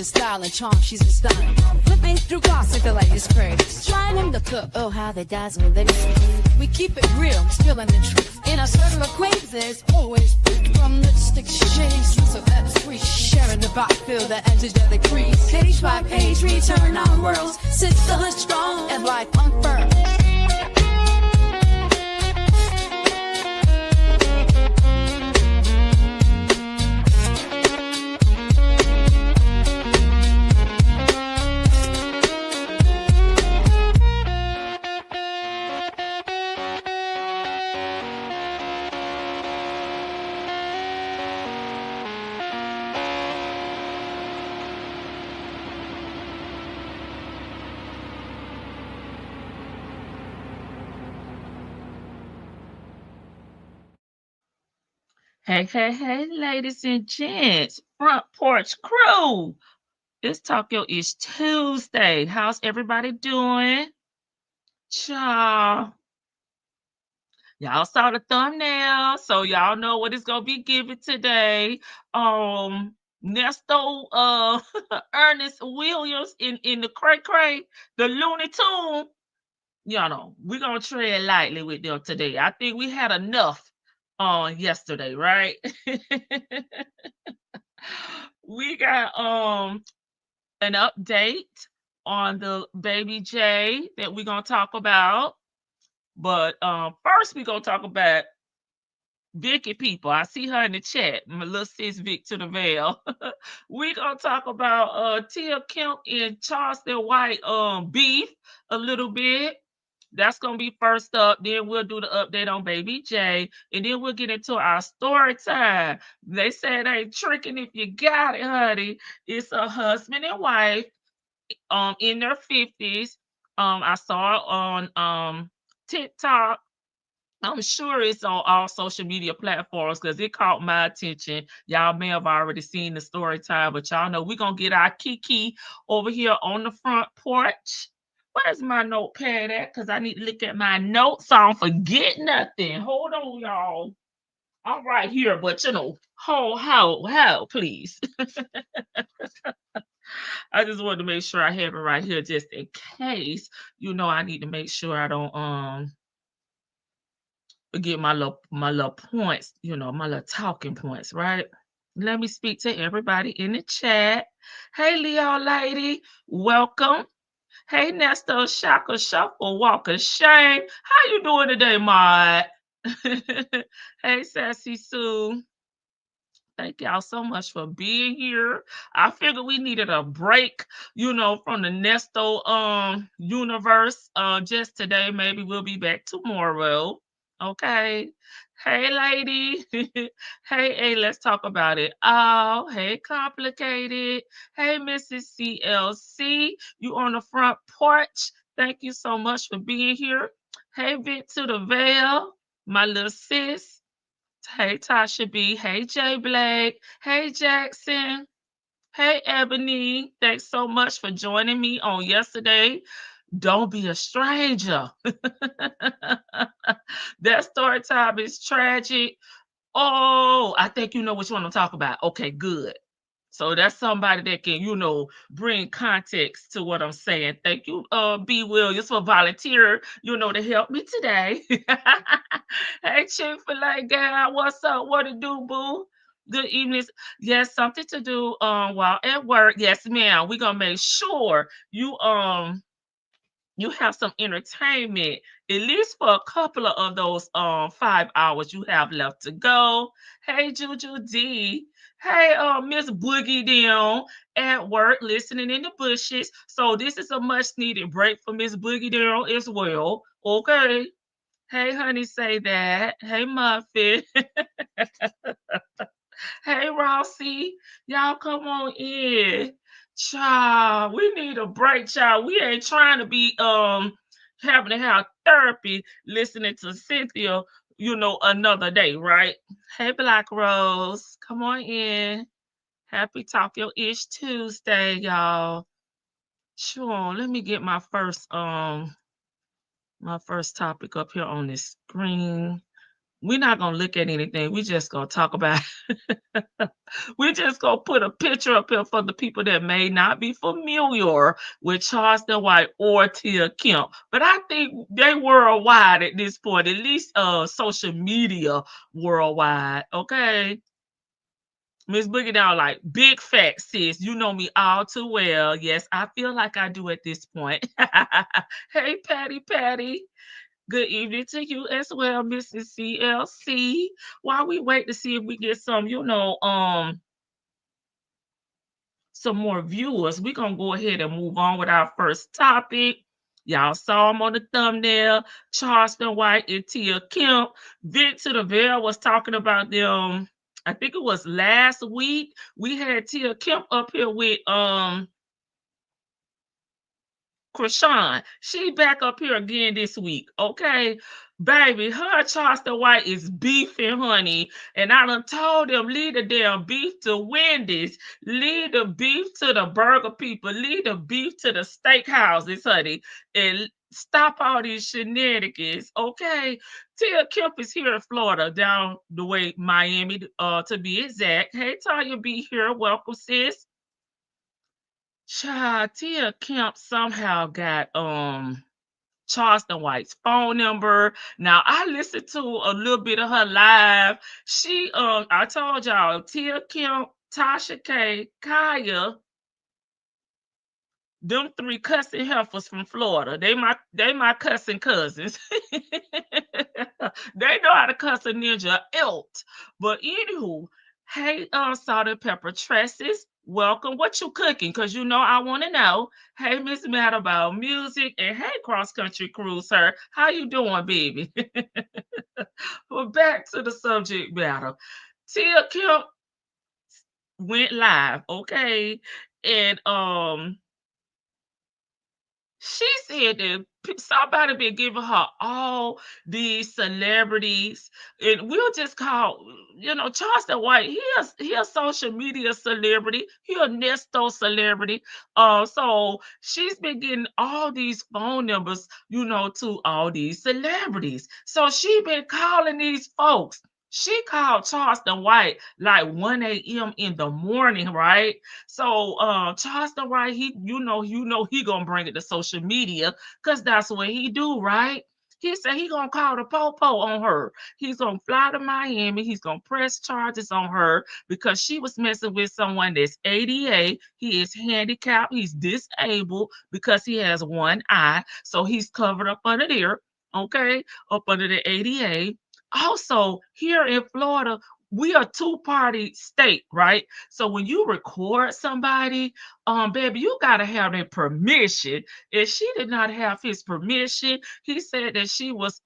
the style and charm, she's a stunner. Flipping through gloss like the latest craze. Trying them to cook, oh how they dazzle, they we keep it real, spilling the truth. In our circle of queens, there's always proof. From lipstick shades, so that's free. Sharing the vibe, feel the edges of the crease. Page by page, return our worlds. Sit still and strong, and life unfurled. Hey, hey, hey, ladies and gents, front porch crew. It's Tokyo is Tuesday. How's everybody doing? Y'all saw the thumbnail, so y'all know what it's gonna be given today. Ernesto Ernest Williams in the cray, the Looney Tune. Y'all know we're gonna tread lightly with them today. I think we had enough on yesterday, right? We got an update on the baby J that we're gonna talk about. But first we're gonna talk about Vicky people. I see her in the chat. My little sis Vic to the veil. We're gonna talk about Tia Kemp and Charleston White beef a little bit. That's gonna be first up. Then we'll do the update on Baby J, and then we'll get into our story time. They said ain't tricking if you got it, honey. It's a husband and wife, in their 50s. I saw it on TikTok. I'm sure it's on all social media platforms because it caught my attention. Y'all may have already seen the story time, but y'all know we're gonna get our Kiki over here on the front porch. Where's my notepad at? Because I need to look at my notes so I don't forget nothing. Hold on, y'all. I'm right here, but how, please. I just wanted to make sure I have it right here just in case. I need to make sure I don't forget my little points, my little talking points, right? Let me speak to everybody in the chat. Hey, Leo lady, welcome. Hey, Nesto, Shaka, Shuffle, Walker, Shane. How you doing today, Maud? Hey, Sassy Sue. Thank y'all so much for being here. I figured we needed a break, from the Nesto universe. Just today. Maybe we'll be back tomorrow. Okay. Hey, lady. Hey, let's talk about it. Oh, hey, complicated. Hey, Mrs. CLC. You on the front porch. Thank you so much for being here. Hey, Vic to the veil. My little sis. Hey, Tasha B. Hey, Jay Blake. Hey, Jackson. Hey, Ebony. Thanks so much for joining me on yesterday. Don't be a stranger. That story time is tragic. Oh, I think you know which one I'm talking about. Okay, good. So that's somebody that can, bring context to what I'm saying. Thank you, B. Williams, for volunteering, to help me today. Hey, Chick-fil-A guy, what's up? What to do, boo? Good evening. Yes, something to do while at work. Yes, ma'am. We're gonna make sure you have some entertainment, at least for a couple of those 5 hours you have left to go. Hey, Juju D. Hey, Miss Boogie down at work listening in the bushes. So this is a much needed break for Miss Boogie down as well. Okay. Hey, honey, say that. Hey, Muffin. Hey, Rossi. Y'all come on in. Child, we need a break, child. We ain't trying to be having to have therapy listening to Cynthia, another day, right? Hey, Black Rose, come on in. Happy Tokyo-ish Tuesday, y'all. Sure, let me get my first topic up here on this screen. We're not gonna look at anything. We just gonna talk about we just gonna put a picture up here for the people that may not be familiar with Charleston White or Tia Kemp. But I think they worldwide at this point, at least social media worldwide. Okay. Miss Boogie Down, like big fat sis. You know me all too well. Yes, I feel like I do at this point. Hey, Patty, Patty. Good evening to you as well, Mrs. CLC. While we wait to see if we get some, some more viewers, we're gonna go ahead and move on with our first topic. Y'all saw him on the thumbnail. Charleston White and Tia Kemp. Vic to the Veil was talking about them. I think it was last week. We had Tia Kemp up here with Krishan. She back up here again this week. Okay. Baby, her and Charleston White is beefing, honey. And I done told them, leave the damn beef to Wendy's. Leave the beef to the burger people. Leave the beef to the steakhouses, honey. And stop all these shenanigans, okay? Tia Kemp is here in Florida, down the way, Miami, to be exact. Hey, Tanya, be here. Welcome, sis. Child, Tia Kemp somehow got Charleston White's phone number. Now I listened to a little bit of her live. She I told y'all, Tia Kemp, Tasha K, Kaya, them three cussing heifers from Florida. They my cussing cousins. They know how to cuss a ninja elt. But anywho, hey, salt and pepper tresses. Welcome. What you cooking? Cause you know I want to know. Hey, Miss Mad about music, and hey, cross country cruise, sir. How you doing, baby? Well, back to the subject matter. Tia Kemp went live, okay, and she said that somebody been giving her all these celebrities, and we'll just call, Charleston White. He a social media celebrity. He a Nesto celebrity. So she's been getting all these phone numbers, to all these celebrities. So she been calling these folks. She called Charleston White like 1 a.m. in the morning, right? So Charleston White, he gonna bring it to social media because that's what he do, right? He said he gonna call the popo on her. He's gonna fly to Miami. He's gonna press charges on her because she was messing with someone that's ADA. He is handicapped. He's disabled because he has one eye, so he's covered up under there. Okay, up under the ADA. Also, here in Florida, we are two-party state, right? So when you record somebody, baby, you gotta have their permission. If she did not have his permission, he said that she was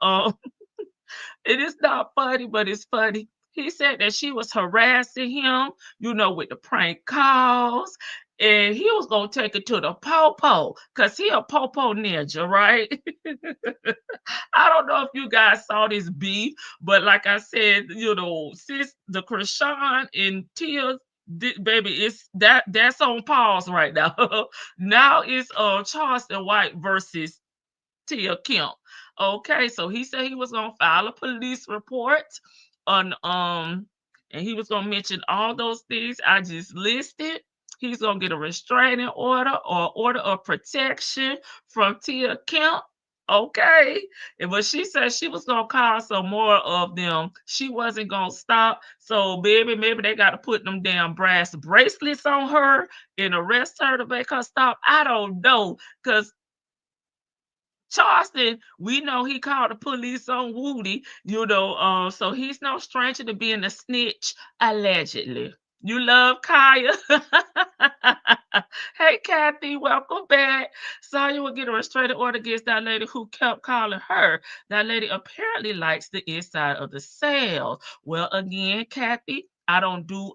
it is not funny, but it's funny. He said that she was harassing him, with the prank calls, and he was gonna take it to the popo, cause he a popo ninja, right? I don't know if you guys saw this beef, but like I said, since the Krishan and Tia, baby, it's that's on pause right now. Now it's Charleston White versus Tia Kemp. Okay, so he said he was gonna file a police report on and he was gonna mention all those things I just listed. He's gonna get a restraining order or order of protection from Tia Kemp. Okay. But she said she was gonna call some more of them. She wasn't gonna stop. So baby, maybe they gotta put them damn brass bracelets on her and arrest her to make her stop. I don't know. Cause Charleston, we know he called the police on Woody, so he's no stranger to being a snitch, allegedly. You love Kaya. Hey, Kathy, welcome back. Saw you will get a restraining order against that lady who kept calling her. That lady apparently likes the inside of the cell. Well, again, Kathy, I don't do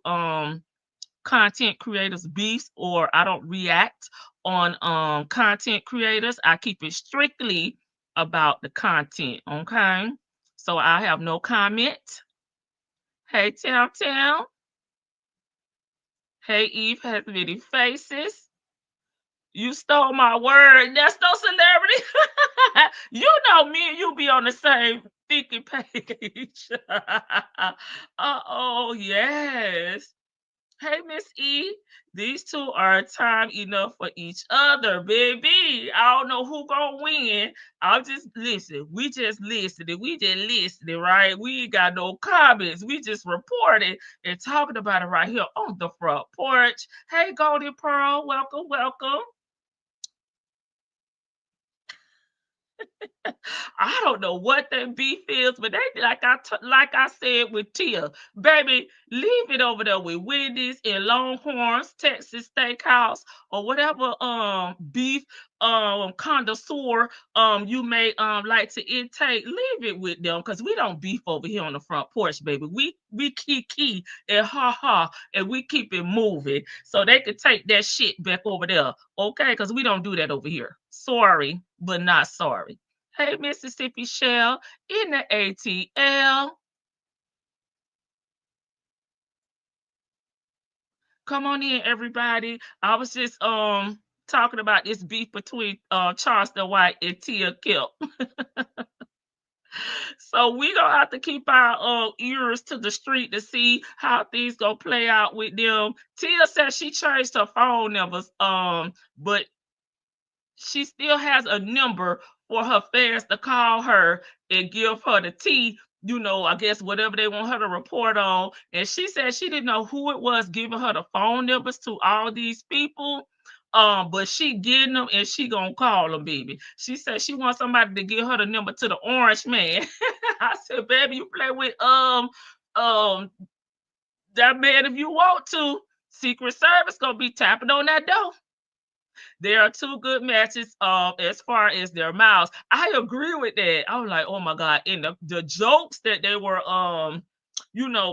content creators beefs, or I don't react on content creators. I keep it strictly about the content, okay? So I have no comment. Hey, Tam Tam. Hey, Eve has many faces. You stole my word. That's no celebrity. You know me and you be on the same Vicky page. Uh-oh, yes. Hey, Miss E, these two are time enough for each other, baby. I don't know who gonna win. I'll just listen. We just listening. We just listening, right? We ain't got no comments. We just reporting and talking about it right here on the front porch. Hey, Golden Pearl, welcome, welcome. I don't know what that beef is, but they like I said with Tia, baby, leave it over there with Wendy's and Longhorns, Texas Steakhouse, or whatever beef connoisseur you may like to intake. Leave it with them because we don't beef over here on the front porch, baby. We key and ha ha and we keep it moving so they can take that shit back over there, okay? Because we don't do that over here. Sorry, but not sorry. Hey, Mississippi Shell in the ATL. Come on in, everybody. I was just talking about this beef between Charleston White and Tia Kemp. So we gonna have to keep our ears to the street to see how things gonna play out with them. Tia said she changed her phone numbers, but she still has a number for her fans to call her and give her the tea, I guess whatever they want her to report on. And she said she didn't know who it was giving her the phone numbers to all these people. But she getting them and she gonna call them, baby. She said she wants somebody to give her the number to the orange man. I said, baby, you play with that man if you want to. Secret Service gonna be tapping on that door. There are two good matches as far as their mouths. I agree with that. I was like, oh my God. And the jokes that they were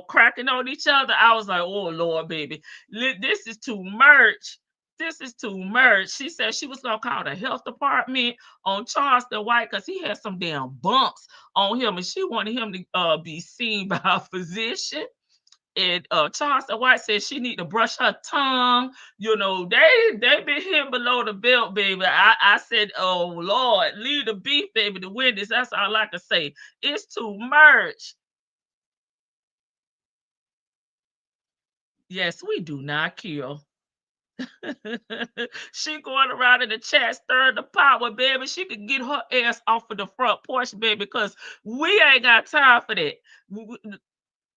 cracking on each other, I was like, oh Lord, baby. This is too much. This is too much. She said she was gonna call the health department on Charleston White because he had some damn bumps on him, and she wanted him to be seen by a physician. And Charleston White said she need to brush her tongue. They been hitting below the belt, baby. I said, oh Lord, leave the beef, baby, to win this. That's all I can say. It's too much. Yes, we do not kill. She going around in the chat stirring the pot with baby. She could get her ass off of the front porch, baby, because we ain't got time for that.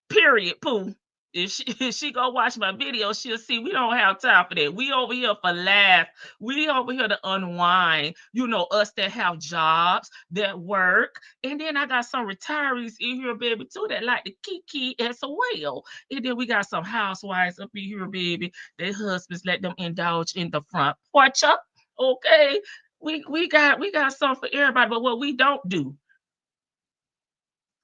Period. Pooh. If she go watch my video, she'll see we don't have time for that. We over here for laugh. We over here to unwind. Us that have jobs, that work. And then I got some retirees in here, baby, too, that like to kiki as well. And then we got some housewives up in here, baby. Their husbands let them indulge in the front porch up. Okay. We got something for everybody, but what we don't do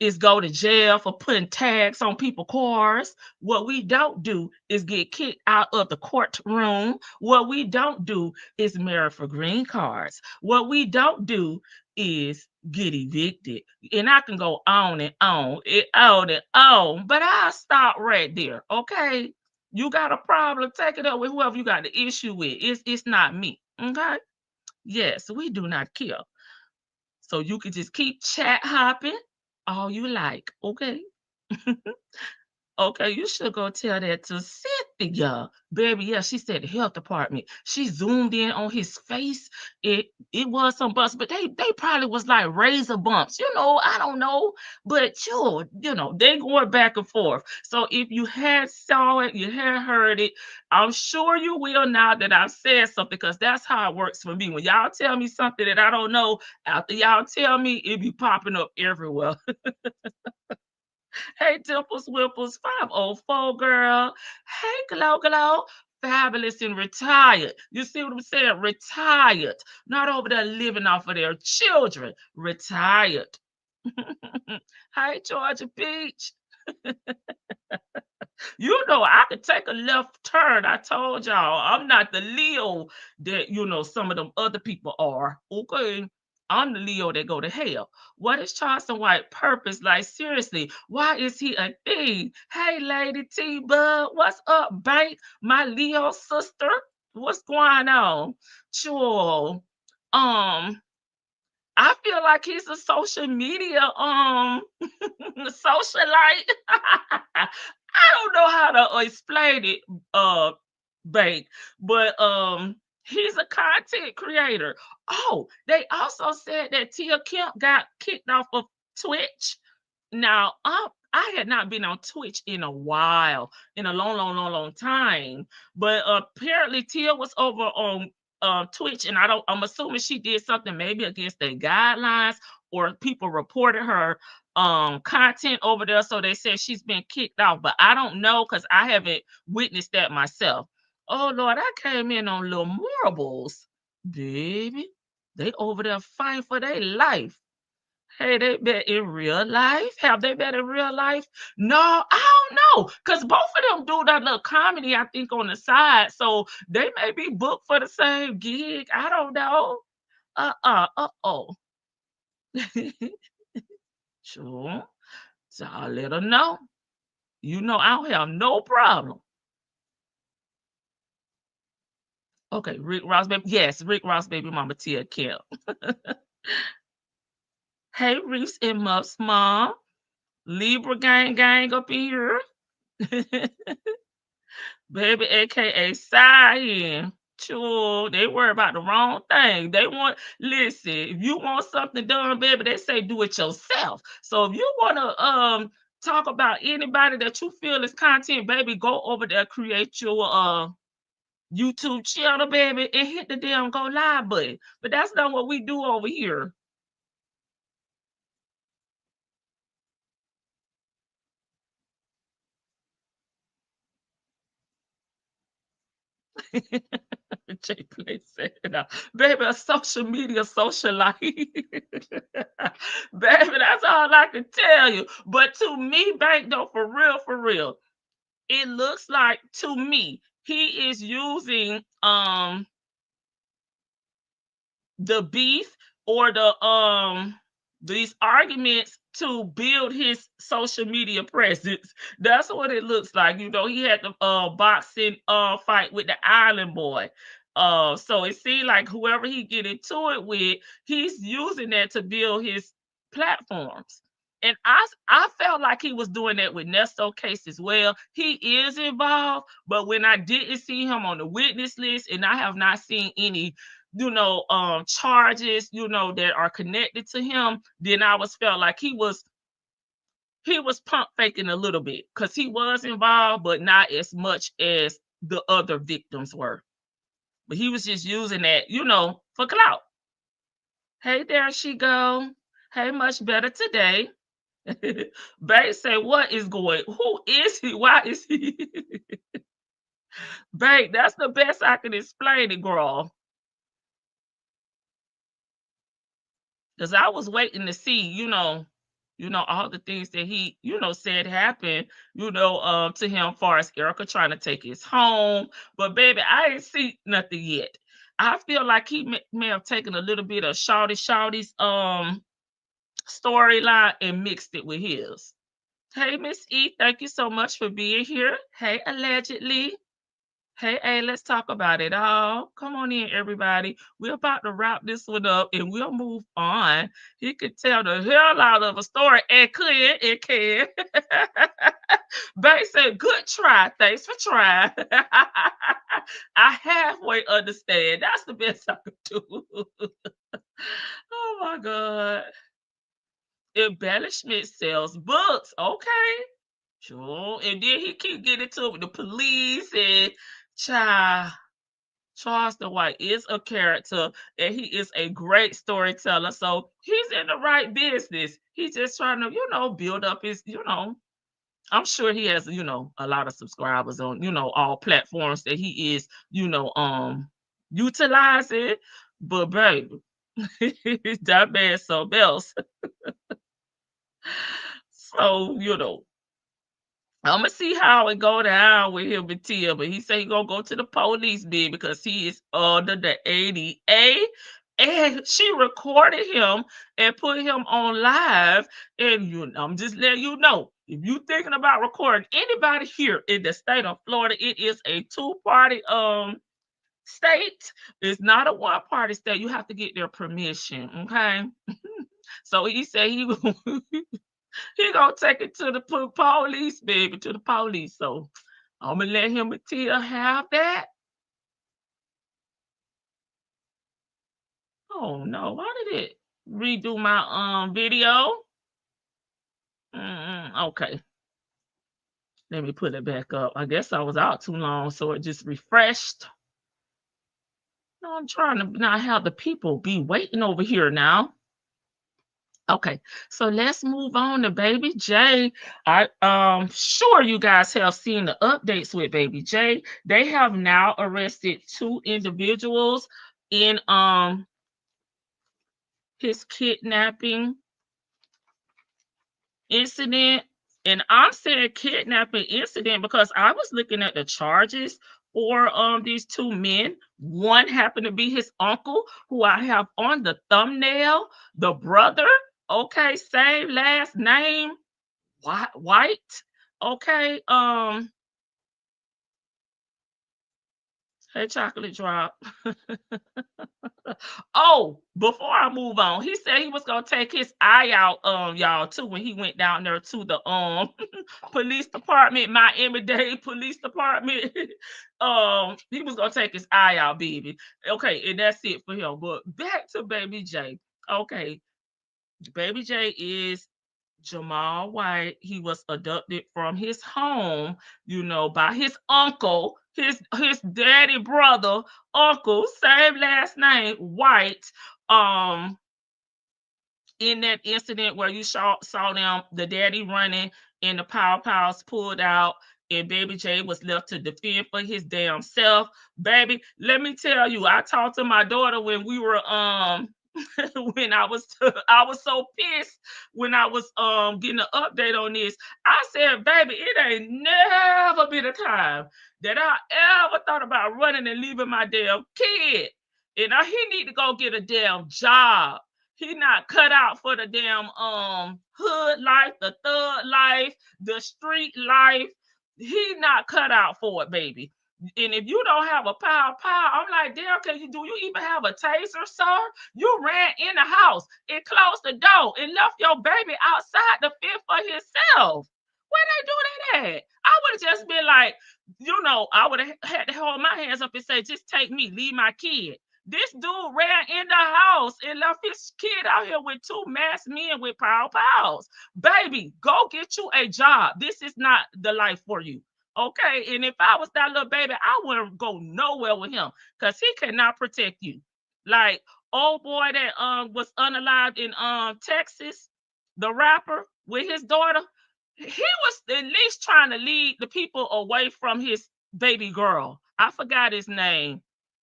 is go to jail for putting tags on people's cars. What we don't do is get kicked out of the courtroom. What we don't do is marry for green cards. What we don't do is get evicted. And I can go on and on and on and on, but I'll stop right there, okay? You got a problem, take it up with whoever you got the issue with. It's not me, okay? Yes, we do not kill. So you can just keep chat hopping all you like, okay? Okay, you should go tell that to Cynthia. Baby, yeah, she said the health department. She zoomed in on his face. It was some bumps, but they probably was like razor bumps. I don't know. But they going back and forth. So if you had saw it, you had heard it, I'm sure you will now that I've said something, because that's how it works for me. When y'all tell me something that I don't know, after y'all tell me, it be popping up everywhere. Hey, Dimples Wimples 504 girl. Hey, Glow Glow. Fabulous and retired. You see what I'm saying? Retired. Not over there living off of their children. Retired. Hey, Georgia Beach. I could take a left turn. I told y'all, I'm not the Leo that, some of them other people are. Okay. I'm the Leo that go to hell. What is Charleston White purpose? Like, seriously, why is he a thing? Hey, Lady T Bud, what's up, bank? My Leo sister, what's going on? Sure. I feel like he's a social media socialite. I don't know how to explain it, uh, Bank, but he's a content creator. Oh, they also said that Tia Kemp got kicked off of Twitch. Now, I had not been on Twitch in a while, in a long, long, long, long time. But apparently, Tia was over on Twitch, and I'm assuming she did something maybe against their guidelines, or people reported her content over there, so they said she's been kicked off. But I don't know because I haven't witnessed that myself. Oh Lord, I came in on little marbles, baby. They over there fighting for their life. Hey, they bet in real life? Have they bet in real life? No, I don't know. Because both of them do that little comedy, I think, on the side. So they may be booked for the same gig. I don't know. Uh-oh. Sure. So I'll let her know. You know, I don't have no problem. Okay, Rick Ross, baby. Yes, Rick Ross, baby mama Tia Kemp. Hey, Reese and Muff's mom. Libra gang up in here. Baby, aka Cyan. Sure, they worry about the wrong thing. They want, listen, if you want something done, baby, they say do it yourself. So if you want to talk about anybody that you feel is content, baby, go over there, create your YouTube channel, baby, and hit the damn go live button. But that's not what we do over here. Jay Play said, baby, a social media socialite. Baby, that's all I can tell you. But to me, Bank, though, for real, it looks like to me he is using the beef or these arguments to build his social media presence. That's what it looks like. You know, he had the boxing fight with the Island Boy. So it seemed like whoever he get into it with, he's using that to build his platforms. And I felt like he was doing that with Nesto case as well. He is involved, but when I didn't see him on the witness list, and I have not seen any charges, that are connected to him, then I was felt like he was pump faking a little bit because he was involved, but not as much as the other victims were. But he was just using that, for clout. Hey, there she go. Hey, much better today. Babe say, what is going? Who is he? Why is he? Babe, that's the best I can explain it, girl. Because I was waiting to see, all the things that he, said happened, to him, far as Erica trying to take his home. But baby, I ain't see nothing yet. I feel like he may have taken a little bit of Shawty's storyline and mixed it with his. Hey, Miss E, thank you so much for being here. Hey, allegedly. Hey, let's talk about it all. Come on in, everybody. We're about to wrap this one up and we'll move on. He could tell the hell out of a story and it can. Bae said, good try. Thanks for trying. I halfway understand. That's the best I could do. Oh my God. Embellishment sells books. Okay. Sure. And then he keep getting to it with the police and child. Charleston White is a character and he is a great storyteller. So he's in the right business. He's just trying to, build up his, I'm sure he has, a lot of subscribers on, all platforms that he is, utilizing. But baby, that man something else. So, I'm gonna see how it go down with him and Tia, but he said he gonna go to the police bid because he is under the ADA, and she recorded him and put him on live. And I'm just letting you know, if you thinking about recording anybody here in the state of Florida, it is a two-party state. It's not a one-party state. You have to get their permission, okay? So he said he he gonna take it to the police, baby, to the police. So I'm gonna let him and Tia have that. Oh no, why did it redo my video? Okay. Let me put it back up. I guess I was out too long, so it just refreshed. No, I'm trying to not have the people be waiting over here now. Okay, so let's move on to Baby J. Sure you guys have seen the updates with Baby J. They have now arrested 2 individuals in his kidnapping incident. And I'm saying kidnapping incident because I was looking at the charges for these 2 men. One happened to be his uncle, who I have on the thumbnail, the brother. Okay, same last name, White. Okay, hey, chocolate drop. Oh, before I move on, he said he was gonna take his eye out, y'all, too, when he went down there to the police department, Miami-Dade Police Department. He was gonna take his eye out, baby. Okay, and that's it for him. But back to Baby J. Okay, Baby J is Jamel White. He was abducted from his home, by his uncle, his daddy brother, uncle, same last name, White. In that incident where you saw them, the daddy running and the pows pulled out, and Baby J was left to defend for his damn self. Baby, let me tell you, I talked to my daughter when we were when I was so pissed when I was getting an update on this. I said, baby, it ain't never been a time that I ever thought about running and leaving my damn kid. And he need to go get a damn job. He not cut out for the damn hood life, the thug life, the street life. He not cut out for it, baby. And if you don't have a pow, I'm like, damn, do you even have a taser, sir? You ran in the house and closed the door and left your baby outside to fend for himself. Where they do that at? I would have just been like, I would have had to hold my hands up and say, just take me, leave my kid. This dude ran in the house and left his kid out here with 2 masked men with pows. Baby, go get you a job. This is not the life for you. Okay, and if I was that little baby, I wouldn't go nowhere with him because he cannot protect you. Like old boy that was unalived in Texas, the rapper with his daughter, he was at least trying to lead the people away from his baby girl. I forgot his name.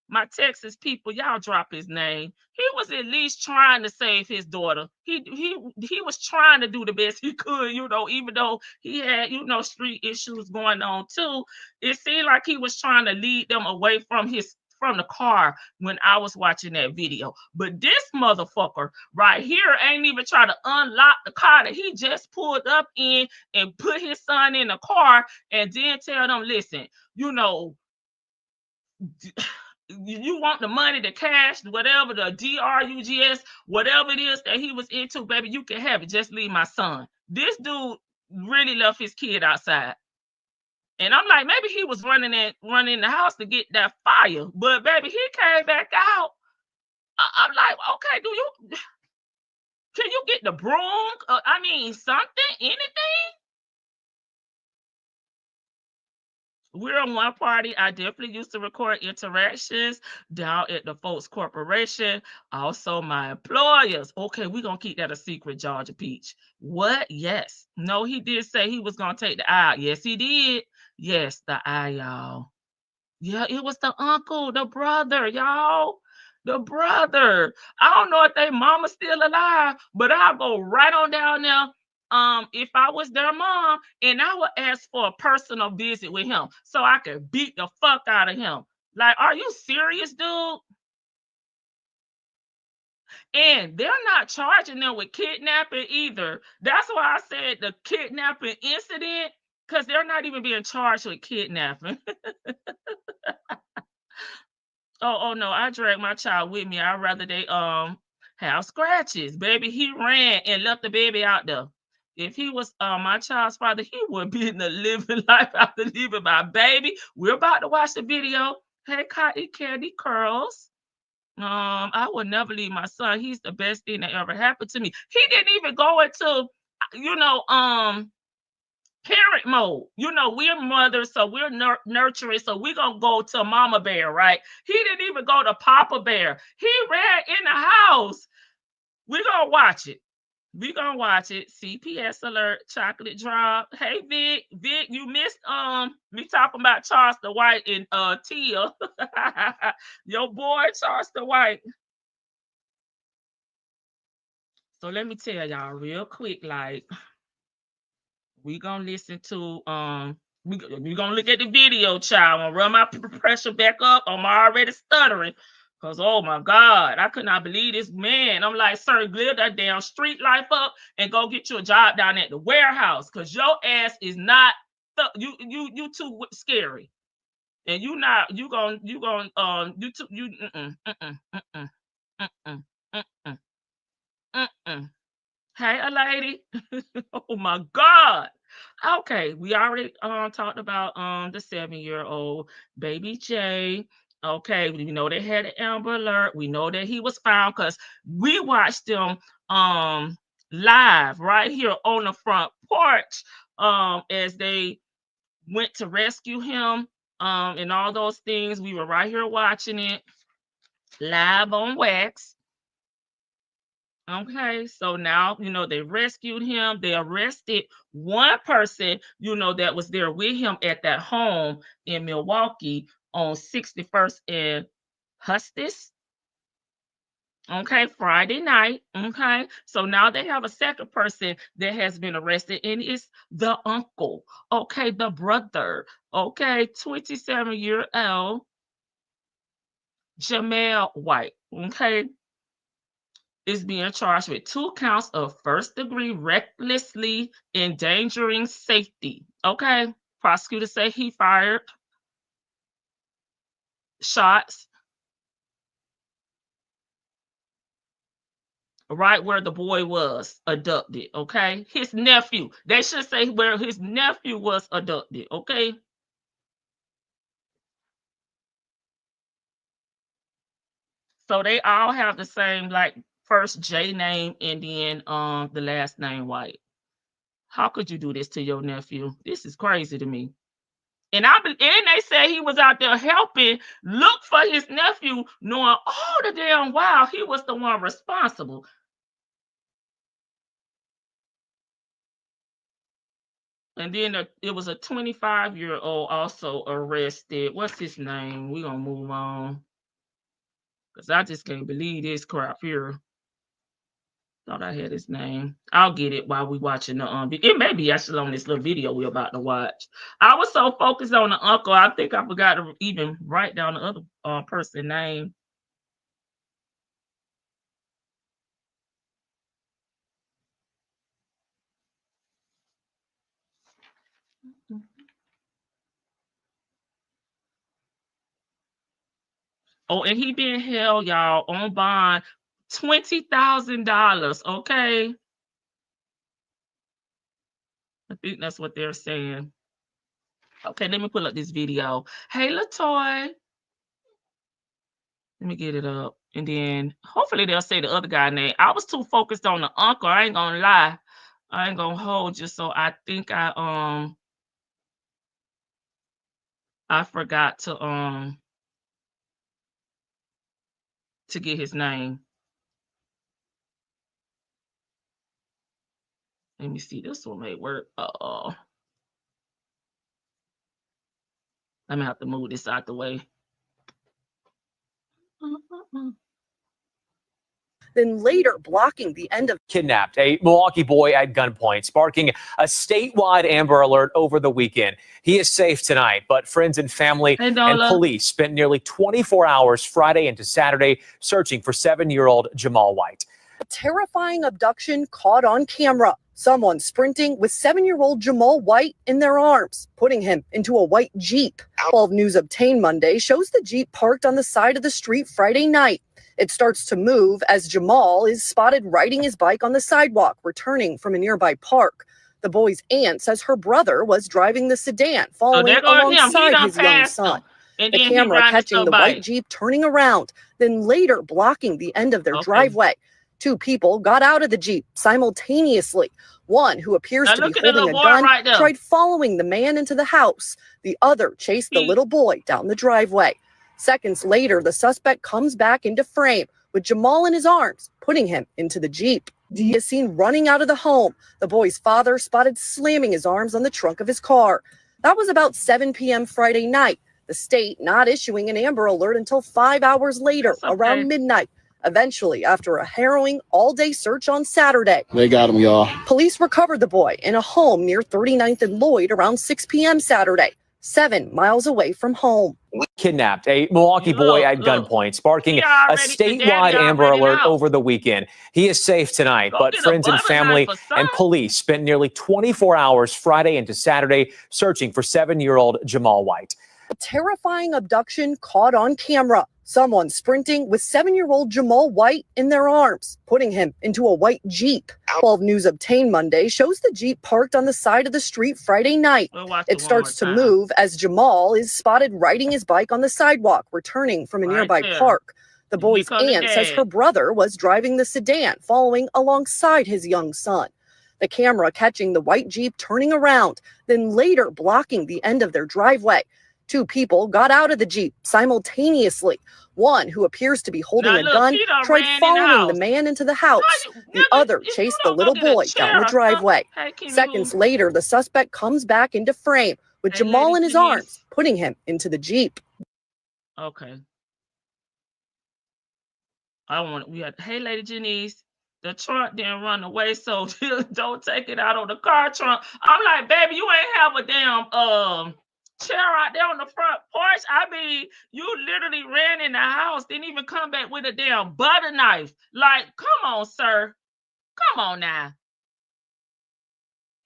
My Texas people, y'all drop his name. He was at least trying to save his daughter. He was trying to do the best he could, even though he had, street issues going on too. It seemed like he was trying to lead them away from the car when I was watching that video. But this motherfucker right here ain't even trying to unlock the car that he just pulled up in and put his son in the car and then tell them, listen, you want the money, the cash, whatever, the DRUGS, whatever it is that he was into, baby, you can have it. Just leave my son. This dude really left his kid outside. And I'm like, maybe he was running the house to get that fire. But baby, he came back out. I'm like, okay, can you get the broom? Something, anything? We're on one party. I definitely used to record interactions down at the Folks Corporation. Also, my employers. Okay, we're going to keep that a secret, Georgia Peach. What? Yes. No, he did say he was going to take the eye out. Yes, he did. Yes, the eye, y'all. Yeah, it was the uncle, the brother, y'all. The brother. I don't know if they mama's still alive, but I'll go right on down there. If I was their mom, and I would ask for a personal visit with him so I could beat the fuck out of him. Like, are you serious, dude? And they're not charging them with kidnapping either. That's why I said the kidnapping incident, because they're not even being charged with kidnapping. Oh no, I drag my child with me. I'd rather they have scratches. Baby, he ran and left the baby out there. If he was my child's father, he would be in the living life after leaving my baby. We're about to watch the video. Hey, Cotton Candy Curls. I would never leave my son. He's the best thing that ever happened to me. He didn't even go into, parent mode. We're mothers, so we're nurturing, so we're gonna go to mama bear, right? He didn't even go to papa bear. He ran in the house. We're gonna watch it. CPS alert, chocolate drop. Hey Vic, you missed me talking about Charleston White and Tia. Your boy Charleston White. So let me tell y'all real quick, like, we gonna listen to we gonna look at the video, child. I'm gonna run my pressure back up. I'm already stuttering. Cause oh my God, I could not believe this man. I'm like, sir, live that damn street life up and go get you a job down at the warehouse. Cause your ass is not you too scary. And you Hey, a lady. Oh my God. Okay, we already talked about the 7-year-old baby Jay. Okay, we know they had an Amber Alert. We know that he was found because we watched them live right here on the front porch as they went to rescue him and all those things. We were right here watching it live on wax. Okay, so now, they rescued him. They arrested one person, that was there with him at that home in Milwaukee on 61st and Hustis. Okay, Friday night. Okay, so now they have a second person that has been arrested, and it's the uncle. Okay, the brother. Okay, 27-year-old Jamel White. Okay, is being charged with 2 counts of first-degree recklessly endangering safety. Okay, prosecutors say he fired shots right where the boy was abducted. Okay, his nephew. They should say where his nephew was abducted. Okay. So they all have the same, like, first J name and then the last name White. How could you do this to your nephew? This is crazy to me. And they said he was out there helping look for his nephew, knowing all the damn while he was the one responsible. And then it was a 25-year-old also arrested. What's his name? We're gonna move on. Because I just can't believe this crap here. Thought I had his name. I'll get it while we watching the it may be actually on this little video we're about to watch. I was so focused on the uncle, I think I forgot to even write down the other person name. Oh, and he being held, y'all, on bond $20,000. Okay. I think that's what they're saying. Okay, let me pull up this video. Hey, LaToy. Let me get it up. And then hopefully they'll say the other guy's name. I was too focused on the uncle. I ain't gonna lie. I ain't gonna hold you. So I think I forgot to get his name. Let me see. This one may work. I'm gonna have to move this out the way. Then later blocking the end of kidnapped a Milwaukee boy at gunpoint, sparking a statewide Amber Alert over the weekend. He is safe tonight, but friends and family and police spent nearly 24 hours Friday into Saturday searching for 7-year-old Jamel White. A terrifying abduction caught on camera. someone sprinting with 7-year-old Jamel White in their arms, putting him into a white Jeep. 12 News obtained Monday shows the Jeep parked on the side of the street Friday night. It starts to move as Jamel is spotted riding his bike on the sidewalk, returning from a nearby park. The boy's aunt says her brother was driving the sedan, following alongside his young son. The camera catching the white Jeep turning around, then later blocking the end of their driveway. 2 people got out of the Jeep simultaneously. One, who appears to be holding a gun, tried following the man into the house. The other chased the little boy down the driveway. Seconds later, the suspect comes back into frame with Jamel in his arms, putting him into the Jeep. He is seen running out of the home. The boy's father spotted slamming his arms on the trunk of his car. That was about 7 p.m. Friday night. The state not issuing an Amber Alert until 5 hours later, around midnight. Eventually, after a harrowing all-day search on Saturday, they got him, y'all. Police recovered the boy in a home near 39th and Lloyd around 6 p.m. Saturday, 7 miles away from home. Kidnapped a Milwaukee boy at gunpoint, sparking a statewide Amber Alert over the weekend. He is safe tonight, but friends and family and police spent nearly 24 hours Friday into Saturday searching for 7-year-old Jamel White. A terrifying abduction caught on camera. Someone sprinting with 7-year-old Jamel White in their arms, putting him into a white Jeep. 12 News obtained Monday shows the Jeep parked on the side of the street Friday night. It starts to move as Jamel is spotted riding his bike on the sidewalk, returning from a nearby park. The boy's aunt says her brother was driving the sedan, following alongside his young son. The camera catching the white Jeep turning around, then later blocking the end of their driveway. 2 people got out of the Jeep simultaneously. One, who appears to be holding a gun, tried following the man into the house. The other chased the little boy down the driveway. Seconds later, the suspect comes back into frame with Jamel in his arms, putting him into the Jeep. Okay. Hey, Lady Janice, the trunk didn't run away, so don't take it out on the car trunk. I'm like, baby, you ain't have a damn chair out there on the front porch. I mean, you literally ran in the house, didn't even come back with a damn butter knife. Like, come on, sir. Come on now.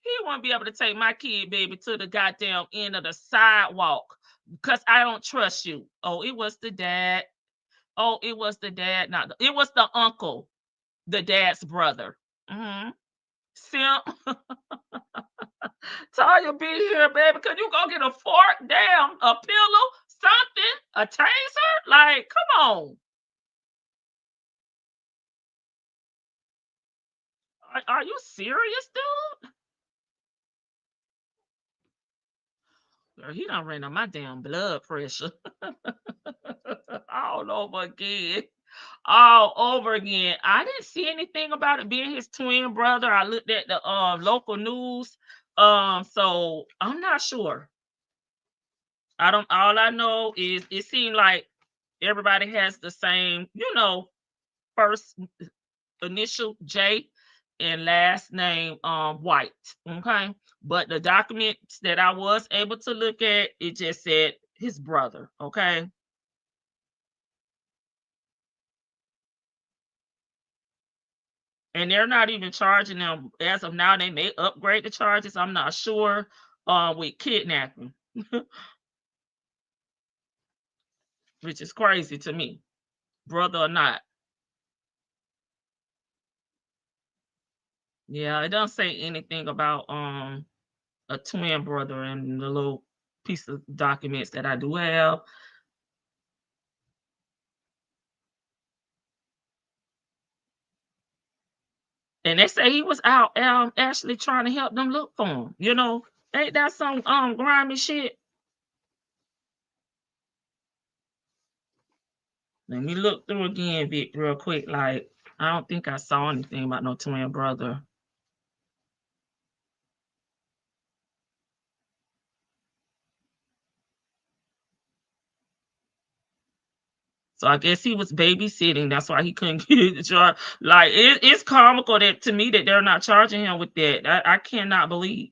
He won't be able to take my kid, baby, to the goddamn end of the sidewalk because I don't trust you. Oh, it was the dad. Oh, it was the dad. It was the uncle, the dad's brother. Simp. Tanya, be here, baby. Could you go get a fork, damn, a pillow, something, a taser? Like, come on. Are you serious, dude? Girl, he done ran on my damn blood pressure. All over again. All over again. I didn't see anything about it being his twin brother. I looked at the local news. So I'm not sure. All I know is it seemed like everybody has the same, first initial J and last name White. Okay. But the documents that I was able to look at, it just said his brother. Okay. And they're not even charging them as of now. They may upgrade the charges. I'm not sure with kidnapping, which is crazy to me, brother or not. Yeah, it doesn't say anything about a twin brother in the little piece of documents that I do have. And they say he was out actually trying to help them look for him. Ain't that some grimy shit? Let me look through again, Vic, real quick. Like, I don't think I saw anything about no twin brother. So I guess he was babysitting. That's why he couldn't get the charge. Like, it's comical that to me that they're not charging him with that. I cannot believe.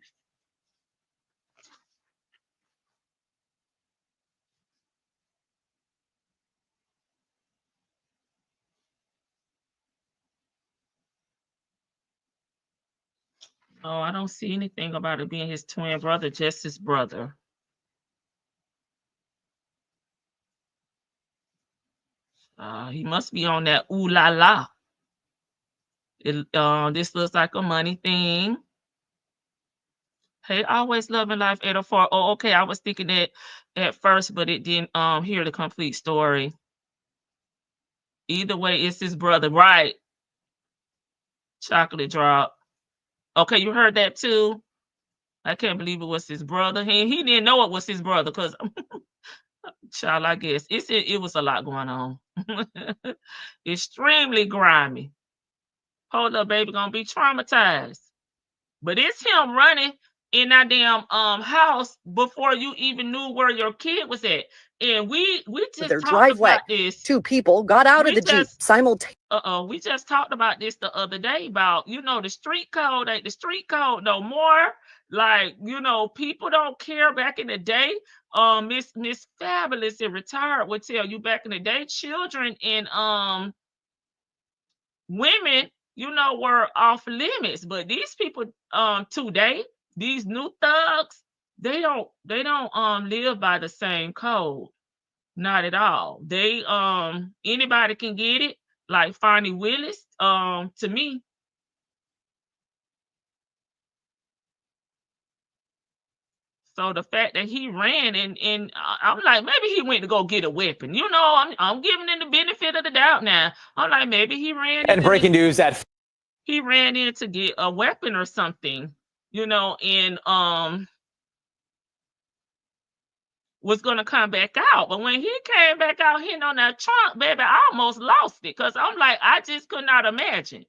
Oh, I don't see anything about it being his twin brother, just his brother. He must be on that ooh la la. This looks like a money thing. Hey, always loving life 804. Oh, okay. I was thinking that at first, but it didn't hear the complete story. Either way, it's his brother, right? Chocolate drop. Okay, you heard that too. I can't believe it was his brother. He didn't know it was his brother because, child, I guess it was a lot going on. Extremely grimy. Hold up, baby, gonna be traumatized. But it's him running in that damn house before you even knew where your kid was at. And we just their talked driveway. about this. 2 people got out of the Jeep simultaneously. We just talked about this the other day about, the street code ain't the street code no more. Like, people don't care back in the day. Miss Fabulous and retired would tell you back in the day, children and women, were off limits. But these people today, these new thugs, they don't live by the same code. Not at all. They anybody can get it, like Fonnie Willis, to me. So the fact that he ran and I'm like, maybe he went to go get a weapon. I'm giving him the benefit of the doubt now. I'm like, maybe he ran. And breaking news that he ran in to get a weapon or something, and was gonna come back out. But when he came back out hitting on that trunk, baby, I almost lost it because I'm like, I just could not imagine.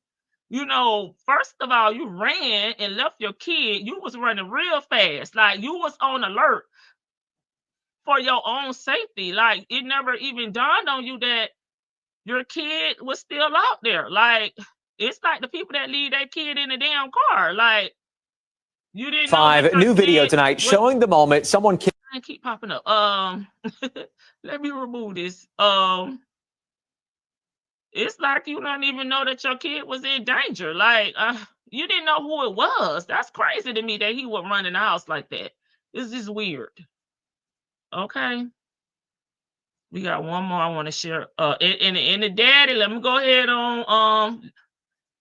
First of all, you ran and left your kid. You was running real fast. Like, you was on alert for your own safety. Like, it never even dawned on you that your kid was still out there. Like, it's like the people that leave their kid in the damn car. Like, you didn't know. 5 new video tonight showing the moment someone keep popping up. Let me remove this. It's like you don't even know that your kid was in danger. Like, you didn't know who it was. That's crazy to me that he would run in the house like that. This is weird. Okay. We got one more I want to share. And the daddy, let me go ahead on.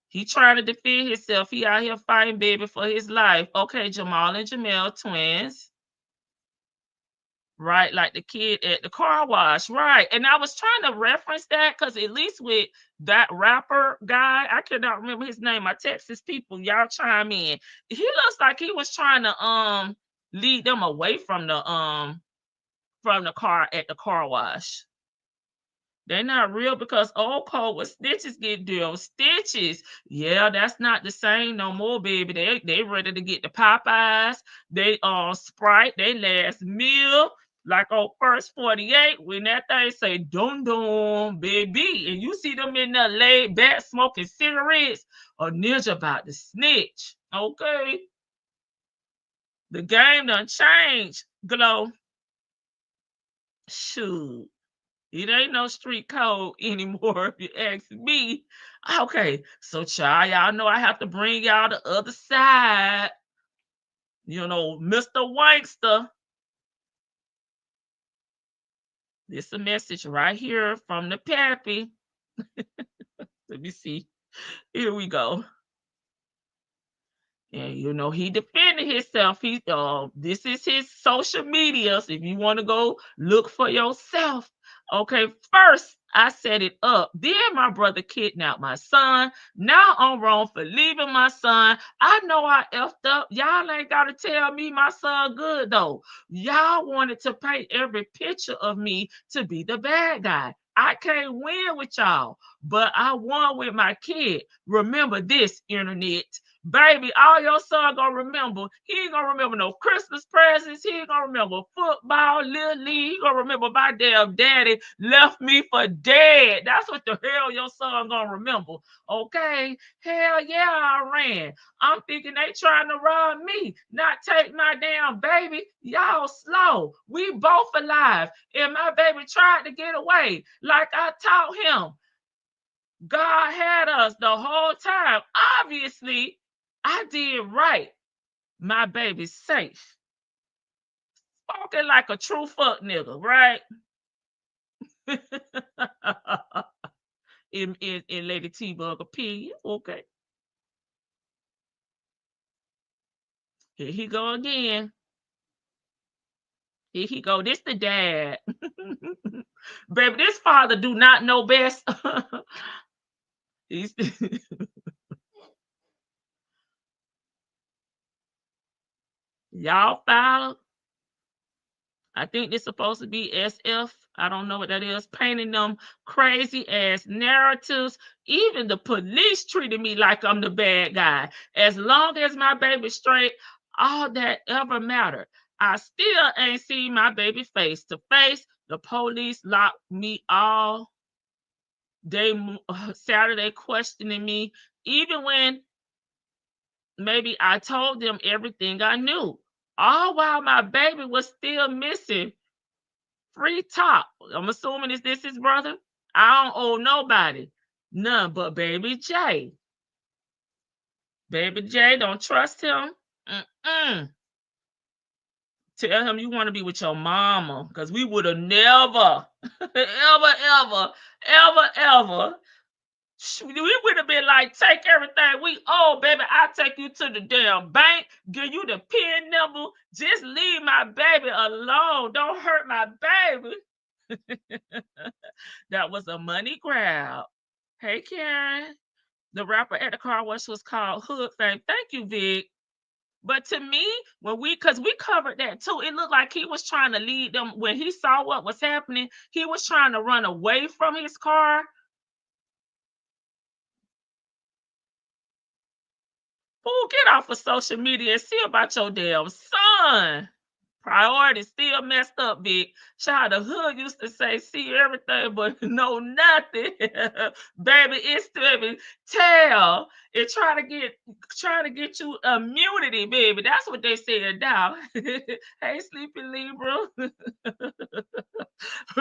He trying to defend himself. He out here fighting, baby, for his life. Okay, Jamal and Jamel, twins. Right, like the kid at the car wash, right? And I was trying to reference that because at least with that rapper guy, I cannot remember his name. My Texas people, y'all chime in. He looks like he was trying to lead them away from the car at the car wash. They're not real because old code with stitches get deal stitches. Yeah, that's not the same no more, baby. They ready to get the Popeyes. They Sprite. They last meal. Like on First 48, when that thing say dum dum, baby, and you see them in there laid back smoking cigarettes, a ninja about to snitch. Okay. The game done changed, Glow. Shoot. It ain't no street code anymore, if you ask me. Okay, so child, y'all know I have to bring y'all the other side. Mr. Wankster. This a message right here from the pappy. Let me see. Here we go. And he defended himself. This is his social media. So if you want to go look for yourself. Okay, first I set it up. Then my brother kidnapped my son. Now I'm wrong for leaving my son. I know I effed up. Y'all ain't got to tell me my son good though. Y'all wanted to paint every picture of me to be the bad guy. I can't win with y'all, but I won with my kid. Remember this, internet. Baby, all your son gonna remember. He ain't gonna remember no Christmas presents. He ain't gonna remember football, Little League. He gonna remember my damn daddy left me for dead. That's what the hell your son gonna remember. Okay? Hell yeah, I ran. I'm thinking they trying to rob me, not take my damn baby. Y'all slow. We both alive. And my baby tried to get away like I taught him. God had us the whole time. Obviously, I did right. My baby's safe. Spoken like a true fuck nigga, right? in Lady T-Bug opinion. Okay. Here he go again. Here he go. This the dad. Baby, this father do not know best. He's y'all follow. I think this supposed to be SF. I don't know what that is. Painting them crazy ass narratives. Even the police treated me like I'm the bad guy. As long as my baby's straight, all that ever mattered. I still ain't seen my baby face to face. The police locked me all day Saturday questioning me. Even when maybe I told them everything I knew. All while my baby was still missing. Free top. I'm assuming is this his brother? I don't owe nobody. None but Baby J. Baby J, don't trust him. Tell him you want to be with your mama. Because we would have never, ever. We would have been like, take everything we owe, baby. I'll take you to the damn bank, give you the PIN number. Just leave my baby alone. Don't hurt my baby. That was a money grab. Hey, Karen. The rapper at the car wash was called Hood Fame. Thank you, Vic. But to me, because we covered that too, it looked like he was trying to lead them. When he saw what was happening, he was trying to run away from his car. Fool, get off of social media and see about your damn son. Priorities still messed up, Vic. Child, the hood used to say, see everything, but know nothing. Baby, it's baby. Tell. And trying to get you immunity, baby. That's what they said now. Hey, Sleepy Libra.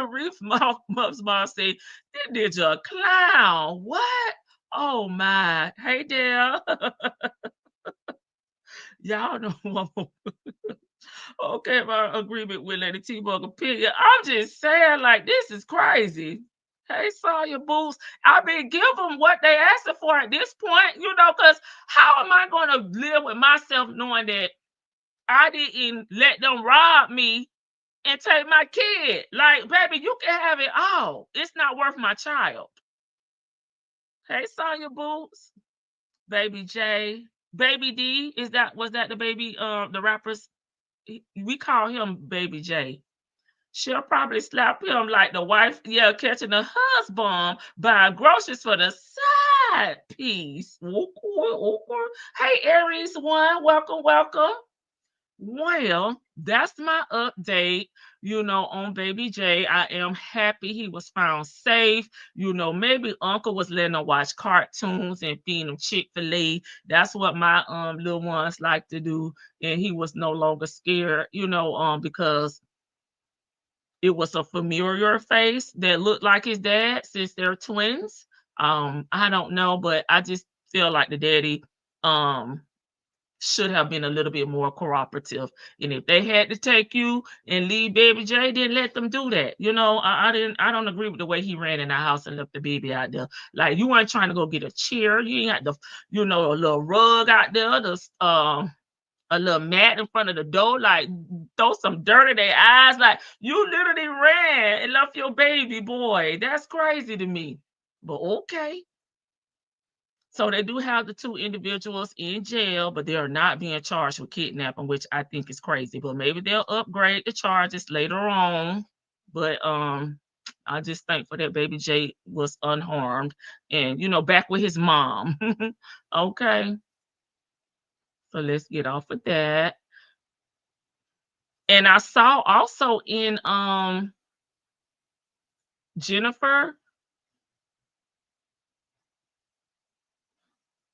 Reef Muff's mom said, this ninja a clown. What? Oh my. Hey, Dale. Y'all know. Okay, my agreement with Lady T-Bug opinion. I'm just saying, like, this is crazy. Hey, Sawyer Boots. I mean, give them what they asking for at this point, because how am I going to live with myself knowing that I didn't let them rob me and take my kid? Like, baby, you can have it all. It's not worth my child. Hey, Sawyer Boots. Baby J. Baby D. Was that the baby, the rappers? We call him Baby J. She'll probably slap him like the wife, catching a husband buying groceries for the side piece. Hey, Aries one, welcome. Well, that's my update, on Baby J. I am happy he was found safe. Maybe Uncle was letting him watch cartoons and feeding him Chick-fil-A. That's what my little ones like to do. And he was no longer scared, because it was a familiar face that looked like his dad since they're twins. I don't know, but I just feel like the daddy should have been a little bit more cooperative. And if they had to take you and leave Baby J, then let them do that. I don't agree with the way he ran in the house and left the baby out there. Like, you weren't trying to go get a chair. You ain't got the, a little rug out there, a little mat in front of the door, like throw some dirt in their eyes. Like, you literally ran and left your baby boy. That's crazy to me. But okay. So they do have the two individuals in jail, but they are not being charged with kidnapping, which I think is crazy. But maybe they'll upgrade the charges later on. But I just thankful that Baby J was unharmed and, back with his mom. Okay. So let's get off of that. And I saw also in Jennifer,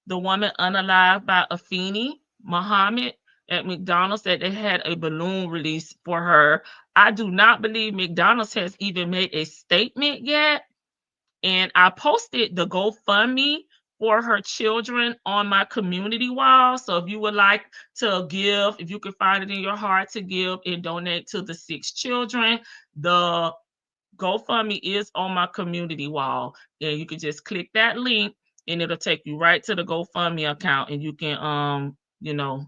the woman unalived by Afeni Muhammad at McDonald's, that they had a balloon release for her. I do not believe McDonald's has even made a statement yet. And I posted the GoFundMe for her children on my community wall. So if you would like to give, if you can find it in your heart to give and donate to the 6 children, the GoFundMe is on my community wall, and you can just click that link and it'll take you right to the GoFundMe account, and you can you know,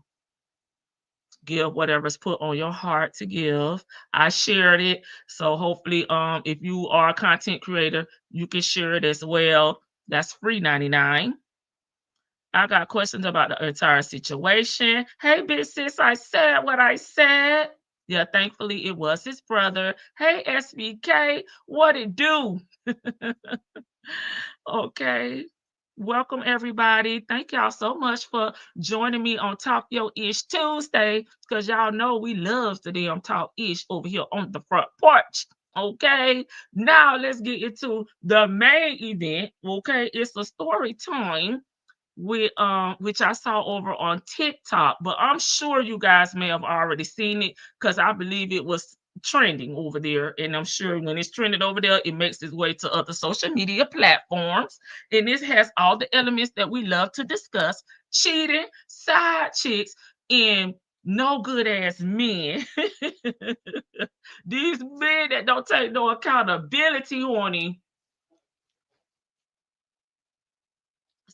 give whatever's put on your heart to give. I shared it, so hopefully if you are a content creator, you can share it as well. That's free 99. I got questions about the entire situation. Hey, big sis, I said what I said. Yeah, thankfully it was his brother. Hey, SBK, what it do? Okay. Welcome, everybody. Thank y'all so much for joining me on Talk Yo Ish Tuesday, because y'all know we love the damn Talk Ish over here on the front porch. Okay, now let's get into the main event. Okay, it's a story time with which I saw over on TikTok, but I'm sure you guys may have already seen it because I believe it was trending over there, and I'm sure when it's trended over there, it makes its way to other social media platforms, and this has all the elements that we love to discuss: cheating, side chicks, and no good ass men. These men that don't take no accountability, honey.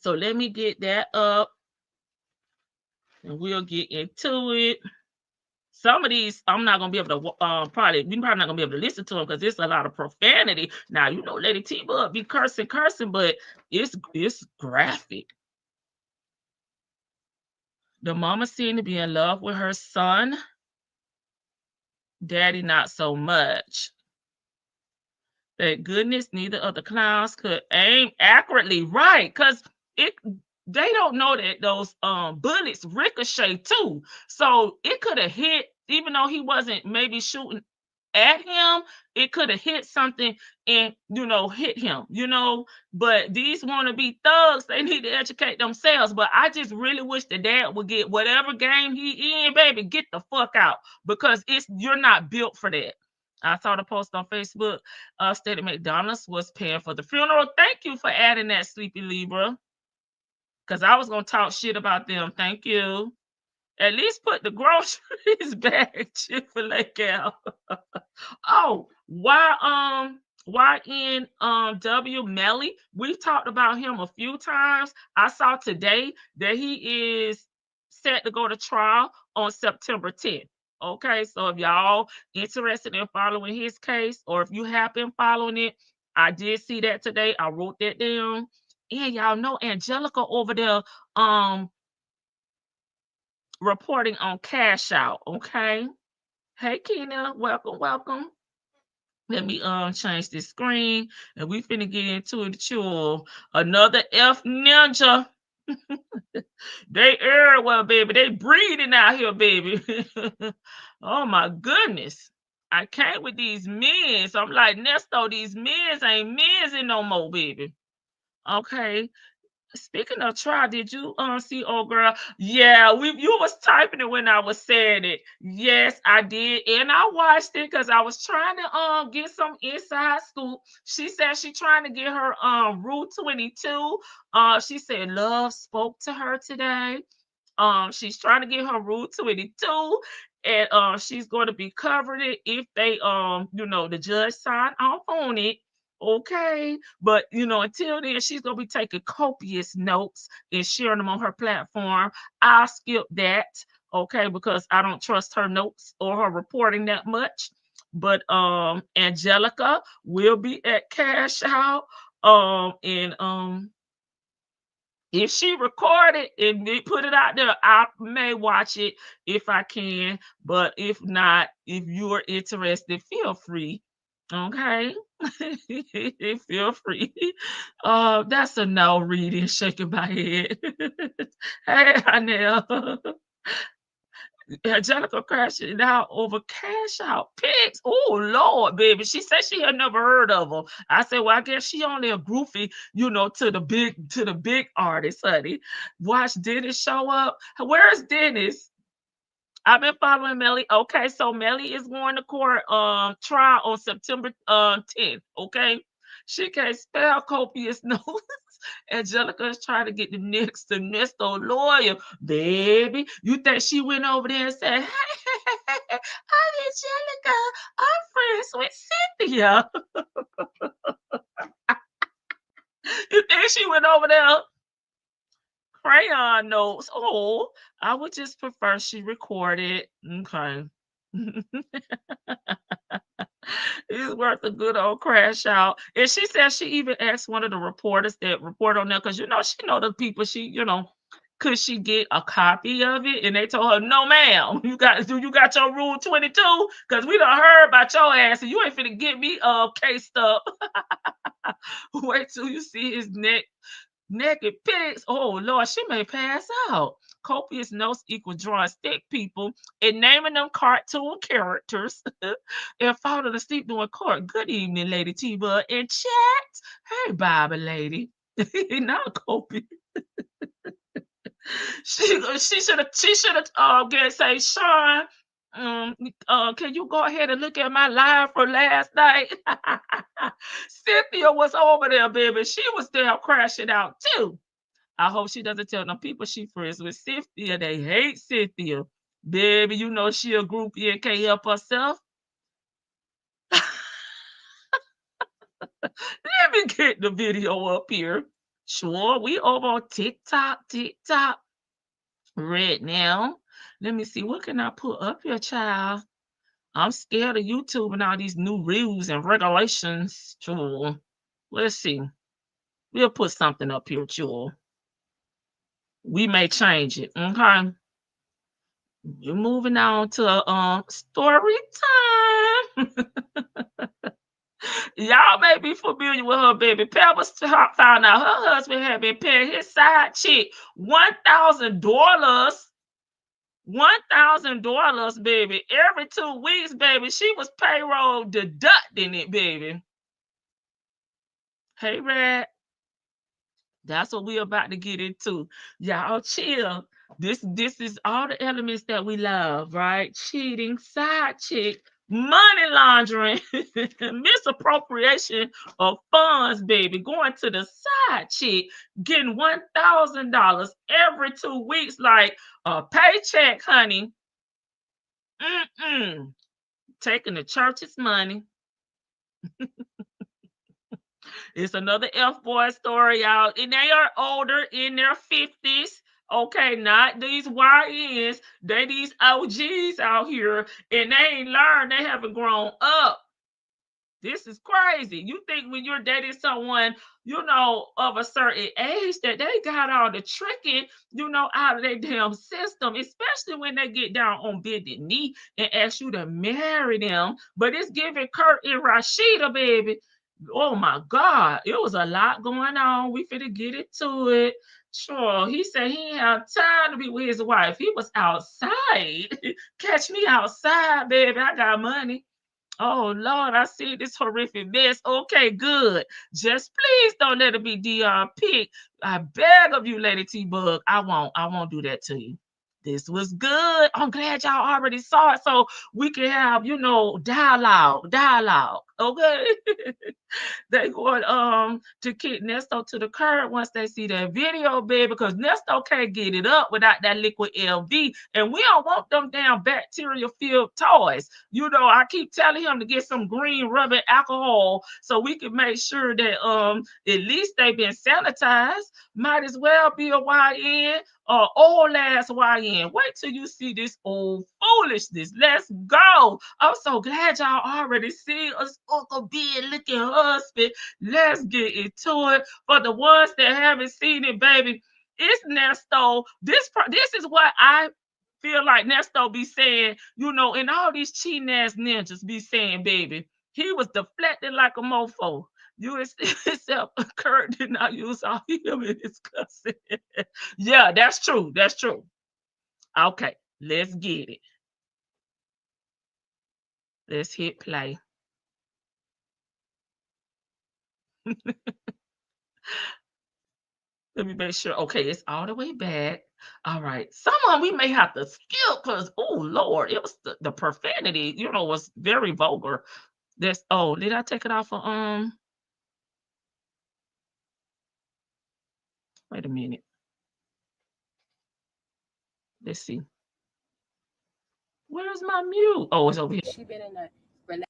So let me get that up and we'll get into it. Some of these I'm not gonna be able to we're probably not gonna be able to listen to them because there's a lot of profanity. Now, you know, Lady T-Bug be cursing, but it's graphic. The mama seemed to be in love with her son. Daddy not so much. Thank goodness neither of the clowns could aim accurately, right? Because they don't know that those bullets ricochet too. So it could have hit, even though he wasn't maybe shooting at him, it could have hit something and, you know, hit him, you know. But these wannabe thugs, they need to educate themselves. But I just really wish the dad would get whatever game he in, baby, get the fuck out, because you're not built for that. I saw the post on Facebook stated McDonald's was paying for the funeral. Thank you for adding that, Sleepy Libra, because I was going to talk shit about them. Thank you. At least put the groceries back, Chick-fil-A cow. Oh, why in W Melly? We've talked about him a few times. I saw today that he is set to go to trial on September 10th. Okay, so if y'all interested in following his case, or if you have been following it, I did see that today. I wrote that down. And y'all know Angelica over there reporting on Cash Out. Okay. Hey Kena, welcome. Let me change this screen, and we finna get into it. Chill. Another F ninja. They everywhere, baby. They breeding out here, baby. Oh my goodness. I can't with these men. So I'm like, Nesto, these men ain't men no more, baby. Okay. Speaking of trial, did you see old girl? Yeah, you was typing it when I was saying it. Yes, I did, and I watched it because I was trying to get some inside scoop. She said she trying to get her Rule 22. She said Love spoke to her today. She's trying to get her Rule 22, and she's going to be covering it if they you know, the judge sign off on it. Okay, but you know, until then, she's gonna be taking copious notes and sharing them on her platform. I'll skip that, okay, because I don't trust her notes or her reporting that much. But Angelica will be at Cash Out, and if she recorded and they put it out there, I may watch it if I can. But if not, if you're interested, feel free. Okay. Feel free. That's a no reading, shaking my head. Hey, Anel. Angelica crashing out over Cash Out pics. Oh Lord, baby. She said she had never heard of them. I said, well, I guess she only a groupie, you know, to the big artists, honey. Watch Dennis show up. Where's Dennis? I've been following Melly. Okay, so Melly is going to court trial on September 10th. Okay. She can't spell copious notes. Angelica is trying to get the next Ernesto lawyer. Baby, you think she went over there and said, hey, I'm Angelica. I'm friends with Cynthia. You think she went over there? Crayon notes. Oh, I would just prefer she recorded. Okay. It's worth a good old crash out. And she said she even asked one of the reporters that report on there, because she know the people could she get a copy of it? And they told her, no, ma'am. You got your rule 22? Because we done heard about your ass and you ain't finna get me cased up. Wait till you see his naked pics. Oh Lord, she may pass out. Copious notes equal drawing stick people and naming them cartoon characters and falling asleep during court. Good evening, Lady T-Bud in chat. Hey, Bible lady. Not copious. She should have say, Sean, can you go ahead and look at my live for last night? Cynthia was over there, baby. She was there crashing out too. I hope she doesn't tell them people she friends with Cynthia. They hate Cynthia. Baby, you know she a groupie and can't help herself. Let me get the video up here. Sure, we over on TikTok. Right now. Let me see. What can I put up here, child? I'm scared of YouTube and all these new rules and regulations. Sure. Let's see. We'll put something up here, Jewel. We may change it. Okay. You're moving on to story time. Y'all may be familiar with her, baby. Pebbles found out her husband had been paying his side chick $1,000. $1,000, baby. Every 2 weeks, baby. She was payroll deducting it, baby. Hey, Red. That's what we're about to get into. Y'all chill. This is all the elements that we love, right? Cheating, side chick, money laundering, misappropriation of funds, baby. Going to the side chick, getting $1,000 every 2 weeks, like a paycheck, honey. Taking the church's money. It's another F-boy story out, and they are older, in their 50s. Okay, not these YNs. They these OGs out here, and they ain't learned. They haven't grown up. This is crazy. You think when you're dating someone, of a certain age, that they got all the tricking, out of their damn system, especially when they get down on bended knee and ask you to marry them. But it's giving Kurt and Rashida, baby. Oh my God, it was a lot going on. We finna get into it. Sure, he said he ain't have time to be with his wife. He was outside. Catch me outside, baby. I got money. Oh Lord, I see this horrific mess. Okay, good. Just please don't let it be DR Pick. I beg of you, Lady T-Bug. I won't do that to you. This was good. I'm glad y'all already saw it, so we can have, dialogue. Okay. They going to kick Nesto to the curb once they see that video, baby, because Nesto can't get it up without that liquid LV, and we don't want them damn bacteria-filled toys. I keep telling him to get some green rubbing alcohol so we can make sure that at least they've been sanitized. Might as well be a YN or old ass YN. Wait till you see this old foolishness. Let's go. I'm so glad y'all already see us Uncle B looking husband. Let's get into it. For the ones that haven't seen it, baby, it's Nesto. This is what I feel like Nesto be saying, and all these cheating ass ninjas be saying, baby. He was deflected like a mofo. Except Kurt did not use all him in his cussing. Yeah, that's true. That's true. Okay, let's get it. Let's hit play. Let me make sure. Okay, it's all the way back. All right. Someone we may have to skip because, oh, Lord, it was the profanity, was very vulgar. Did I take it off of, Wait a minute. Let's see. Where's my mute? Oh, it's over here. She been in a relationship,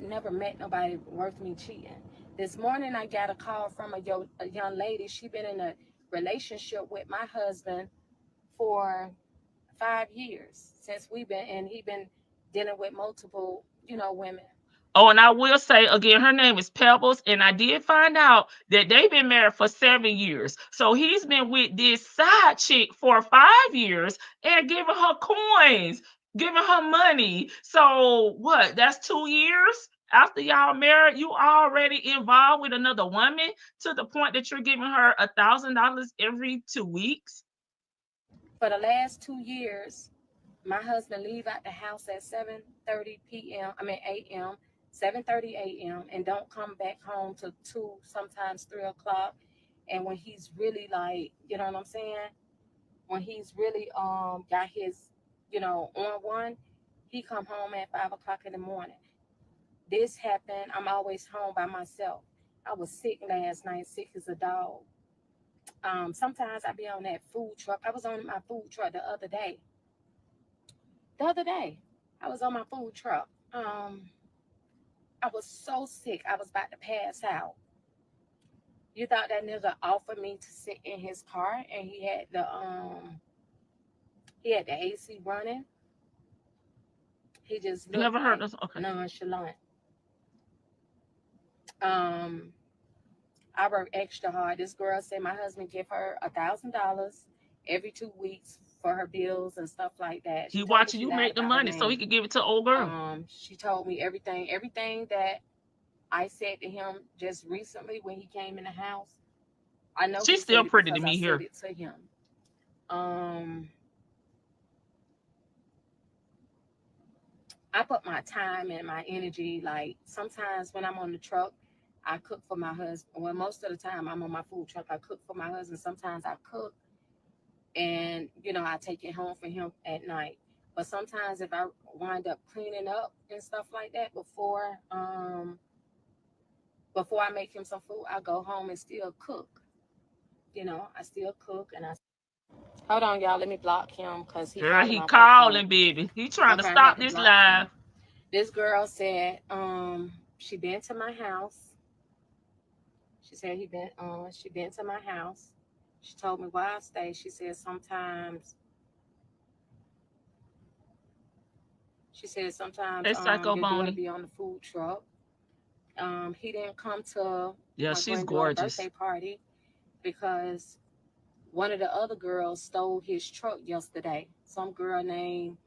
never met nobody worth me cheating. This morning I got a call from a young lady. She been in a relationship with my husband for 5 years since he been dealing with multiple, women. Oh, and I will say again, her name is Pebbles, and I did find out that they've been married for 7 years. So he's been with this side chick for 5 years and giving her coins, giving her money. So what? That's 2 years after y'all married. You already involved with another woman to the point that you're giving her $1,000 every 2 weeks. For the last 2 years, my husband leave out the house at 7:30 a.m., 7:30 a.m. and don't come back home till 2, sometimes 3 o'clock. And when he's really like, you know what I'm saying? When he's really got his, on one, he come home at 5 o'clock in the morning. This happened. I'm always home by myself. I was sick last night, sick as a dog. Sometimes I be on that food truck. I was on my food truck the other day. I was on my food truck. I was so sick. I was about to pass out. You thought that nigga offered me to sit in his car, and he had the AC running. He just looked never heard this. Okay. Nonchalant. I work extra hard. This girl said my husband give her $1,000 every 2 weeks for her bills and stuff like that. He watching you make the money so he could give it to old girl. She told me everything that I said to him just recently when he came in the house. I know she's still pretty to me here. It to him. I put my time and my energy. Like sometimes when I'm on the truck, I cook for my husband. Well, most of the time I'm on my food truck, I cook for my husband. Sometimes I cook and, I take it home for him at night. But sometimes if I wind up cleaning up and stuff like that before I make him some food, I go home and still cook. I still cook and hold on, y'all. Let me block him because he calling, baby. He trying to stop this live. This girl said she been to my house. She said she been to my house. She told me why I stay. She said sometimes it's Psycho Bonnie be on the food truck. He didn't come to she's gorgeous birthday party because one of the other girls stole his truck yesterday. Some girl named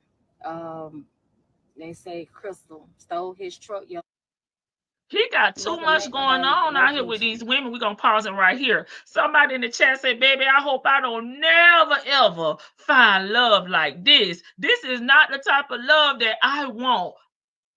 they say Crystal stole his truck yesterday. He got too much going on out here with these women. We're going to pause it right here. Somebody in the chat said, baby, I hope I don't never, ever find love like this. This is not the type of love that I want.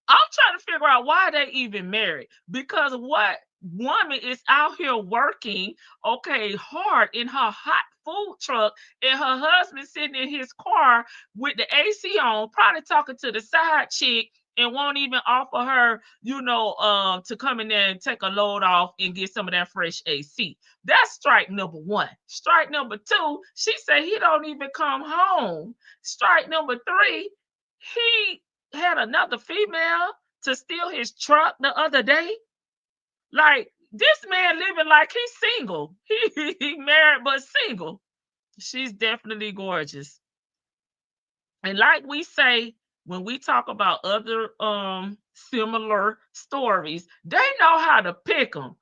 I'm trying to figure out why they even married. Because what woman is out here working, hard in her hot food truck, and her husband sitting in his car with the AC on, probably talking to the side chick, and won't even offer her, to come in there and take a load off and get some of that fresh AC. That's strike number 1. Strike number 2, she said he don't even come home. Strike number 3, he had another female to steal his truck the other day. Like, this man living like he's single. He married but single. She's definitely gorgeous. And like we say, when we talk about other similar stories, they know how to pick them.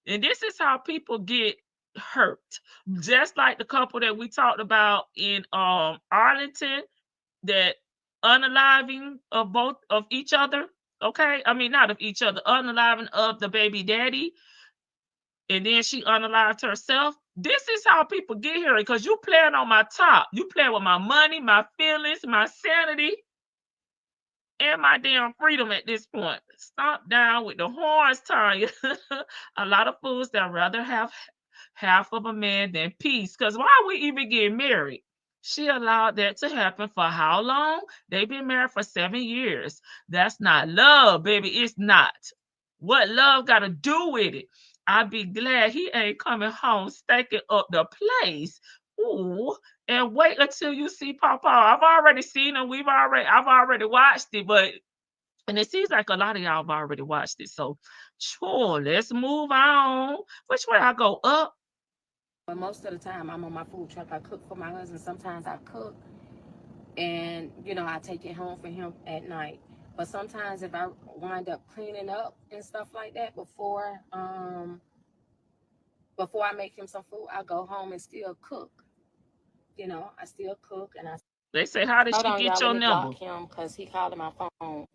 And this is how people get hurt. Just like the couple that we talked about in Arlington, that unaliving of both of each other. Okay, I mean not of each other, unaliving of the baby daddy, and then she unalived herself. This is how people get here, because you playing on my top. You playing with my money, my feelings, my sanity, and my damn freedom at this point. Stomp down with the horns, Tanya. A lot of fools that rather have half of a man than peace. Because why we even get married? She allowed that to happen for how long? They've been married for 7 years. That's not love, baby. It's not. What love got to do with it? I be glad he ain't coming home staking up the place. Ooh, and wait until you see Papa. I've already seen him. I've already watched it, and it seems like a lot of y'all have already watched it. So, sure, let's move on. Which way I go? Up? But most of the time, I'm on my food truck. I cook for my husband. Sometimes I cook, and I take it home for him at night. But sometimes if I wind up cleaning up and stuff like that before I make him some food, I go home and still cook. I still cook, and They say, how did hold she on, get y'all, your let me number? block him because he calling my phone.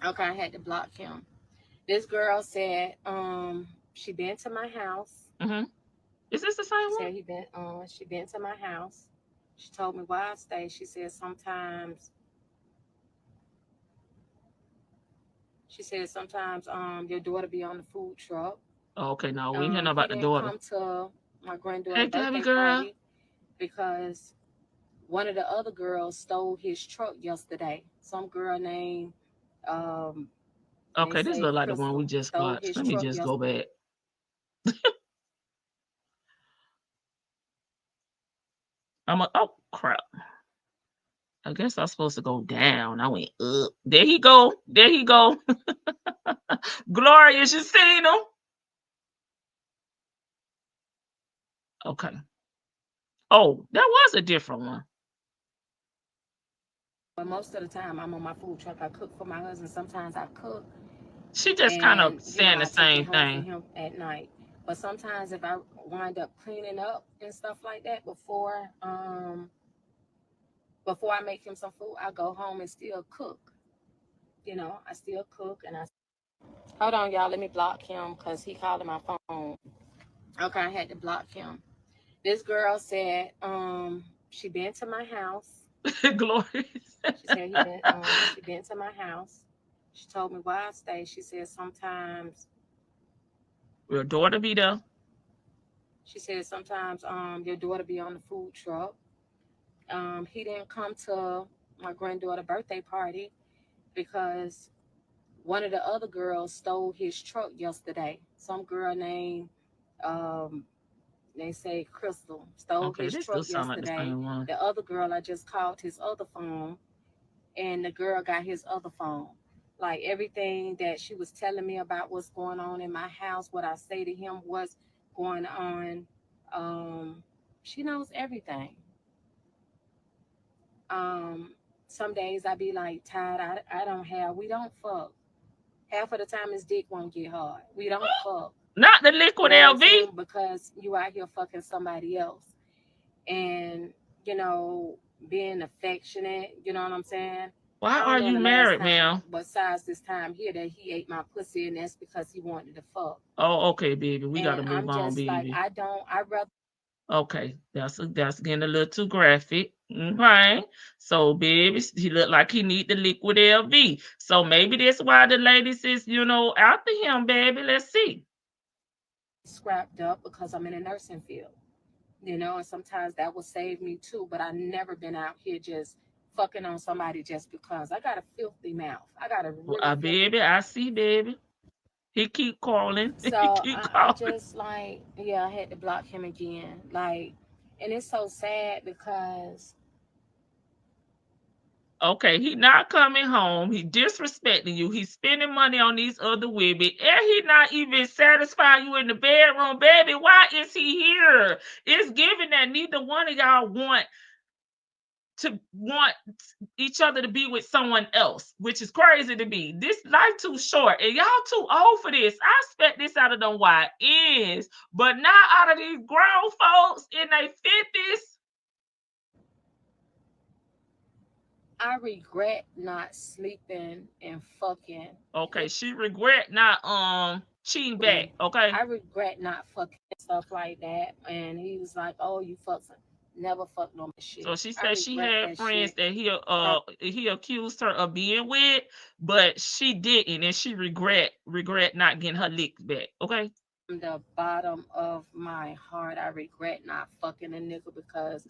Okay, I had to block him. This girl said she been to my house. Mm-hmm. Is this the same one? She been to my house. She told me why I stay. She said sometimes your daughter be on the food truck. Oh, okay, no, we ain't know about the daughter. Come to my granddaughter's birthday girl. party because one of the other girls stole his truck yesterday. Some girl named okay, this look like the one we just watched. Let me just go back. Oh crap. I guess I'm supposed to go down. I went up. There he go. Glorious, you seen him? Okay. Oh, that was a different one. But most of the time, I'm on my food truck. I cook for my husband. Sometimes I cook. She just kind of saying the same thing. For him at night. But sometimes if I wind up cleaning up and stuff like that before I make him some food, I go home and still cook. I still cook, and hold on, y'all. Let me block him because he calling my phone. Okay, I had to block him. This girl said she been to my house. Glorious. She said she been to my house. She told me why I stay. She said sometimes your daughter be there. She said sometimes your daughter be on the food truck. He didn't come to my granddaughter's birthday party because one of the other girls stole his truck yesterday. Some girl named they say Crystal stole his truck yesterday. Like the other girl, I just called his other phone, and the girl got his other phone. Like everything that she was telling me about what's going on in my house, what I say to him, what's going on. She knows everything. Some days I be like tired. We don't fuck. Half of the time his dick won't get hard. We don't fuck. Not the liquid LV. Because you out here fucking somebody else. And, being affectionate, you know what I'm saying? Why are you married, ma'am? Besides this time here that he ate my pussy, and that's because he wanted to fuck. Oh, okay, baby. We gotta move on, baby. Like, I'd rather. Okay, that's getting a little too graphic. Okay, so baby, he look like he need the liquid LV. So maybe that's why the ladies is, after him, baby. Let's see. Scrapped up because I'm in a nursing field, and sometimes that will save me too. But I never been out here just fucking on somebody just because. I got a filthy mouth. I got a really baby. I see, baby. He keep calling. So I just I had to block him again. And it's so sad because. Okay, he not coming home. He disrespecting you. He's spending money on these other women. And he not even satisfying you in the bedroom, baby. Why is he here? It's given that neither one of y'all want each other to be with someone else, which is crazy to me. This life too short, and y'all too old for this. I expect this out of them YNs, but not out of these grown folks in their 50s. I regret not sleeping and fucking. Okay, she regret not cheating back. Okay, I regret not fucking stuff like that. And he was like, "Oh, you fucked. Never fucked no shit." So she said she had friends that he accused her of being with, but she didn't, and she regret not getting her lick back. Okay. From the bottom of my heart, I regret not fucking a nigga because.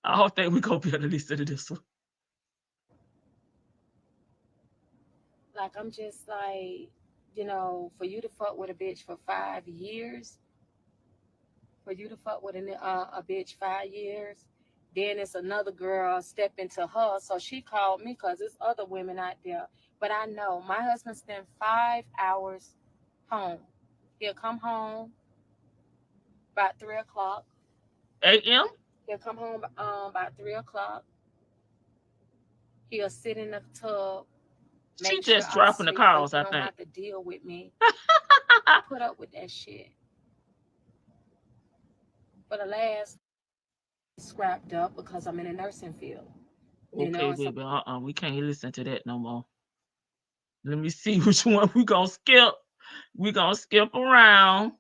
I don't think we're gonna be able to listen to this one. Like, I'm just like, you know, for you to fuck with a bitch for 5 years, for you to fuck with a bitch 5 years, then it's another girl step into her. So she called me because there's other women out there. But I know my husband spent 5 hours home. He'll come home about 3 o'clock. A.M.? He'll come home about 3 o'clock. He'll sit in the tub. She just dropping the calls, I think. You don't have to deal with me. Put up with that shit. For the last, scrapped up because I'm in a nursing field. Okay, baby. We can't listen to that no more. Let me see which one we gonna skip. We gonna skip around.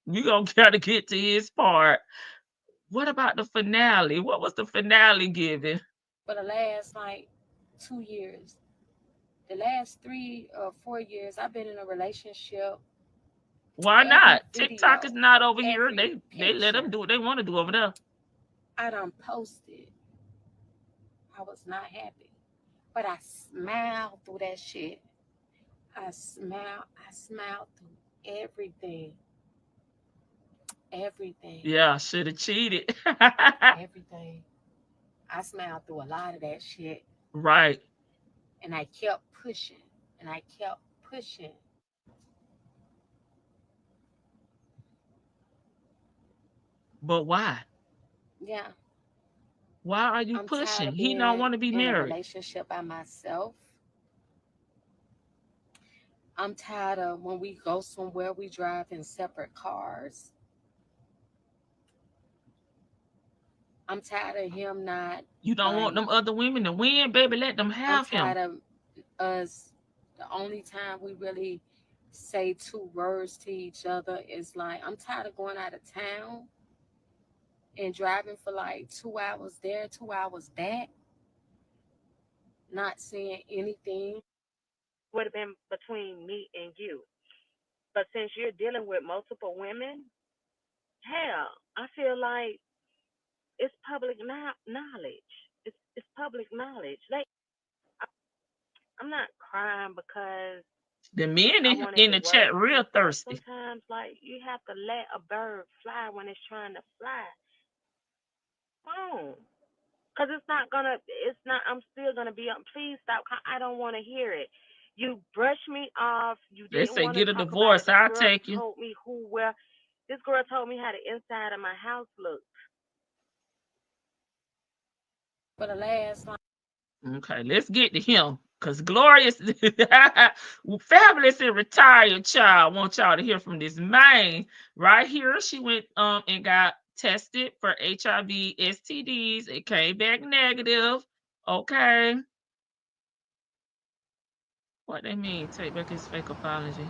We gonna gotta get to his part. What about the finale? What was the finale giving? For the last 2 years, the last 3 or 4 years, I've been in a relationship. Why not? TikTok is not over here. They let them do what they want to do over there. I done posted. I was not happy, but I smiled through that shit. I smiled through everything. Everything. Yeah, I should have cheated. Everything. I smiled through a lot of that shit. Right. And I kept pushing. But why? Yeah. Why are you pushing? He don't want to be married. In a relationship by myself. I'm tired of when we go somewhere, we drive in separate cars. I'm tired of him not. You don't want them other women to win, baby. Let them have him. I'm tired of us. The only time we really say 2 words to each other is I'm tired of going out of town and driving for 2 hours there, 2 hours back, not saying anything. Would have been between me and you. But since you're dealing with multiple women, hell, I feel like it's public knowledge. It's public knowledge. I'm not crying because the men in the chat real thirsty. Sometimes you have to let a bird fly when it's trying to fly. Boom. Because I'm still gonna be up. Please stop. I don't want to hear it. You brush me off. They say get a divorce. I'll take you. Told me where. This girl told me how the inside of my house looks. For the last Okay, let's get to him. Because Glorious, fabulous and retired child. I want y'all to hear from this man. Right here, she went and got tested for HIV, STDs. It came back negative. Okay. What they mean? Take back his fake apology.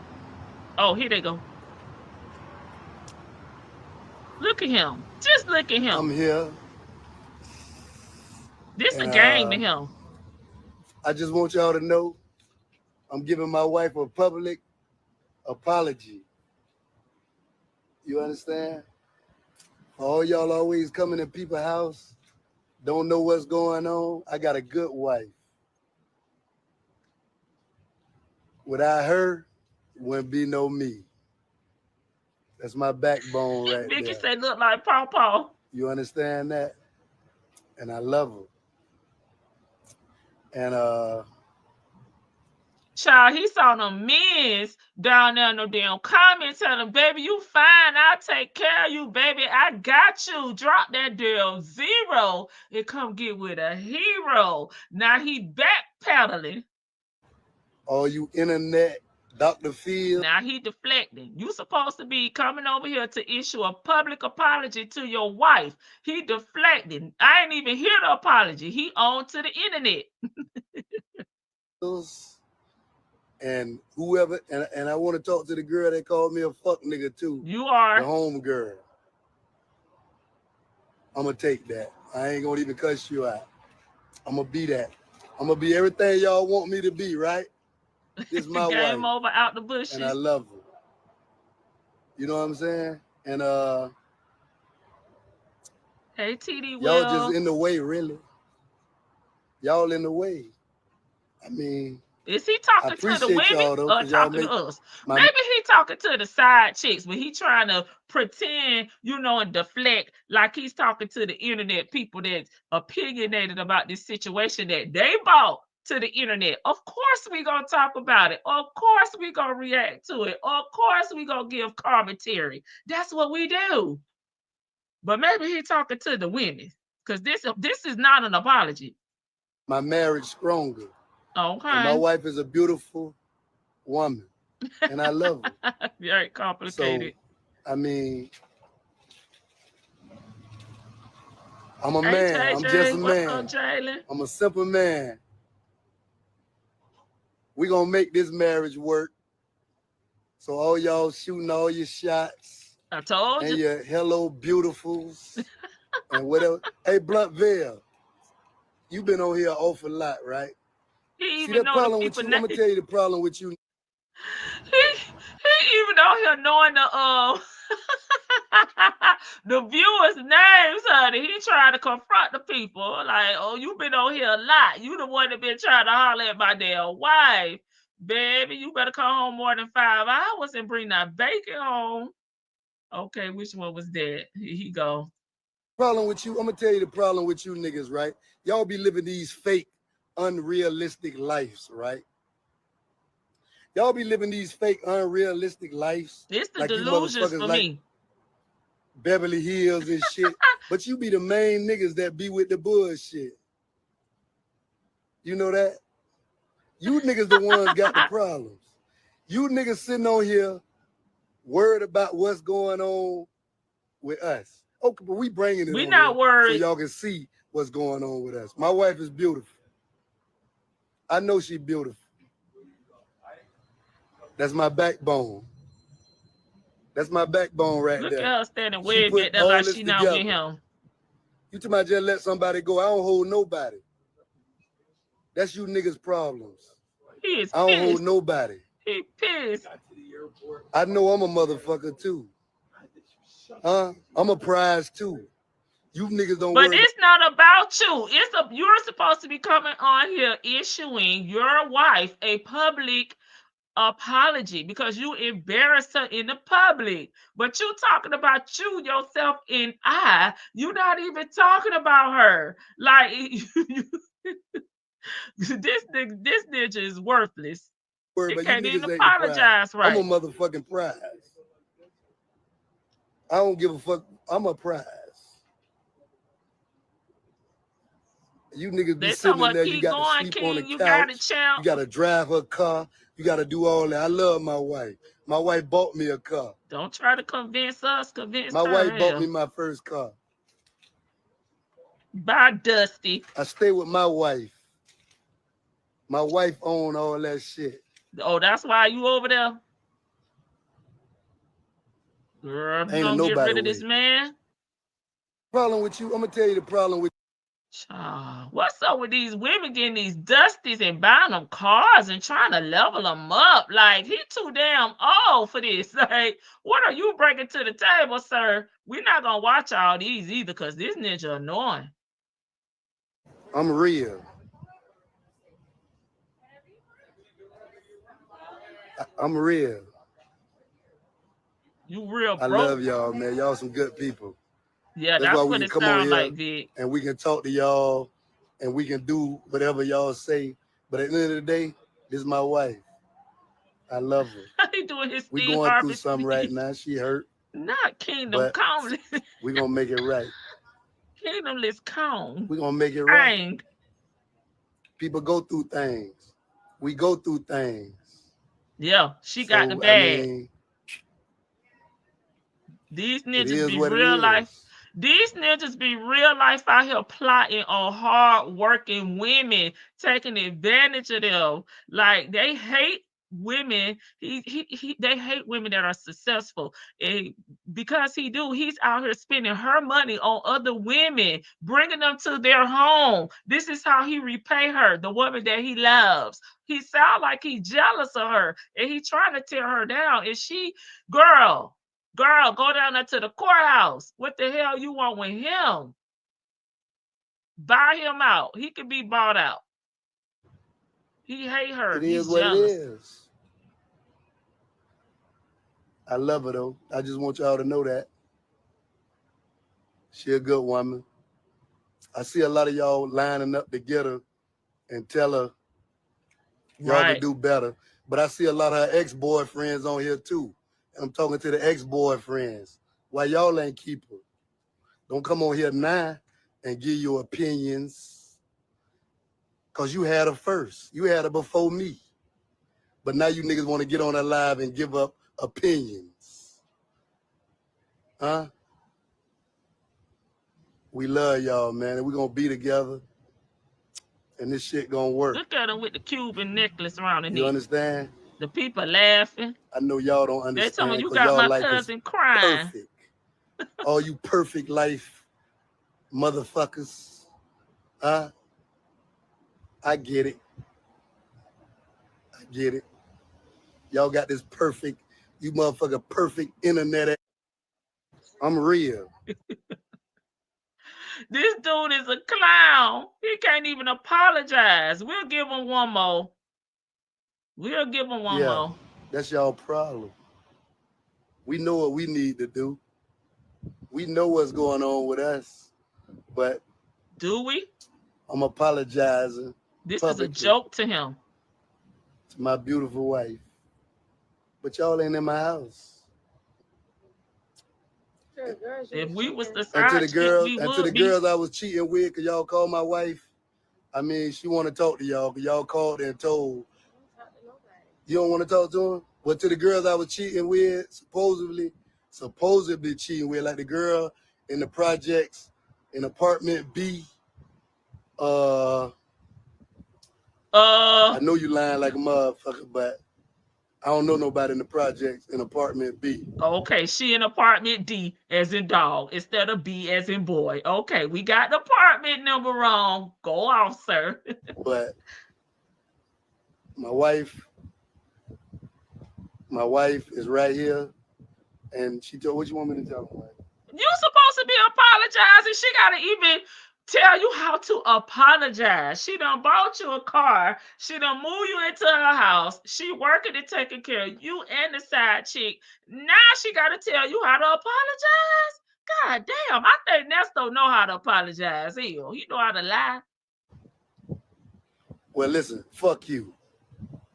Oh, here they go. Look at him. Just look at him. I'm here. This is a game to him. I just want y'all to know I'm giving my wife a public apology. You understand? For all y'all always coming to people's house, don't know what's going on. I got a good wife. Without her, it wouldn't be no me. That's my backbone right Vicky there. said look like Pawpaw. You understand that? And I love her. And child, he saw them men's down there in no damn comments telling him, baby, you fine. I'll take care of you, baby. I got you. Drop that damn 0 and come get with a hero. Now he backpedaling. All you internet, Dr. Phil. Now he deflecting. You supposed to be coming over here to issue a public apology to your wife. He deflecting. I ain't even hear the apology. He on to the internet. And whoever, and I want to talk to the girl that called me a fuck nigga too. You are. The home girl. I'm going to take that. I ain't going to even cuss you out. I'm going to be that. I'm going to be everything y'all want me to be, right? This is my Game wife. over out the bushes. And I love her. You know what I'm saying? And hey, TD Will. Y'all just in the way, really. Y'all in the way. I mean, Is he talking to the women or talking to us? Maybe he talking to the side chicks, but he trying to pretend, you know, and deflect like he's talking to the internet people that's opinionated about this situation that they bought to the internet. Of course we gonna talk about it. Of course we gonna react to it. Of course we gonna give commentary. That's what we do. But maybe he talking to the women, because this is not an apology. My marriage stronger. Okay. And my wife is a beautiful woman, and I love her. Very complicated. So, I mean, I'm a man. I'm just a man. What's up, Jalen? I'm a simple man. We gonna make this marriage work. So all y'all shooting all your shots. I told you. And your hello beautifuls and whatever. Hey, Bluntville, you been on here an awful lot, right? See that problem with you? I'm gonna tell you the problem with you. He even on here knowing the viewers' names, honey. He trying to confront the people. Like, oh, you been on here a lot. You the one that been trying to holler at my damn wife. Baby, you better come home more than 5 hours and bring that bacon home. Okay, which one was that? Here he go. Problem with you, I'm gonna tell you the problem with you niggas, right? Y'all be living these fake, unrealistic lives, right? Y'all be living these fake, unrealistic lives. It's the like delusions for like me. Beverly Hills and shit. But you be the main niggas that be with the bullshit. You know that? You niggas the ones got the problems. You niggas sitting on here worried about what's going on with us. Okay, but we bringing it. We not worried. So y'all can see what's going on with us. My wife is beautiful. I know she's beautiful. That's my backbone. That's my backbone right there. Look at her standing way back there like she not with him. You talking about just let somebody go. I don't hold nobody. That's you niggas' problems. He is I don't hold nobody. He pissed. I know I'm a motherfucker too. I'm a prize too. You niggas don't. But it's not about you. You're supposed to be coming on here issuing your wife a public apology because you embarrassed her in the public. But you talking about you, yourself, and I. You're not even talking about her. Like this ninja is worthless. He can't even apologize, right? I'm a motherfucking prize. I don't give a fuck. I'm a prize. You niggas be sitting there, you got to sleep on the couch. You got to drive her car. You got to do all that. I love my wife. My wife bought me a car. Don't try to convince us. Convince my wife bought me my first car. Bye, Dusty. I stay with my wife. My wife own all that shit. Oh, that's why you over there? Girl, you gonna get rid of this man? Problem with you, I'm gonna tell you the problem with what's up with these women getting these dusties and buying them cars and trying to level them up? Like, he too damn old for this. Like, what are you bringing to the table, sir? We're not gonna watch all these either because this ninja annoying. I'm real. I'm real. You real, bro. I love y'all, man. Y'all some good people. Yeah, that's what it sounds like, Vic. And we can talk to y'all, and we can do whatever y'all say. But at the end of the day, this is my wife. I love her. He doing his Steve Harvey. We going through something right now. She hurt. Not Kingdom Come. We gonna make it right. Kingdomless Come. We gonna make it right. People go through things. We go through things. Yeah, she got the bag. I mean, these ninjas be real life. These ninjas be real life out here plotting on hard-working women, taking advantage of them. Like, they hate women. They hate women that are successful. And because he's out here spending her money on other women, bringing them to their home. This is how he repay her, the woman that he loves. He sounds like he's jealous of her, and he's trying to tear her down. And she, girl, go down there to the courthouse. What the hell you want with him? Buy him out. He can be bought out. He hate her. It He's is what jealous. it is. I love her though. I just want y'all to know that. She a good woman. I see a lot of y'all lining up to get her and tell her y'all can do better. But I see a lot of her ex-boyfriends on here too. And I'm talking to the ex-boyfriends. Why y'all ain't keep her? Don't come on here now and give your opinions. Because you had her first. You had her before me. But now you niggas want to get on her live and give up opinions. Huh? We love y'all, man. And we're going to be together. And this shit going to work. Look at him with the Cuban necklace around the neck. You understand? The people laughing. I know y'all don't understand. They tell me you got my cousin crying. Perfect. All you perfect life motherfuckers. Huh? I get it. I get it. Y'all got this perfect, you motherfucker perfect internet. I'm real. This dude is a clown. He can't even apologize. We'll give him one more. We'll give him one more. That's y'all problem. We know what we need to do. We know what's going on with us. But do we? I'm apologizing. This publicly is a joke to him. To my beautiful wife. But y'all ain't in my house. If we was the side chick, to the girls I was cheating with, cause y'all call my wife. I mean, she want to talk to y'all, cause y'all called and told. You don't want to talk to her? Well, to the girls I was cheating with, supposedly cheating with, like the girl in the projects in apartment B. I know you lying like a motherfucker, but I don't know nobody in the projects in apartment B. Okay, she in apartment D as in dog instead of B as in boy. Okay, we got the apartment number wrong. Go off, sir. But my wife is right here, and she told, what you want me to tell her? You supposed to be apologizing. She gotta even tell you how to apologize. She done bought you a car. She done moved you into her house. She working and taking care of you and the side chick. Now she got to tell you how to apologize. God damn, I think Ernesto know how to apologize. He know how to lie. Well, listen, fuck you.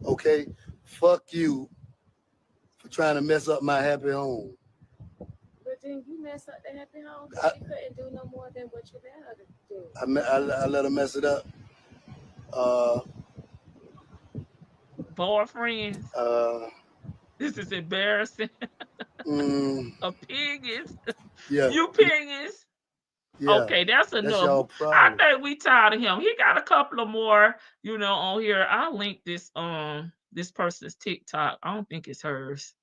Okay? Fuck you for trying to mess up my happy home. But then you messed up the happy home because she couldn't do no more than what you let her do. I let her mess it up. Boyfriends. This is embarrassing. Opinions. Yeah. You opinions. Yeah. Okay, that's enough. I think we tired of him. He got a couple of more, on here. I'll link this this person's TikTok. I don't think it's hers.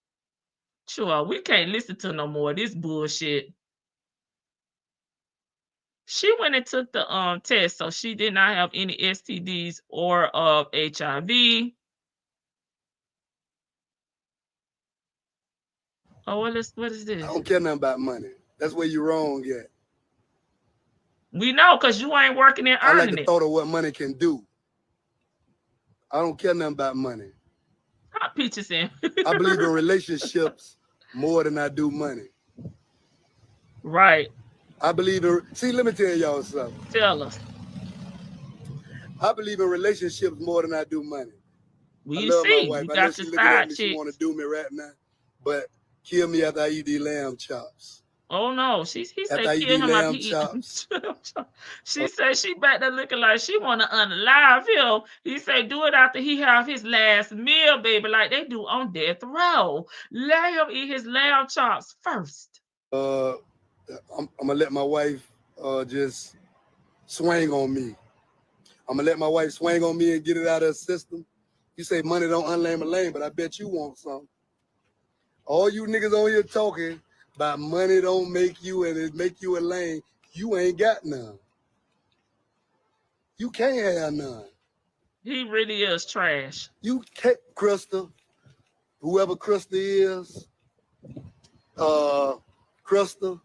Sure, we can't listen to no more of this bullshit. She went and took the test, so she did not have any STDs or of HIV. Oh, what is this? I don't care nothing about money. That's where you're wrong at. We know, because you ain't working and earning it. I like the thought of what money can do. I don't care nothing about money. Hot peaches in. I believe in relationships more than I do money. Right. I believe in, let me tell y'all something. Tell us. I believe in relationships more than I do money. We I love see. my wife. You I got know she your looking at side me, chick. she want to do me right now, but kill me after I eat these lamb chops. Oh no, he said after kill him after he eat. She said she back there looking like she want to unalive him. He said do it after he have his last meal, baby, like they do on death row. Let him eat his lamb chops first. I'm gonna let my wife just swing on me. I'm gonna let my wife swing on me and get it out of her system. You say money don't unlame a lane, but I bet you want some. All you niggas on here talking about money don't make you and it make you a lane. You ain't got none. You can't have none. He really is trash. You can't, Crystal. Whoever Crystal is, Crystal.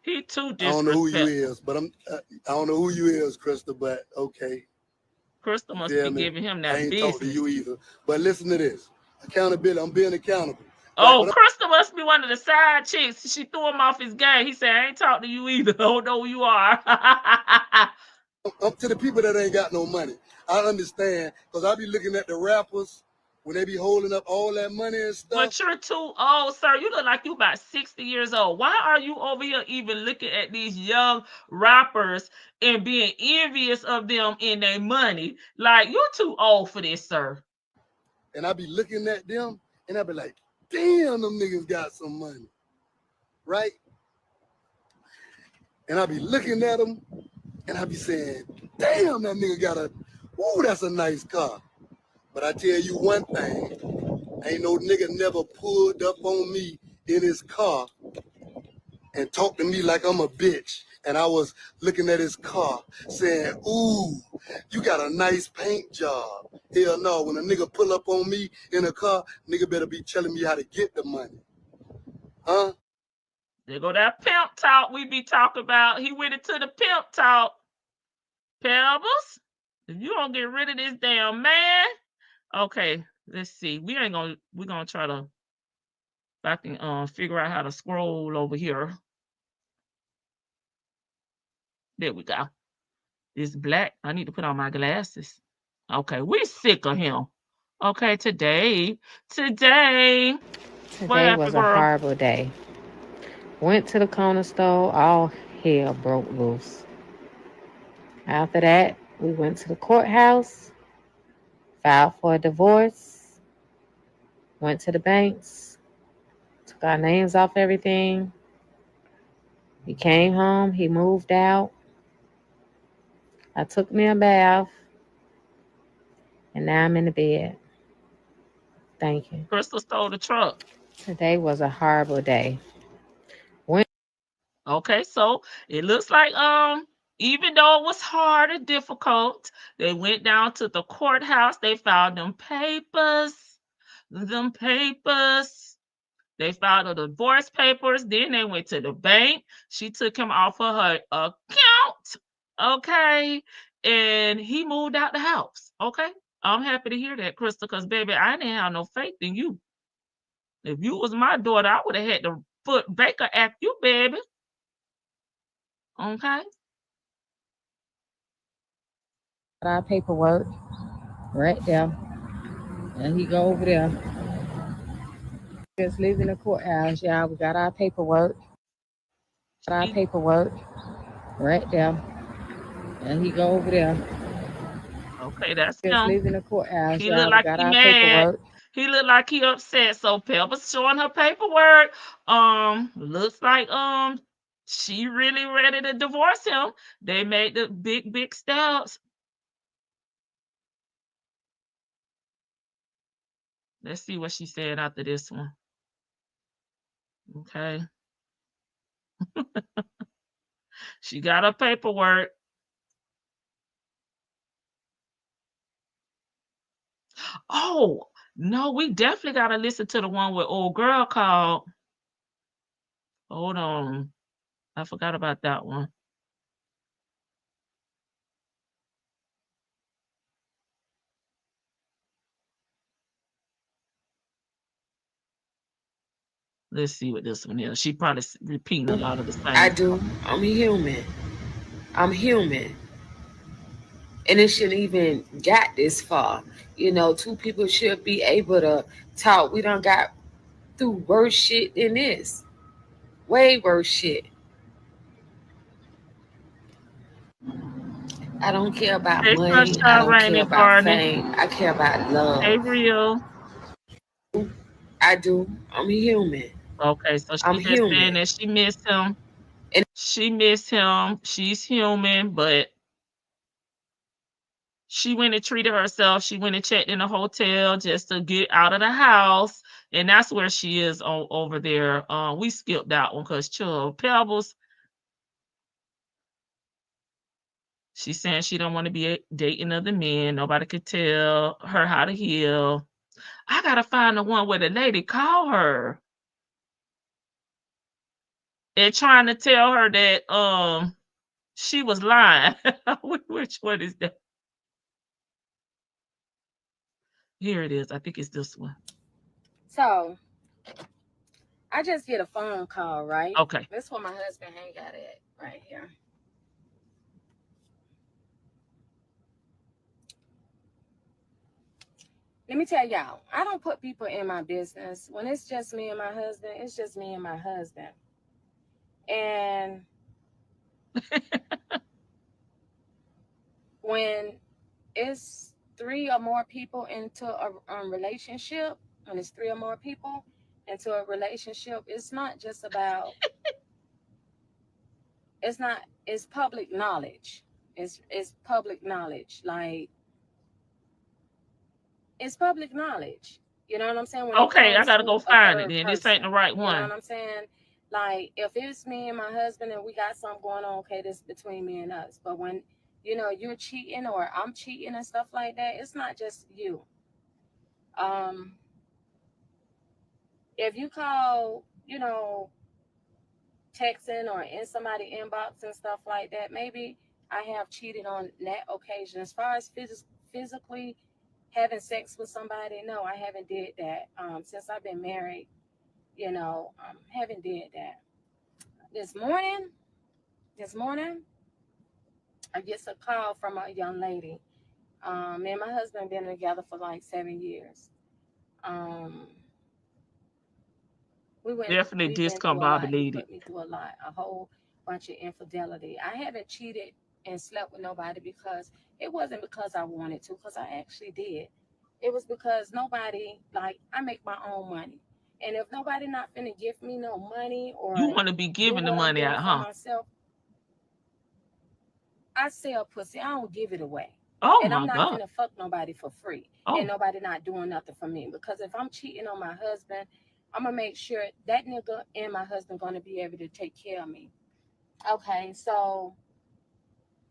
He too disrespectful. I don't know who you is, but I don't know who you is, Crystal, but okay. Crystal must Yeah, be man. giving him I that ain't business. talk to you either. But listen to this. Accountability. I'm being accountable. Oh, Right, Crystal must be one of the side chicks. She threw him off his game. He said, I ain't talk to you either. I don't know who you are. I'm to the people that ain't got no money. I understand, because I be looking at the rappers when they be holding up all that money and stuff. But you're too old, sir. You look like you about 60 years old. Why are you over here even looking at these young rappers and being envious of them in their money? Like, you're too old for this, sir. And I be looking at them, and I be like, damn, them niggas got some money, right? And I be looking at them, and I be saying, damn, that nigga got a, ooh, that's a nice car. But I tell you one thing, ain't no nigga never pulled up on me in his car and talked to me like I'm a bitch. And I was looking at his car saying, ooh, you got a nice paint job. Hell no, when a nigga pull up on me in a car, nigga better be telling me how to get the money. Huh? There go that pimp talk we be talking about. He went into the pimp talk. Pebbles, if you don't get rid of this damn man. Okay, let's see. We're gonna try to, if I can figure out how to scroll over here. There we go. It's black. I need to put on my glasses. Okay, we sick of him. Okay, today was a horrible day. Went to the corner store, all hell broke loose. After that, we went to the courthouse, filed for a divorce, went to the banks, took our names off everything. He came home, he moved out. I took me a bath, and now I'm in the bed. Thank you. Crystal stole the truck. Today was a horrible day. Okay, so it looks like even though it was hard and difficult, they went down to the courthouse. They filed them papers. They filed the divorce papers. Then they went to the bank. She took him off of her account. Okay, and he moved out the house. Okay, I'm happy to hear that, Crystal, because baby, I didn't have no faith in you. If you was my daughter, I would have had to put Baker at you, baby. Okay. Our paperwork right there, and he go over there. Just leaving the courthouse, y'all. We got our paperwork. Right there, and he go over there. Okay, that's Just him. leaving the courthouse, He y'all. looked like We got he our mad. paperwork. He looked like he upset. So Pepper's showing her paperwork. Looks like she really ready to divorce him. They made the big steps. Let's see what she said after this one. Okay. She got her paperwork. Oh, no, we definitely got to listen to the one where old girl called. Hold on. I forgot about that one. Let's see what this one is. She probably repeating a lot of the same. I do. I'm human. And it shouldn't even got this far. You know, two people should be able to talk. We done got through worse shit than this. Way worse shit. I don't care about Hey, money. Sunshine, I don't Rain, care and about Barney. fame. I care about love. Hey, Real. I do. I'm human. Okay, so I'm she's just saying human. that she missed him. And She missed him. She's human, but she went and treated herself. She went and checked in a hotel just to get out of the house. And that's where she is over there. We skipped that one because Pebbles, she's saying she don't want to be dating other men. Nobody could tell her how to heal. I gotta find the one where the lady called her and trying to tell her that she was lying. Which one is that? Here it is. I think it's this one. So I just get a phone call, right? Okay. This is where my husband hang out at, right here. Let me tell y'all, I don't put people in my business. When it's just me and my husband, it's just me and my husband. And when it's 3 or more people into a relationship, when it's 3 or more people into a relationship, it's not just about, it's public knowledge. It's public knowledge. Like, it's public knowledge. You know what I'm saying? When okay, I gotta go find it then. This ain't the right one. You know what I'm saying? Like, if it's me and my husband and we got something going on, okay, this is between me and us. But when, you know, you're cheating or I'm cheating and stuff like that, it's not just you. If you call, you know, texting or in somebody's inbox and stuff like that, maybe I have cheated on that occasion. As far as physically having sex with somebody, no, I haven't did that. Since I've been married, you know, haven't did that. This morning, I get a call from a young lady. Me and my husband been together for like 7 years. Definitely discombobulated. Put me through a lot, a whole bunch of infidelity. I haven't cheated and slept with nobody because it wasn't because I wanted to, because I actually did. It was because nobody, like, I make my own money. And if nobody not finna give me no money, or you want to be giving the money out, huh? Myself, I sell pussy. I don't give it away. Oh, and my I'm not God. gonna fuck nobody for free. Oh. And nobody not doing nothing for me. Because if I'm cheating on my husband, I'm gonna make sure that nigga and my husband gonna be able to take care of me. Okay, so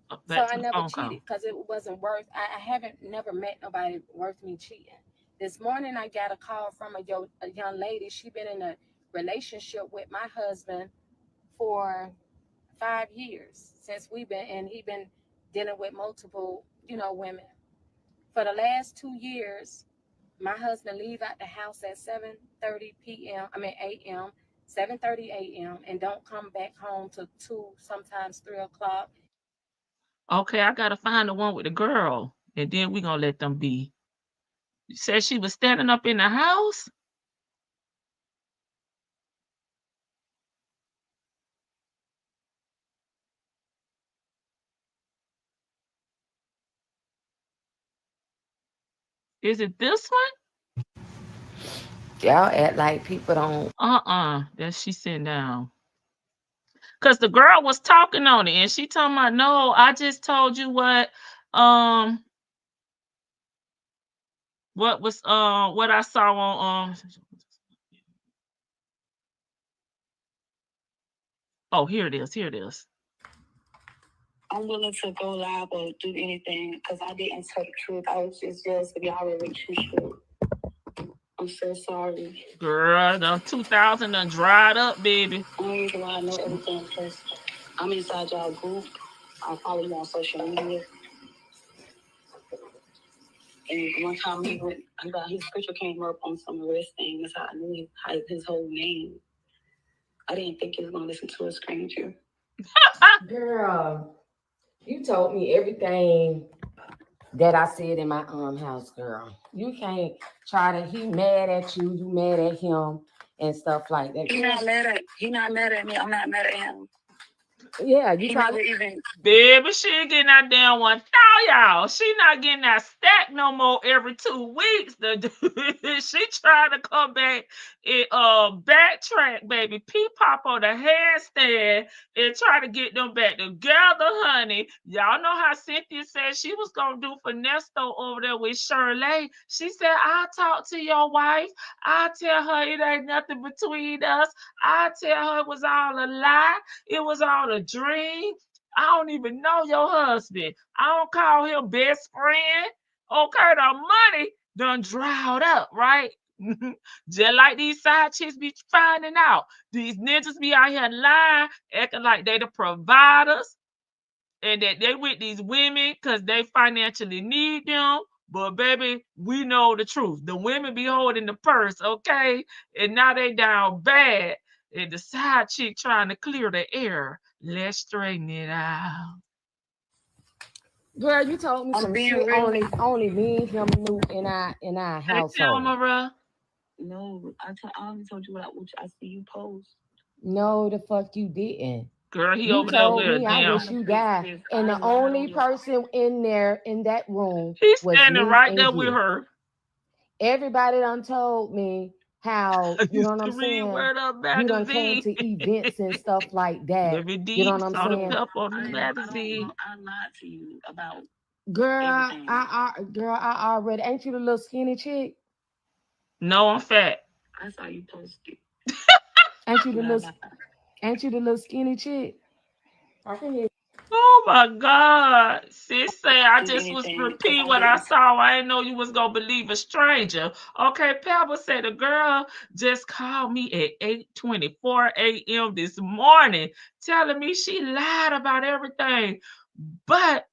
I never cheated because it wasn't worth. I haven't never met nobody worth me cheating. This morning I got a call from a young lady. She been in a relationship with my husband for 5 years since he been dealing with multiple, you know, women. For the last 2 years, my husband leave out the house at 7:30 a.m., 7:30 a.m., and don't come back home till 2, sometimes 3 o'clock. Okay, I gotta find the one with the girl, and then we're gonna let them be. You said she was standing up in the house? Is it this one? Y'all act like people don't. That she sitting down. Cause the girl was talking on it, and she talking about, no, I just told you what was what I saw on oh, here it is. I'm willing to go live or do anything because I didn't tell the truth. I was just jealous of y'all relationship. I'm so sorry. Girl, the 2000 done dried up, baby. Only reason why I know everything because I'm inside y'all group. I follow you on social media. And one time his picture came up on some arrest thing. That's how I knew his whole name. I didn't think he was going to listen to a stranger. Girl, you told me everything that I said in my house, girl. You can't try to, he mad at you, you mad at him and stuff like that. He not mad at me. I'm not mad at him. Yeah, you probably even. Baby, she ain't getting that damn 1,000, y'all. She not getting that stack no more every 2 weeks. She trying to come back and backtrack, baby. Pop on the handstand and try to get them back together, honey. Y'all know how Cynthia said she was gonna do for Ernesto over there with Shirley. She said, I'll talk to your wife. I'll tell her it ain't nothing between us. I'll tell her it was all a lie. It was all a dream. I don't even know your husband. I don't call him best friend. Okay, the money done dried up, right? Just like these side chicks be finding out. These ninjas be out here lying, acting like they the providers, and that they with these women because they financially need them. But baby, we know the truth. The women be holding the purse, okay? And now they down bad. And the side chick trying to clear the air. Let's straighten it out. Girl, you told me some shit only me and him knew in our household. No, I only told you what I see you post. No, the fuck you didn't. Girl, he you over there with me I wish you died. And the only person in that room he's was standing me right and there you. with her. Everybody done told me how, you know what I'm saying? You done came to events and stuff like that. You know what I'm saying? I lied to you about Girl, I already, ain't you the little skinny chick? No, I'm fat. I saw you post it. Ain't you the little skinny chick? I can hear. Oh my God. Sis say I just was repeating what I saw. I didn't know you was gonna believe a stranger. Okay, Pebble said the girl just called me at 8:24 a.m. this morning, telling me she lied about everything. But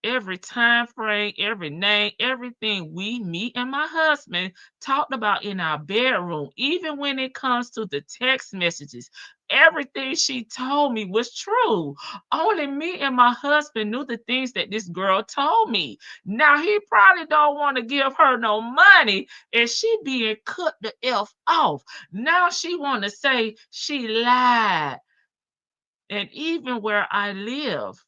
every time frame, every name, everything me and my husband talked about in our bedroom, even when it comes to the text messages, everything she told me was true. Only me and my husband knew the things that this girl told me. Now he probably don't want to give her no money, and she being cut the F off. Now she want to say she lied. And even where I live,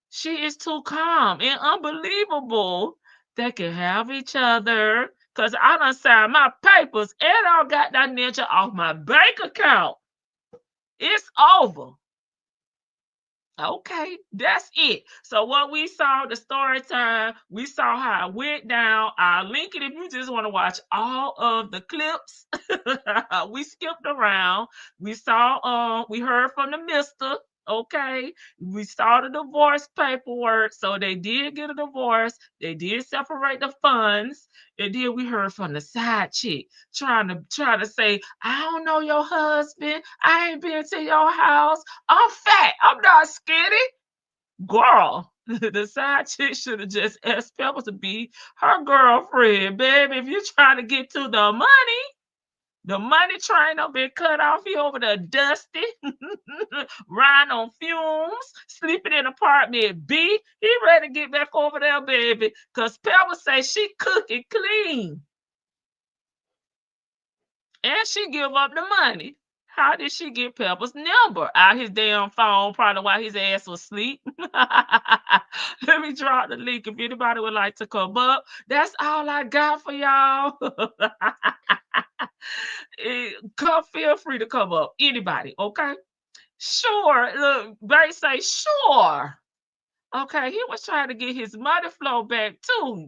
she is too calm and unbelievable. They can have each other. Cause I done signed my papers and I got that ninja off my bank account. It's over. Okay, that's it. So what we saw, the story time, we saw how it went down. I'll link it if you just want to watch all of the clips. We skipped around. We saw, we heard from the mister. Okay, we saw the divorce paperwork. So they did get a divorce. They did separate the funds. And then we heard from the side chick trying to say, I don't know your husband. I ain't been to your house. I'm fat. I'm not skinny. Girl, the side chick should have just asked Pepper to be her girlfriend, baby. If you're trying to get to the money train done been cut off. He over there dusty, riding on fumes, sleeping in apartment B. He ready to get back over there, baby, because Pepper say she cooking clean. And she give up the money. How did she get Pepper's number? Out his damn phone, probably while his ass was asleep. Let me drop the link if anybody would like to come up. That's all I got for y'all. Feel free to come up. Anybody, okay? Sure. Look, they say sure. Okay, he was trying to get his money flow back too.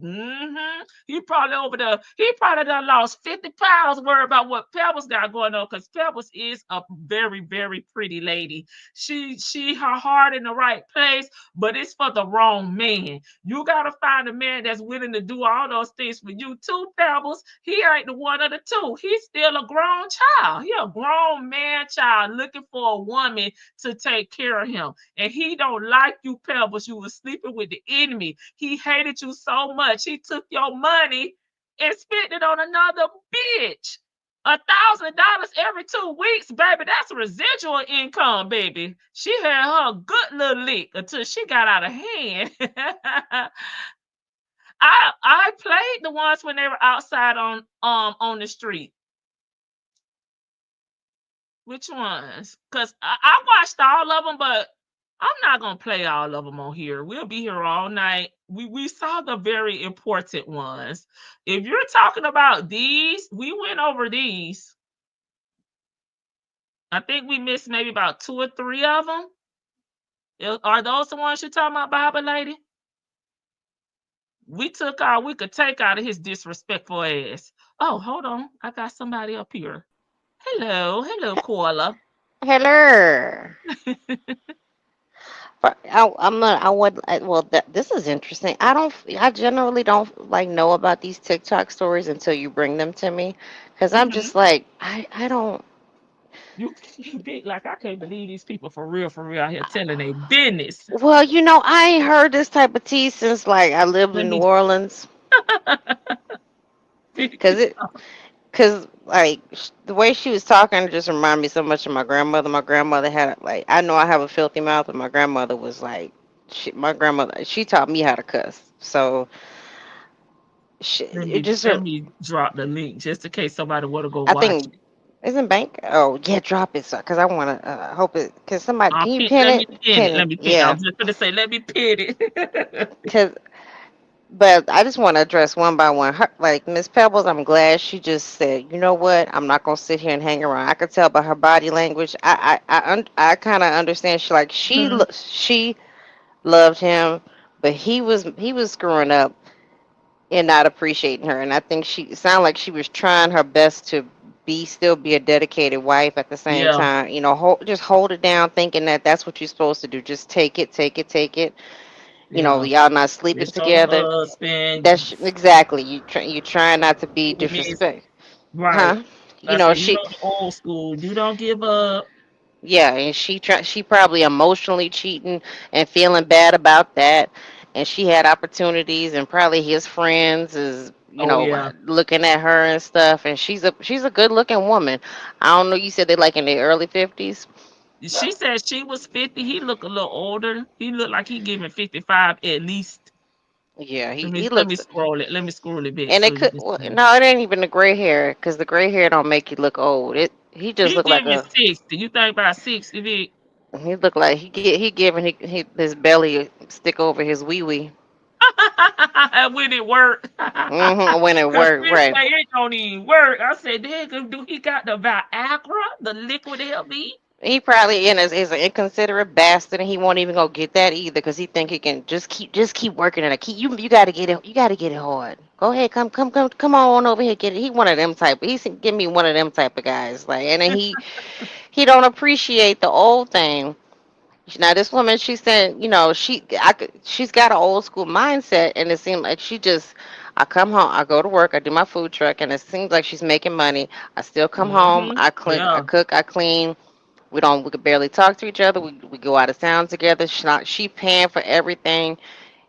He probably over there. He probably done lost 50 pounds. Worried about what Pebbles got going on, because Pebbles is a very, very pretty lady. She her heart in the right place, but it's for the wrong man. You gotta find a man that's willing to do all those things for you too, Pebbles. He ain't the one of the two. He's still a grown child. He a grown man child looking for a woman to take care of him, and he don't like you, Pebbles. You was sleeping with the enemy. He hated you so much. He took your money and spent it on another bitch. $1,000 every 2 weeks, baby. That's residual income, baby. She had her good little lick until she got out of hand. I played the ones when they were outside on the street. Which ones? Because I watched all of them, but I'm not going to play all of them on here. We'll be here all night. We saw the very important ones. If you're talking about these, we went over these. I think we missed maybe about 2 or 3 of them. Are those the ones you're talking about, Bible lady? We took all we could take out of his disrespectful ass. Oh, hold on. I got somebody up here. Hello, Koala. Hello. This is interesting. I generally don't like know about these TikTok stories until you bring them to me, because I'm just like, I don't. You big like I can't believe these people for real out here telling their business. Well, I ain't heard this type of tea since like I lived in New Orleans. Cause like the way she was talking just reminded me so much of my grandmother. My grandmother had like I know I have a filthy mouth, but my grandmother was like, my grandmother she taught me how to cuss. So it just Let me drop the link just in case somebody want to go I watch think it. isn't bank. Oh yeah, drop it, cause I want to hope it. Can somebody can you pin Let it? me pin it. Pin Let it. me pin. I Yeah, was just gonna say, let me pin it. cause but I just want to address one by one. Like Miss Pebbles, I'm glad she just said, you know what? I'm not gonna sit here and hang around. I could tell by her body language. I kind of understand. She loved him, but he was screwing up and not appreciating her. And I think she it sounded like she was trying her best to still be a dedicated wife at the same Yeah, time. Just hold it down, thinking that that's what you're supposed to do. Just take it, take it, take it. yeah. Y'all not sleeping It's your together. husband. That's exactly you trying not to be It means disrespect, right. huh? I said, She the old school. You don't give up. yeah, and she probably emotionally cheating and feeling bad about that, and she had opportunities, and probably his friends is Oh yeah. looking at her and stuff, and she's a good looking woman. I don't know. You said they like in their early 50s. She said she was 50. He looked a little older. He looked like he giving 55 at least. Yeah, Let he me let me looks, scroll it. Let me scroll it back and so it you could can well, see. no, it ain't even the gray hair, because the gray hair don't make you look old. He just He looked like giving a 60. You think about 60, Vic? He looked like he giving his belly stick over his wee wee. When it work. When it Cause worked this right. way it don't even work. I said, "Nigga, do he got the Viagra, the liquid to help me?" He probably is an inconsiderate bastard, and he won't even go get that either because he think he can just keep working it. Keep you got to get it. You got to get it hard. Go ahead, come on over here, get it. He one of them type. He's give me one of them type of guys. Like, and then he don't appreciate the old thing. Now this woman, she said, she's got an old school mindset, and it seemed like I come home, I go to work, I do my food truck, and it seems like she's making money. I still come home, Mm-hmm. I clean, I Yeah. cook, I clean. We could barely talk to each other. We go out of town together. She paying for everything.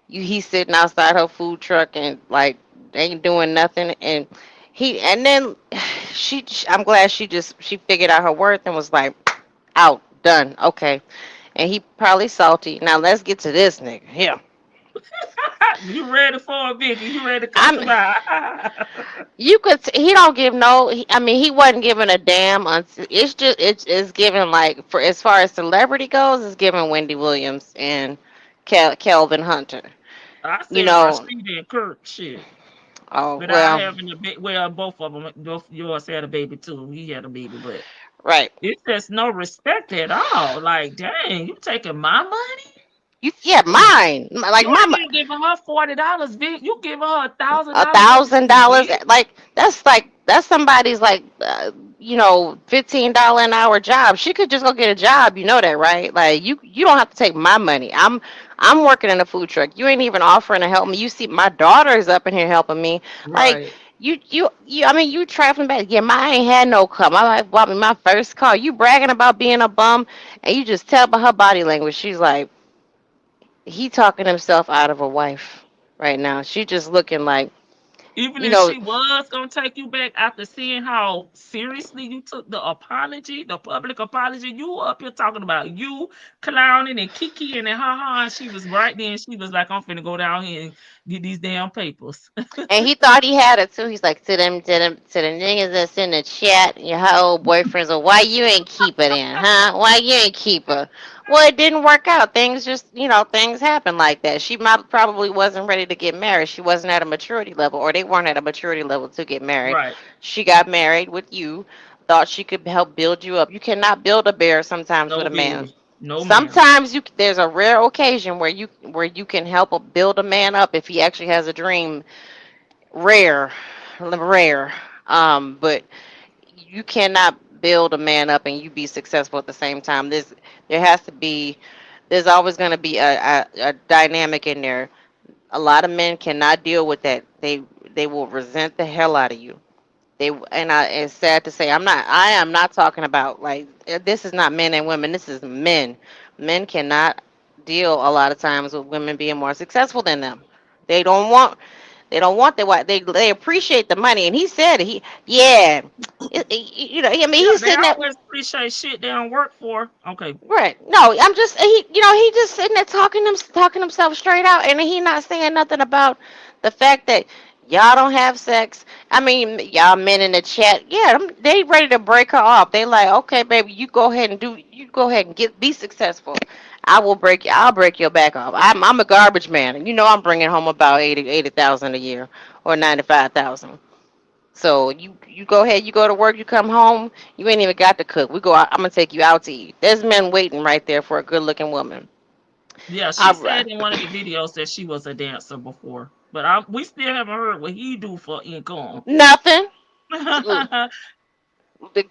He's sitting outside her food truck and like ain't doing nothing. And then I'm glad she figured out her worth and was like, out, done, okay. And he probably salty. Now let's get to this nigga. Yeah. You ready for it, Vicky? You ready to cuss I'm him out? he don't give no I mean he wasn't giving a damn it's just it's given like for as far as celebrity goes it's given Wendy Williams and Kelvin Hunter. I You said know, Rashida and Kirk shit. oh Without well, having a baby, well, both of them, both yours had a baby too. He had a baby, but right. it's just no respect at all. Like, dang, you taking my money? Yeah, Shit. mine. Like You my ain't even giving her $40, Vic. You giving her a $1,000 every thousand 2 dollars weeks. like that's somebody's like $15 an hour job. She could just go get a job, you know that, right? Like you don't have to take my money. I'm working in a food truck. You ain't even offering to help me. You see my daughter is up in here helping me. Like Right. you I mean you trifling back. Yeah, I ain't had no car. My wife bought me my first car. You bragging about being a bum and you just tell by her body language. She's like he talking himself out of a wife right now. She just looking like, Even you if know, she was gonna take you back after seeing how seriously you took the apology, the public apology, you were up here talking about you clowning and kikiing and ha ha. And she was right there and she was like, I'm finna go down here and get these damn papers. and he thought he had it too. He's like, to the niggas that's in the chat, your her old boyfriends, or why you ain't keep it in, huh? Why you ain't keep her? Well, it didn't work out. Things just, things happen like that. She probably wasn't ready to get married. She wasn't at a maturity level, or they weren't at a maturity level to get married. Right. She got married with you, thought she could help build you up. You cannot build a bear sometimes with No, a man. baby. No, ma'am. Sometimes there's a rare occasion where you can help build a man up if he actually has a dream. Rare, rare. But you cannot build a man up and you be successful at the same time. There has to be there's always going to be a dynamic in there. A lot of men cannot deal with that. They will resent the hell out of you. It's sad to say I am not talking about like this is not men and women. This is men. Men cannot deal a lot of times with women being more successful than them. They don't want They don't want their wife. They appreciate the money, and he said yeah, you know, I mean, Yeah, he's they sitting there. always appreciate shit they don't work for. Okay. Right. No, I'm just he just sitting there talking himself straight out, and he not saying nothing about the fact that y'all don't have sex. I mean, y'all men in the chat, yeah, they ready to break her off. They like, okay, baby, you go ahead and be successful. I'll break your back off. I'm a garbage man, and you know I'm bringing home about 80,000 a year or 95,000. So you go ahead, you go to work, you come home, you ain't even got to cook. We go out, I'm gonna take you out to eat. There's men waiting right there for a good looking woman. Yeah, she All said right. in one of the videos that she was a dancer before, but we still haven't heard what he do for income. Nothing.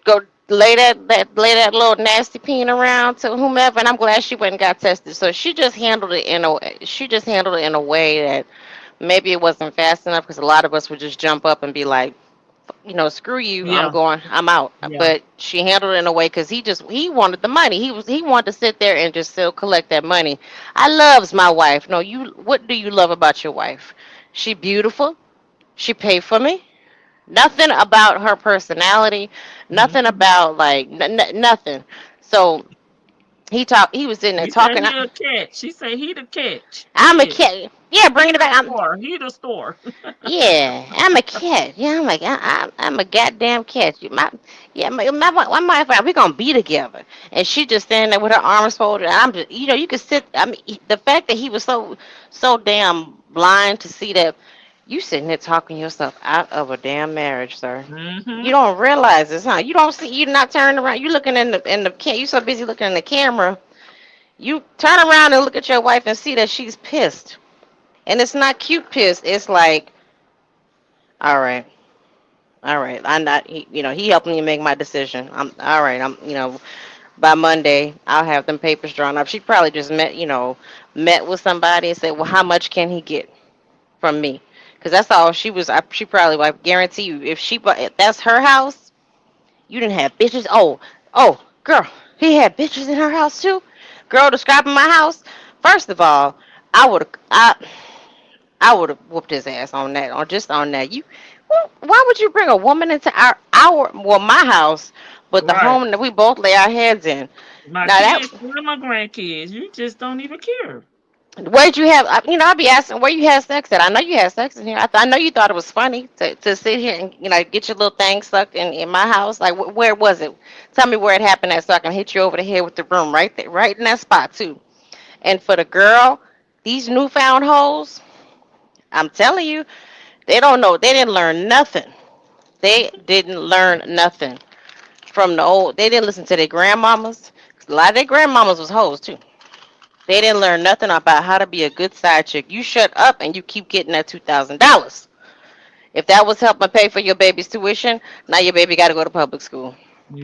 Go lay that little nasty peen around to whomever, and I'm glad she went and got tested. So she just handled it in a way that maybe it wasn't fast enough because a lot of us would just jump up and be like, screw you, Yeah, I'm out. yeah. But she handled it in a way because he wanted the money. He wanted to sit there and just still collect that money. I loves my wife. No, what do you love about your wife? She beautiful. She paid for me. Nothing about her personality. Nothing Mhm. about like nothing. So he was sitting there He said talking. he a catch. She said he the catch. I'm a Shit, kid. Yeah, he bringing it the back. store. He the store. Yeah, I'm a cat. Yeah, I'm like I'm a goddamn cat. My wife, we gonna be together, and she just standing there with her arms folded. And I'm just, you could sit. I mean, the fact that he was so damn blind to see that you sitting there talking yourself out of a damn marriage, sir. You Hmm. don't realize this, huh? You don't see. You're not turning around. You looking in the you so busy looking in the camera. You turn around and look at your wife and see that she's pissed, and it's not cute pissed. It's like, all right. All right. I'm not, he helped me make my decision. I'm all right. By Monday, I'll have them papers drawn up. She probably just met with somebody and said, well, how much can he get from me? Because that's all she was. She probably, I guarantee you, if that's her house, you didn't have bitches. Oh, girl, he had bitches in her house too. Girl, describing my house. First of all, I would, I, I would have whooped his ass on that, on that. Why would you bring a woman into my house, but the Right. home that we both lay our heads in? My Now that, kids and my grandkids. You just don't even care. where'd you have? I'd be asking where you had sex at. I know you had sex in here. I know you thought it was funny to sit here and get your little thing sucked in my house. Like where was it? Tell me where it happened at so I can hit you over the head with the broom right there, right in that spot too. And for the girl, these newfound hoes, I'm telling you, they don't know. They didn't learn nothing. They didn't learn nothing from the old. They didn't listen to their grandmamas. A lot of their grandmamas was hoes too. They didn't learn nothing about how to be a good side chick. You shut up and you keep getting that $2,000. If that was helping pay for your baby's tuition, now your baby got to go to public school.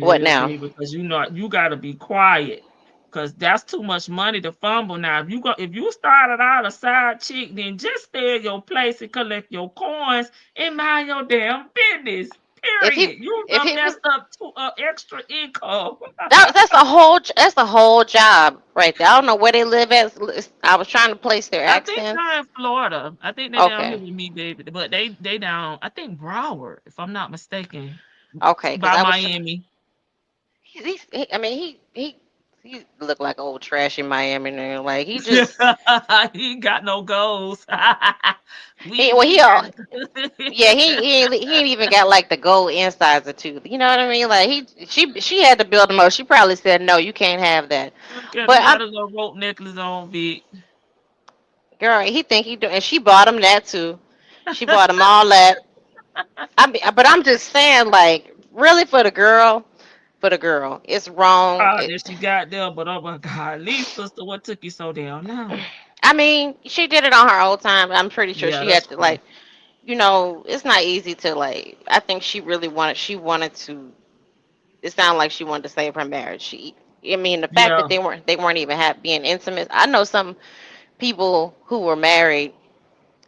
What Yeah, now? baby, because you gotta be quiet. Cause that's too much money to fumble. Now, if you started out a side chick, then just stay at your place and collect your coins and mind your damn business. If he Period. You if done he messed up to extra income. that's a whole job right there. I don't know where they live at. I was trying to place their I think they're accents. in Florida. I think they're down here Okay. with me, baby. But they down. I think Broward, if I'm not mistaken, Okay, because by I was. Miami. I mean, he looked like old trash in Miami, and like he just He ain't got no goals. he we well we he all got. yeah he ain't even got like the gold insides of tooth. You know what I mean? Like she had to build him up. She probably said no, you can't have that. But He got a little rope necklace on, Vic. girl, he think he do, and she bought him that too. She bought him all that. But I'm just saying, like really for the girl, it's wrong. Ah, that she got there, but oh my God, Lee sister, what took you so damn long? I mean, she did it on her own time. I'm pretty sure Yeah, she that's had to true. like. It's not easy to like. I think she wanted to. It sounded like she wanted to save her marriage. I mean, the fact that Yeah, they weren't even being intimate. I know some people who were married,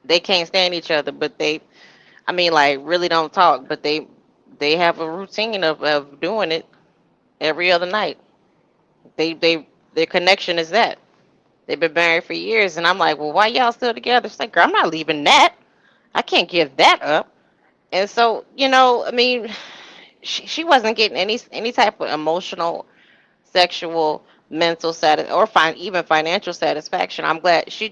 they can't stand each other, but I mean, like really don't talk, but they have a routine of doing it every other night. Their connection is that. They've been married for years, and I'm like, well, why y'all still together? It's like, girl, I'm not leaving that. I can't give that up. And so, you know, I mean, she wasn't getting any type of emotional, sexual, mental or even financial satisfaction. I'm glad she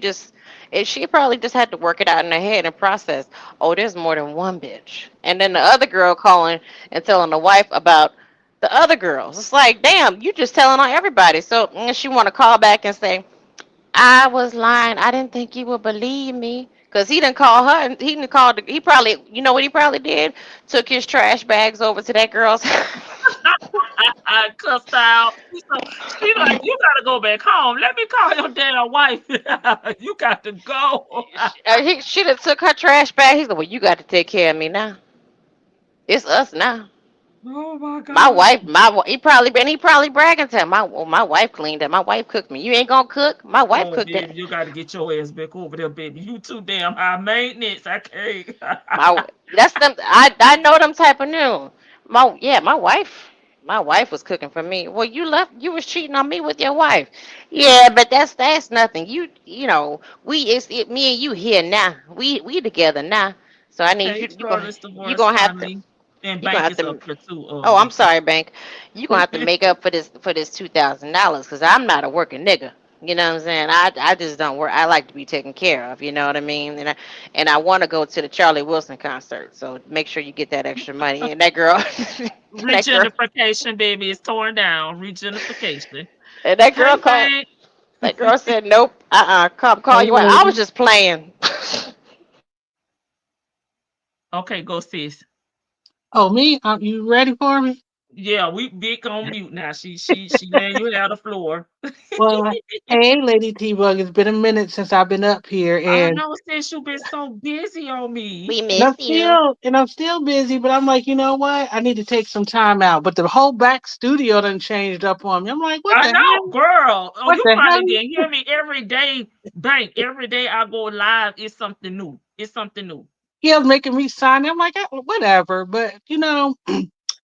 probably just had to work it out in her head and process. Oh, there's more than one bitch. And then the other girl calling and telling the wife about the other girls. It's like, damn, you just telling on everybody. So she want to call back and say, I was lying. I didn't think you would believe me. Cause he didn't call her, and he didn't call. He probably, you know what he probably did? Took his trash bags over to that girl's house. I cussed out. So she like, you gotta go back home. Let me call your damn wife. You got to go. She done took her trash bag. He's like, well, you got to take care of me now. It's us now. Oh my My God. wife, he probably bragging to him. My wife cleaned it. My wife cooked me. You ain't gonna cook? My wife Oh, cooked baby, it. you got to get your ass back over there, baby. You too damn high maintenance. I can't. My that's them. I know them type of new. My wife was cooking for me. Well, you left. You was cheating on me with your wife. Yeah, but that's nothing. You know me and you here now. We together now. So I need Hey, you. Charles You divorce gonna have to. finally. And You gonna Bank have is to. up here too, Oh, I'm Nikki. sorry, Bank. You gonna have to make up for this $2,000 because I'm not a working nigga. You know what I'm saying? I just don't work. I like to be taken care of. You know what I mean? And I want to go to the Charlie Wilson concert. So make sure you get that extra money. And that girl, that girl, Regentrification, baby, is torn down. Regentrification. and that Hey, girl called. Bank. That girl said, "Nope. Call Hey, you out." I was lady. just playing. Okay, go sis. Oh, me? You ready for me? Yeah, we big on mute now. She letting you have the floor. Well, hey, Lady T-Bug. It's been a minute since I've been up here, I and know sis you been so busy on me. We and I'm miss you. still and I'm still busy. But I'm like, you know what? I need to take some time out. But the whole back studio done changed up on me. I'm like, what I the know, hell? girl. Oh, What you the probably hell? didn't hear me every day, Bank. Every day I go live, it's something new. It's something new. He was making me sign. I'm like, whatever. But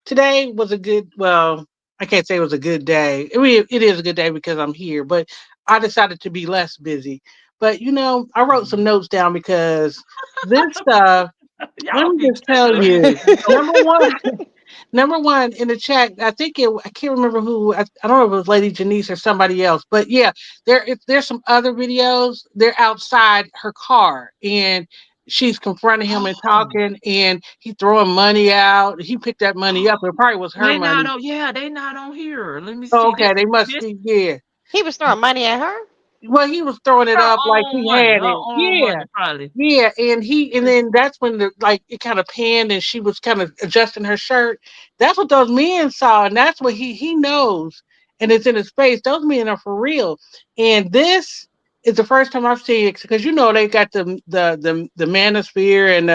today was a good. Well, I can't say it was a good day. I mean, it is a good day because I'm here. But I decided to be less busy. But I wrote some notes down because this stuff. Let Y'all me be just tell killing me you. with the Number notes. one, number one in the chat. I can't remember who. I don't know if it was Lady Janice or somebody else. But yeah, there's some other videos. They're outside her car and she's confronting him and Oh, talking, and he throwing money out. He picked that money up. It probably was her they not money. on. Yeah, they not on here. Let me Oh, see okay, this. they must This be. Yeah. He was throwing money at her. Well, he was throwing it her up like own he money. had Her it. own Yeah. money, probably. Yeah, and then that's when it kind of panned and she was kind of adjusting her shirt. That's what those men saw, and that's what he knows, and it's in his face. Those men are for real, and this is the first time I've seen it because they got the manosphere and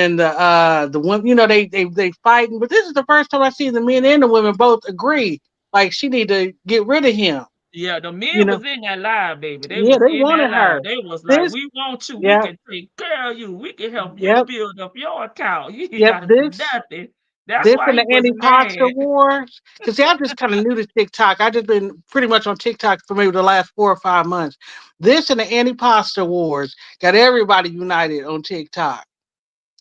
the women. They fighting, but this is the first time I see the men and the women both agree. Like she need to get rid of him. Yeah, the You men know, was in that live, baby. They yeah, was they in that wanted live. her. They was like, This, we want you. We yeah, can take care of you. We can help you yep, build up your account. You ain't yep. gotta do nothing. That's This why and he the was anti-pasta mad. wars. Because see, I'm just kind of new to TikTok. I just been pretty much on TikTok for maybe the last 4 or 5 months. This and the anti-pasta wars got everybody united on TikTok.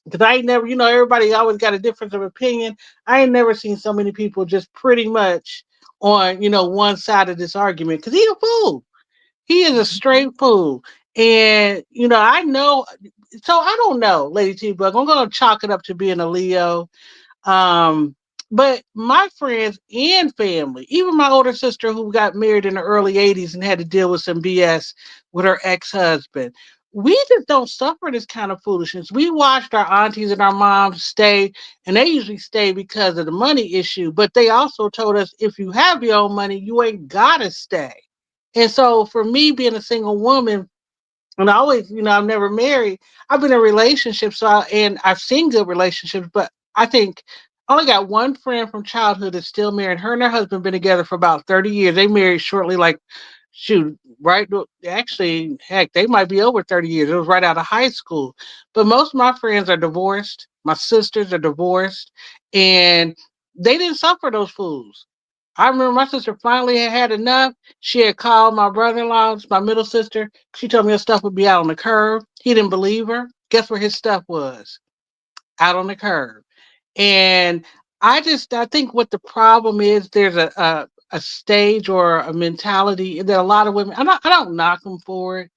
Because I ain't never, everybody always got a difference of opinion. I ain't never seen so many people just pretty much on, one side of this argument. Because he a fool. He is a straight fool. And, I know, so I don't know, Lady T Bug. I'm going to chalk it up to being a Leo. um, but my friends and family, even my older sister who got married in the early 80s and had to deal with some BS with her ex-husband, we just don't suffer this kind of foolishness. We watched our aunties and our moms stay, and they usually stay because of the money issue, but they also told us if you have your own money, you ain't gotta stay. And so for me being a single woman, and I always, I'm never married. I've been in relationships, and I've seen good relationships, but I think I only got one friend from childhood that's still married. Her and her husband been together for about 30 years. They married shortly, like, shoot, right? Actually, heck, they might be over 30 years. It was right out of high school. But most of my friends are divorced. My sisters are divorced, and they didn't suffer those fools. I remember my sister finally had enough. She had called my brother-in-law, my middle sister. She told me her stuff would be out on the curb. He didn't believe her. Guess where his stuff was? Out on the curb. And I think what the problem is, there's a stage or a mentality that a lot of women, I don't knock them for it,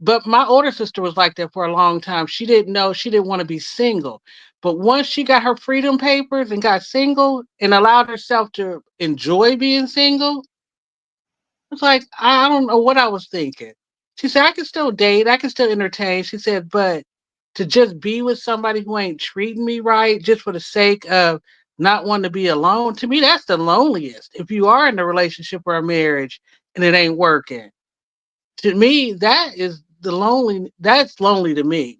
but my older sister was like that for a long time. She didn't know, she didn't want to be single. But once she got her freedom papers and got single and allowed herself to enjoy being single, it's like, I don't know what I was thinking. She said, I can still date, I can still entertain. She said, but to just be with somebody who ain't treating me right just for the sake of not wanting to be alone, to me, that's the loneliest. If you are in a relationship or a marriage and it ain't working, to me, that's lonely to me.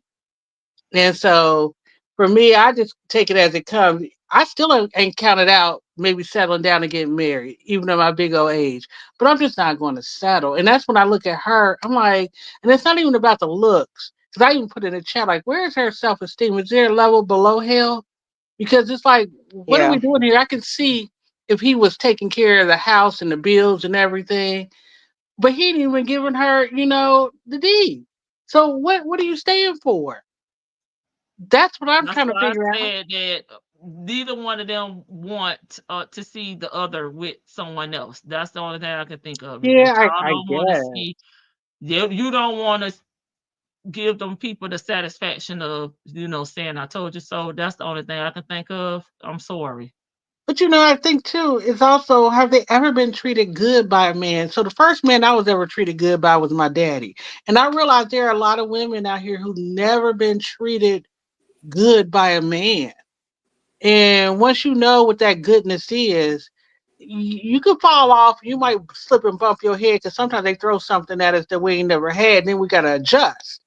And so for me, I just take it as it comes. I still ain't counted out maybe settling down and getting married, even at my big old age. But I'm just not going to settle. And that's when I look at her, I'm like, and it's not even about the looks. Because I even put in the chat, like, where is her self esteem? Is there a level below hell? Because it's like, what are Yeah. we doing here? I can see if he was taking care of the house and the bills and everything, but he didn't even giving her, the deed. So what are you staying for? That's what I'm That's trying to why I figure out. said that neither one of them want to see the other with someone else. That's the only thing I can think of. Is that Yeah, y'all I don't want to guess. see. You don't want to give them people the satisfaction of saying I told you so. That's the only thing I can think of. I'm sorry. But I think too, it's also, have they ever been treated good by a man? So the first man I was ever treated good by was my daddy. And I realized there are a lot of women out here who've never been treated good by a man. And once you know what that goodness is, you could fall off. You might slip and bump your head because sometimes they throw something at us that we ain't never had. And then we got to adjust.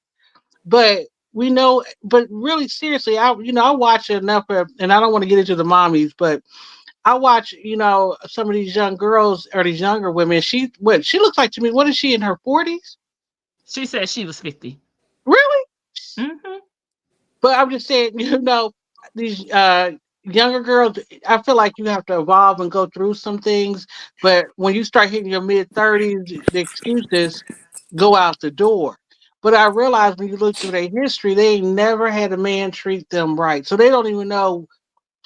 But we know, but really seriously, I watch enough of, and I don't want to get into the mommies, but I watch, some of these young girls or these younger women. She looks like to me, what is she, in her 40s? She said she was 50. Really? Hmm. But I'm just saying, these younger girls, I feel like you have to evolve and go through some things. But when you start hitting your mid-30s, the excuses go out the door. But I realize when you look through their history, they ain't never had a man treat them right. So they don't even know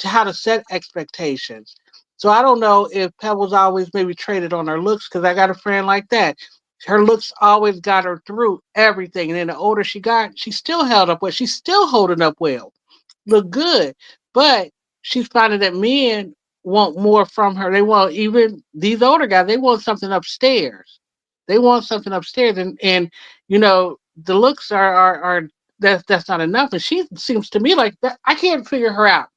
how to set expectations. So I don't know if Pebbles always maybe traded on her looks, because I got a friend like that. Her looks always got her through everything. And then the older she got, she still held up well. She's still holding up well. Look good. But she's finding that men want more from her. They want, even these older guys, they want something upstairs. They want something upstairs. And the looks are that's not enough. And she seems to me like that. I can't figure her out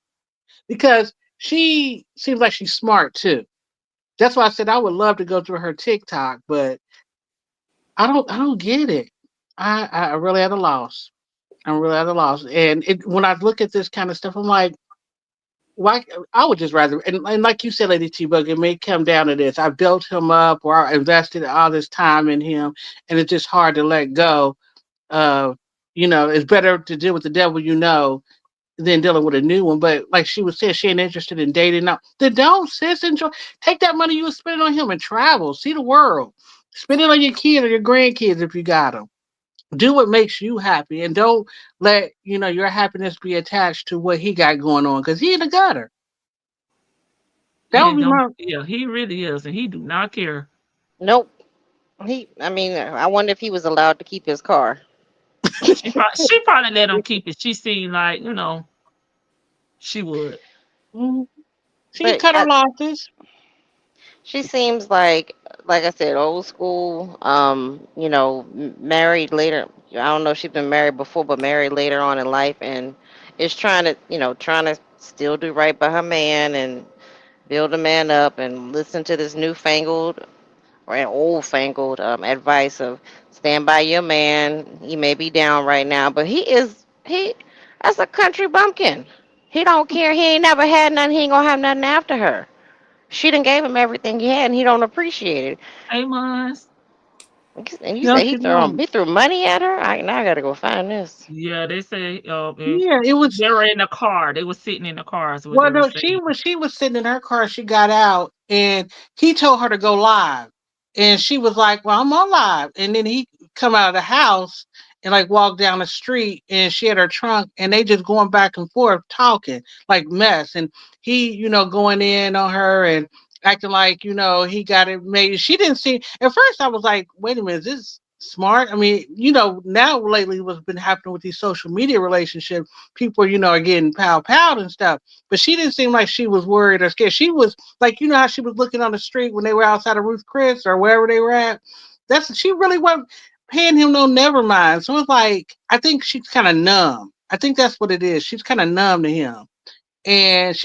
because she seems like she's smart too. That's why I said I would love to go through her TikTok, but I don't get it. I really at a loss. I'm really at a loss. And when I look at this kind of stuff, I'm like, why? I would just rather, and like you said, Lady T Bug, it may come down to this. I built him up, or I invested all this time in him, and it's just hard to let go. It's better to deal with the devil than dealing with a new one. But like she was saying, she ain't interested in dating now. Then don't, sis. Enjoy. Take that money you was spending on him and travel, see the world. Spend it on your kid or your grandkids if you got them. Do what makes you happy, and don't let your happiness be attached to what he got going on, because he in the gutter. That would And be don't, my. yeah, he really is, and he do not care. Nope. I mean, I wonder if he was allowed to keep his car. She probably let him keep it. She seemed like she would. She But cut her losses. she seems like I said, old school. Married later. I don't know if she's been married before, but married later on in life, and is trying to still do right by her man and build a man up and listen to this newfangled or an old fangled advice of stand by your man. He may be down right now, but he that's a country bumpkin. He don't care. He ain't never had nothing. He ain't gonna have nothing after her. She done gave him everything he had, and he don't appreciate it. Amos. And you No, say she don't. he threw money at her. Now I gotta go find this. Yeah, they say Yeah, it was. they were in the car. They were sitting in the car is what Well, they were no, saying. she was sitting in her car. She got out, and he told her to go live, and she was like, "Well, I'm on live." And then he come out of the house, and like walk down the street, and she had her trunk, and they just going back and forth talking like mess, and he, going in on her and acting like, he got it made. She didn't see. At first, I was like, wait a minute, is this smart? I mean, now lately what's been happening with these social media relationships, people, are getting pow and stuff. But she didn't seem like she was worried or scared. She was like, how she was looking on the street when they were outside of Ruth Chris or wherever they were at. She really wasn't paying him no never mind. So it's like, I think she's kind of numb. I think that's what it is. She's kind of numb to him. And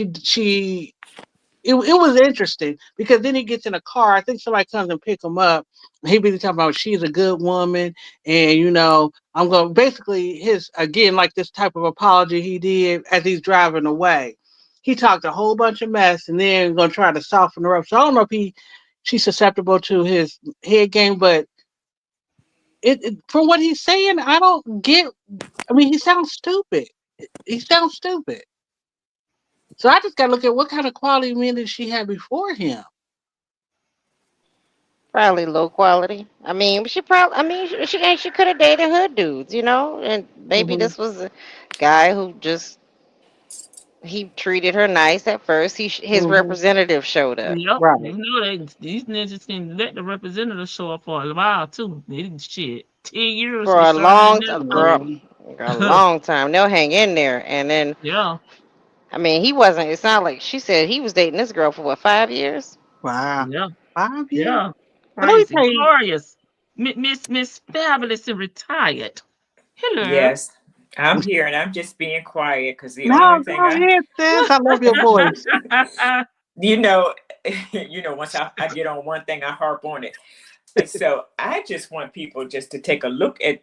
it was interesting because then he gets in a car. I think somebody comes and pick him up. He be talking about she's a good woman, and I'm going basically like this type of apology he did as he's driving away. He talked a whole bunch of mess, and then gonna try to soften her up. So I don't know if she's susceptible to his head game, but from what he's saying, I don't get. I mean, he sounds stupid. He sounds stupid. So I just got to look at what kind of quality men did she have before him. Probably low quality. I mean, she could have dated hood dudes, and maybe this was a guy who just he treated her nice at first. His representative showed up. Yep. Right. These ninjas can let the representative show up for a while too. They didn't shit 10 years For a long time, girl. A long time. They'll hang in there, and then I mean, he wasn't. It's not like she said he was dating this girl for what, 5 years? Wow. Yeah. 5 years. Yeah. Crazy. Glorious. Miss Fabulous and retired. Hello. Yes, I'm here and I'm just being quiet because the No, only thing go ahead, sis. I love your voice. you know, once I get on one thing, I harp on it. So I just want people just to take a look at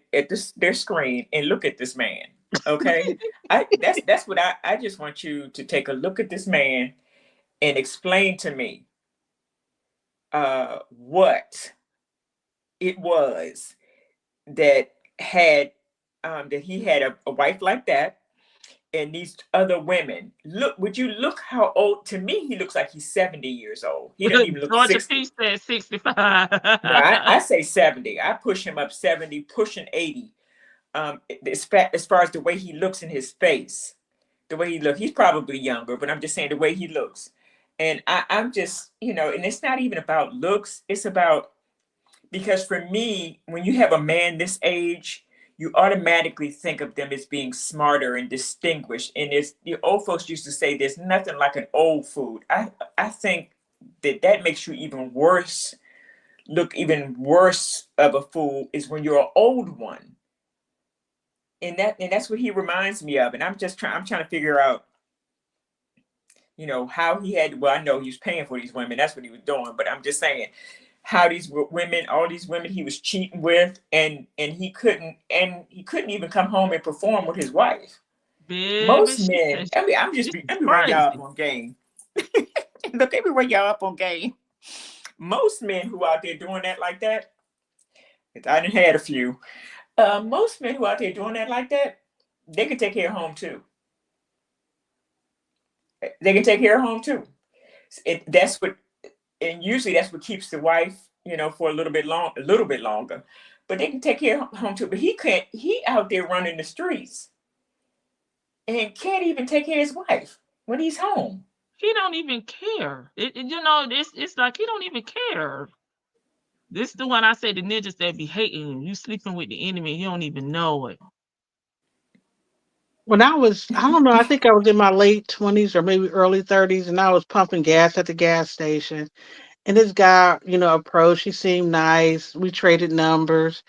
their screen and look at this man. Okay, that's what I just want you to take a look at this man and explain to me what it was that had that he had a wife like that and these other women. Would you look how old? To me, he looks like he's 70 years old. He doesn't even look Georgia 60. P said 65. No, I say 70. I push him up 70, pushing 80. As far as the way he looks in his face, the way he looks, he's probably younger, but I'm just saying the way he looks. And I'm just, and it's not even about looks. It's about, because for me, when you have a man this age, you automatically think of them as being smarter and distinguished. And the old folks used to say, there's nothing like an old food. I think that makes you even worse, look even worse of a fool is when you're an old one. And that's what he reminds me of. And I'm trying to figure out, how he had, well, I know he was paying for these women. That's what he was doing. But I'm just saying how these women, all these women he was cheating with, and he couldn't even come home and perform with his wife. Baby, most men, let me run y'all up on game. Look, let me run y'all up on game. Most men who out there doing that like that, I done had a few. Most men who out there doing that like that, they can take care of home too. They can take care of home too. And usually that's what keeps the wife, for a little bit longer. But they can take care of home too. But he can't. He out there running the streets and can't even take care of his wife when he's home. He don't even care. It's like he don't even care. This is the one I say, the ninjas that be hating you sleeping with the enemy, you don't even know it. When I don't know, I think I was in my late 20s or maybe early 30s, and I was pumping gas at the gas station. And this guy, approached. He seemed nice. We traded numbers.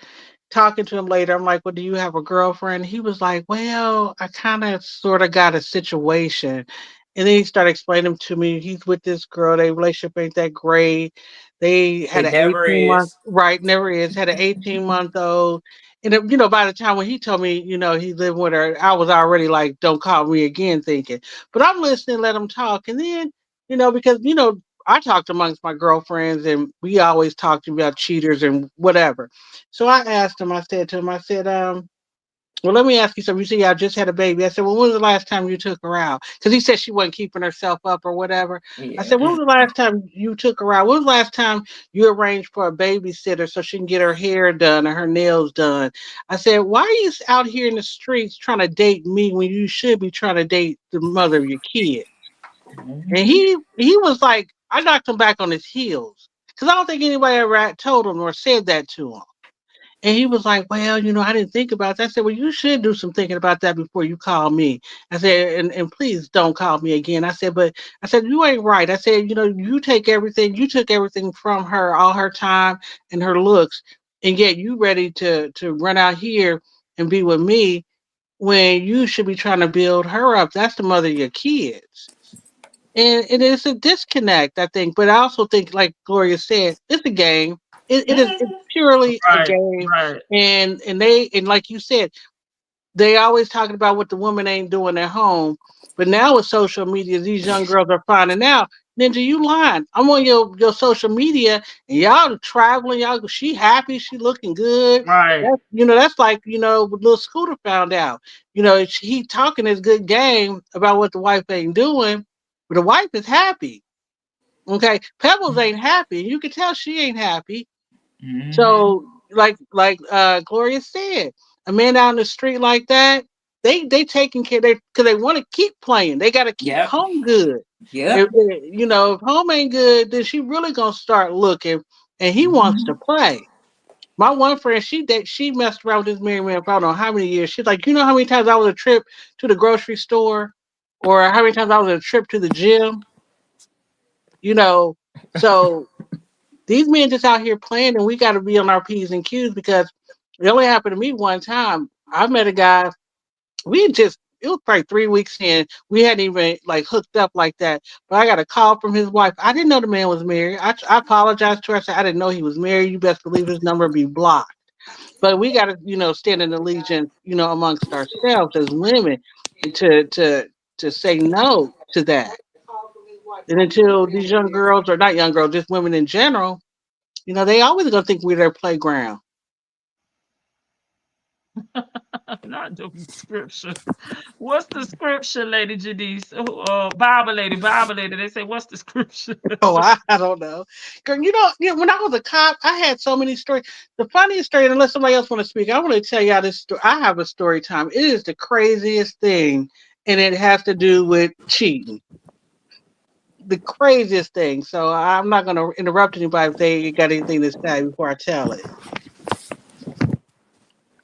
Talking to him later, I'm like, well, do you have a girlfriend? He was like, well, I kind of sort of got a situation. And then he started explaining to me he's with this girl. Their relationship ain't that great. They had an 18-month, right, never is, had an 18-month-old. And, by the time when he told me, he lived with her, I was already like, don't call me again thinking. But I'm listening, let him talk. And then, because, I talked amongst my girlfriends and we always talked about cheaters and whatever. So I asked him, I said, Well, let me ask you something. You see, I just had a baby. I said, well, when was the last time you took her out? Because he said she wasn't keeping herself up or whatever. I Yeah. said, when was the last time you took her out? When was the last time you arranged for a babysitter so she can get her hair done or her nails done? I said, why are you out here in the streets trying to date me when you should be trying to date the mother of your kid? And Mhm. he was like, I knocked him back on his heels. Because I don't think anybody ever told him or said that to him. And he was like, well, I didn't think about that. I said, well, you should do some thinking about that before you call me. I said, and please don't call me again. I said, but I said, you ain't right. I said, you took everything from her, all her time and her looks, and yet you ready to run out here and be with me when you should be trying to build her up. That's the mother of your kids. And it is a disconnect, I think. But I also think, like Gloria said, it's a game. It's purely a Right, game. right. And like you said, they always talking about what the woman ain't doing at home. But now with social media, these young girls are finding out. Ninja, you lying. I'm on your social media and y'all traveling, she happy, she looking good. Right. That's like, what little Scooter found out. He talking his good game about what the wife ain't doing, but the wife is happy. Okay. Pebbles ain't happy. You can tell she ain't happy. Mhm. So, like Gloria said, a man out in the street like that, they taking care, because they want to keep playing. They got to keep Yep. home good. Yep. If home ain't good, then she really gonna start looking, and he wants to Mhm. play. My one friend, she messed around with this married man for I don't know how many years. She's like, how many times I was a trip to the grocery store, or how many times I was a trip to the gym. You know, so these men just out here playing, and we got to be on our P's and Q's, because it only happened to me one time. I met a guy. It was probably 3 weeks in. We hadn't even like hooked up like that. But I got a call from his wife. I didn't know the man was married. I apologized to her. I said, I didn't know he was married. You best believe his number be blocked. But we got to, stand in allegiance, amongst ourselves as women, to to to say no to that. And until these young girls, or not young girls, just women in general, they always gonna think we're their playground. Not the scripture. What's the scripture, Lady Janice? Bible lady. They say, what's the scripture? Oh, I don't know. Girl, when I was a cop, I had so many stories. The funniest story, and unless somebody else want to speak, I want to tell y'all this story. I have a story time. It is the craziest thing, and it has to do with cheating. The craziest thing. So I'm not going to interrupt anybody if they got anything to say before I tell it.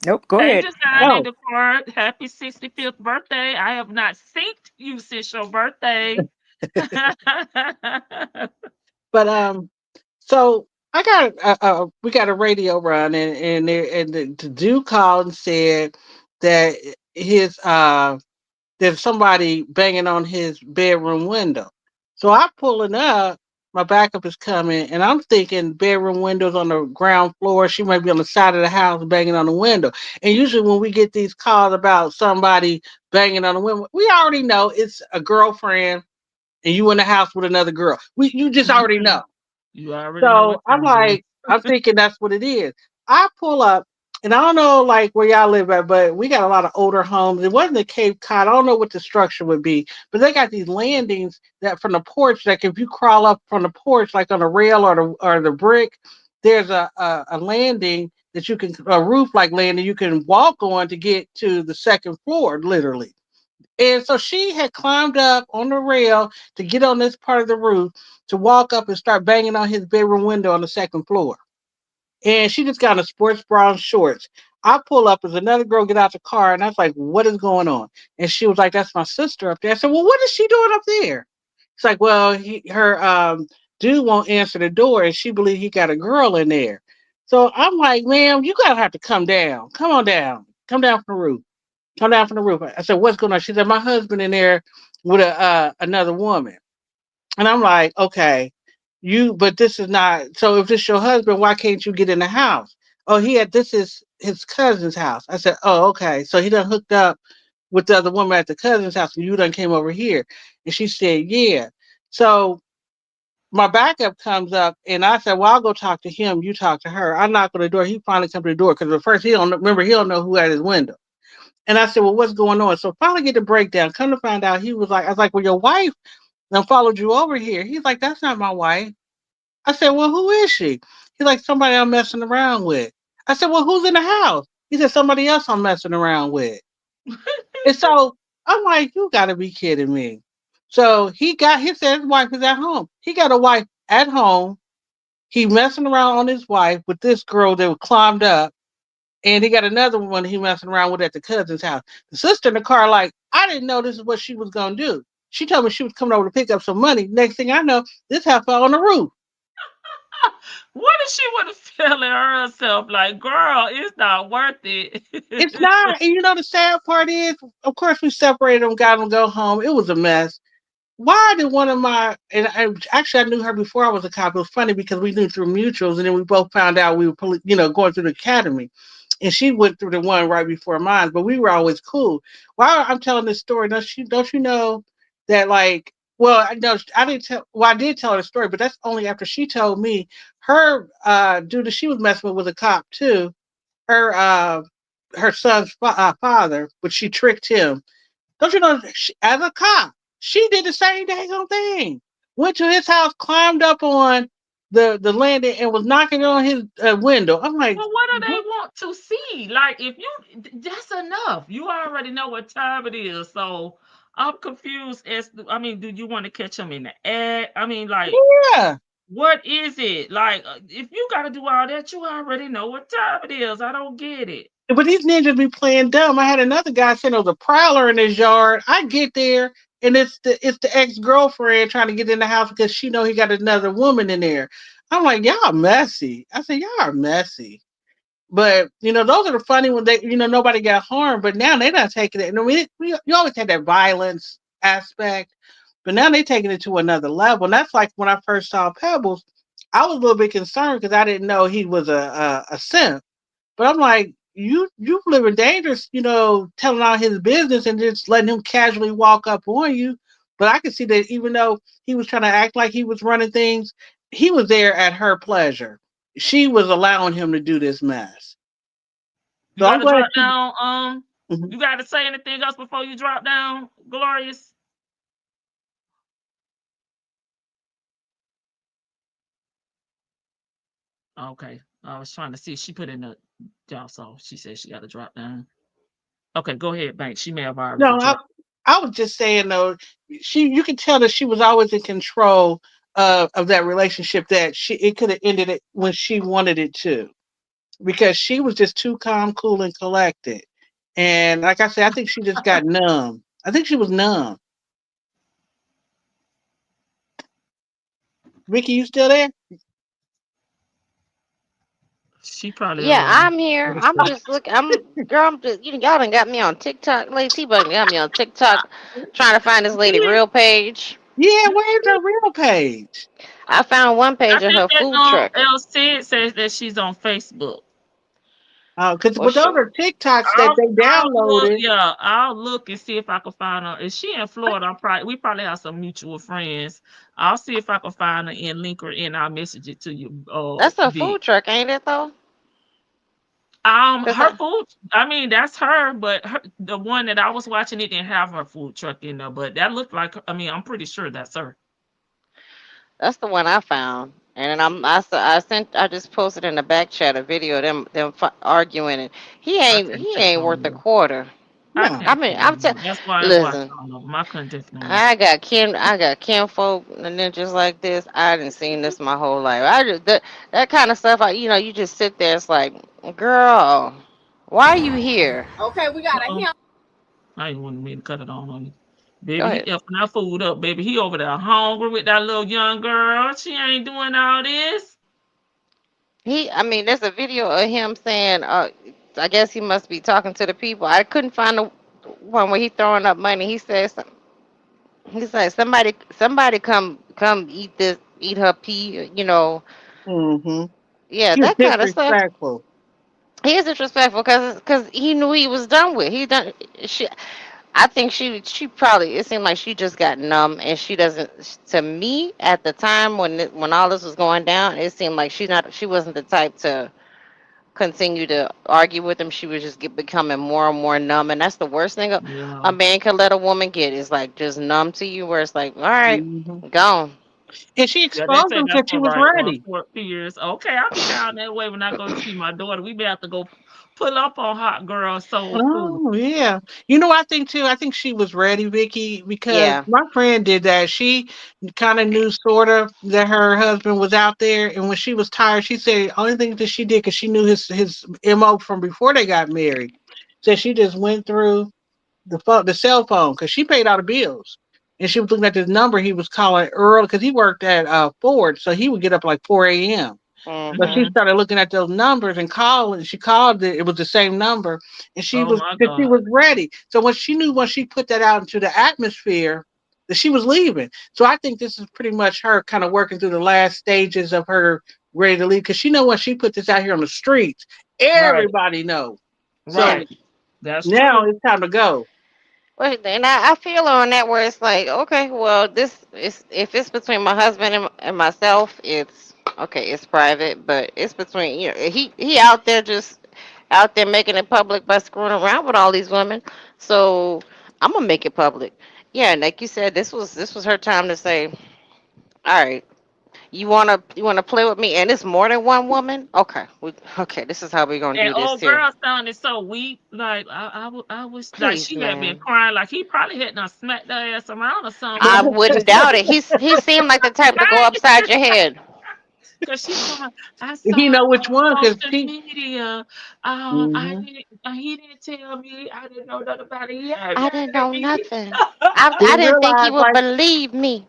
Nope, go Hey, ahead. just got in Oh, the court. Happy 65th birthday. I have not synced you since your birthday. but so I got we got a radio run, and the dude called and said that his there's somebody banging on his bedroom window. So I pulling up, my backup is coming, and I'm thinking bedroom windows on the ground floor. She might be on the side of the house banging on the window. And usually when we get these calls about somebody banging on the window, we already know it's a girlfriend and you in the house with another girl. You just already know. You already know So what time it is. I'm thinking that's what it is. I pull up, and I don't know like where y'all live at, but we got a lot of older homes. It wasn't a Cape Cod. I don't know what the structure would be, but they got these landings that from the porch, like if you crawl up from the porch, like on a rail or the brick, there's a landing that you can, a roof like landing you can walk on to get to the second floor, literally. And so she had climbed up on the rail to get on this part of the roof to walk up and start banging on his bedroom window on the second floor. And she just got in a sports bra and shorts. I pull up as another girl get out the car, and I was like, "What is going on?" And she was like, "That's my sister up there." I said, "Well, what is she doing up there?" It's like, "Well, her dude won't answer the door, and she believe he got a girl in there." So I'm like, "Ma'am, you gotta have to come down. Come on down. Come down from the roof." Come down from the roof. I said, "What's going on?" She said, "My husband in there with another woman." And I'm like, "Okay, but this is not. So if this is your husband, why can't you get in the house?" "Oh, this is his cousin's house." I said, "Oh, okay. So he done hooked up with the other woman at the cousin's house, and you done came over here." And she said, "Yeah." So my backup comes up, and I said, "Well, I'll go talk to him. You talk to her." I knock on the door. He finally comes to the door because at first he don't know who at his window. And I said, well, what's going on? So finally get the breakdown. Come to find out, he was like, I was like, well, your wife done followed you over here. He's like, that's not my wife. I said, well, who is she? He's like, somebody I'm messing around with. I said, well, who's in the house? He said, somebody else I'm messing around with. And so I'm like, you got to be kidding me. So he said his wife is at home. He got a wife at home. He messing around on his wife with this girl that climbed up. And he got another one he messing around with at the cousin's house. The sister in the car, like, I didn't know this is what she was going to do. She told me she was coming over to pick up some money. Next thing I know, this house fell on the roof. What if she would have felt it herself? Like, girl, it's not worth it. It's not. And you know, the sad part is, of course, we separated them, got them to go home. It was a mess. Why did one of my, actually I knew her before I was a cop. It was funny because we knew through mutuals, and then we both found out we were, going through the academy. And she went through the one right before mine, but we were always cool. While I'm telling this story, don't you know that, like, well, I know I didn't tell. Well, I did tell her the story, but that's only after she told me her dude that she was messing with was a cop too. Her son's father, but she tricked him. Don't you know? As a cop, she did the same dang thing. Went to his house, climbed up on the landing, and was knocking on his window. I'm like, well, what do they want to see? Like, if you, that's enough. You already know what time it is. So I'm confused as to, I mean, do you want to catch him in the act? I mean, like, yeah. What is it? Like, if you got to do all that, you already know what time it is. I don't get it. But these ninjas be playing dumb. I had another guy send us a prowler in his yard. I get there, and it's the ex-girlfriend trying to get in the house because she know he got another woman in there. I'm like, y'all messy. I said, y'all are messy. But those are the funny when they, nobody got harmed. But now they're not taking it. And I mean, you always had that violence aspect, but now they're taking it to another level. And that's like when I first saw Pebbles, I was a little bit concerned because I didn't know he was a simp. But I'm like, you living dangerous, telling all his business and just letting him casually walk up on you. But I could see that even though he was trying to act like he was running things, he was there at her pleasure. She was allowing him to do this mess. You got to drop down. You got to say anything else before you drop down, Glorious? Okay. I was trying to see. She put in the job, so she said she got to drop down. Okay, go ahead, Banks. She may have already dropped. I was just saying though, you can tell that she was always in control of that relationship. That it could have ended it when she wanted it to, because she was just too calm, cool, and collected. And like I said, I think she just got numb. I think she was numb. Vicky, you still there? She probably. Yeah, I'm here. I'm just looking. Girl, I'm just, y'all done got me on TikTok. Lady T-Bug got me on TikTok trying to find this lady real page. Yeah, where's her real page? I found one page of her food truck. El Cid says that she's on Facebook. Because those are TikToks that they downloaded. I'll look and see if I can find her. Is she in Florida? We probably have some mutual friends. I'll see if I can find her and link her in. I'll message it to you. That's a food truck, ain't it though? Her food. I mean, that's her, but the one that I was watching, it didn't have her food truck in there. But that looked like. I mean, I'm pretty sure that's her. That's the one I found. And I just posted in the back chat a video of them arguing, and he ain't worth a quarter. Listen, I got kinfolk and then just like this. I didn't seen this my whole life. That kind of stuff. You just sit there. It's like, girl, why are you here? Okay, we got a him. I ain't want me to cut it on you. Baby, he effing that food up, baby. He over there hungry with that little young girl. She ain't doing all this. There's a video of him saying, I guess he must be talking to the people. I couldn't find the one where he throwing up money. He says, somebody come eat her pee, Mm-hmm. Yeah, that kind of stuff. He is disrespectful because he knew he was done with. I think she probably, it seemed like she just got numb, and she doesn't, to me at the time when all this was going down, it seemed like she wasn't the type to continue to argue with him, she was just becoming more and more numb. And that's the worst thing Yeah. a man can let a woman get is like just numb to you, where it's like, all right, gone. And she Yeah, they exposed say him that's because she the was right one ready. for years. Okay, I'll be down that way when I go to see my daughter. We may have to go pull up on Hot Girl Soul Food. Oh yeah. You know, I think too. I think she was ready, Vicky, because Yeah. my friend did that. She kind of knew sort of that her husband was out there, and when she was tired, she said only thing that she did because she knew his mo from before they got married. Said she just went through the cell phone because she paid all the bills, and she was looking at this number he was calling early because he worked at Ford, so he would get up like 4 a.m. But she Mm-hmm. started looking at those numbers and calling. She called it. It was the same number, and Oh my she God. was ready. So when she knew when she put that out into the atmosphere that she was leaving. So I think this is pretty much her kind of working through the last stages of her ready to leave because she know when she put this out here on the streets, Right. everybody know. So Yes. Right. That's now true. it's time to go. Well, and I feel on that where it's like, okay, well, this is if it's between my husband and myself, it's okay, it's private, but it's between he out there just out there making it public by screwing around with all these women. So I'm gonna make it public. Yeah, and like you said, this was her time to say, all right, you wanna play with me, and it's more than one woman. Okay, this is how we're gonna And do this old here. girl sounded so weak. Like I was like Please, she had been man. crying. Like he probably had not smacked her ass around or I something. wouldn't doubt it. He seemed like the type to go Right? upside your head. Cause she crying. I He saw it know which on one because social he. media. I Mhm. didn't. He didn't tell me. I didn't know nothing about it. He had I mad didn't at know me. nothing. I Didn't didn't think he realize would like believe me.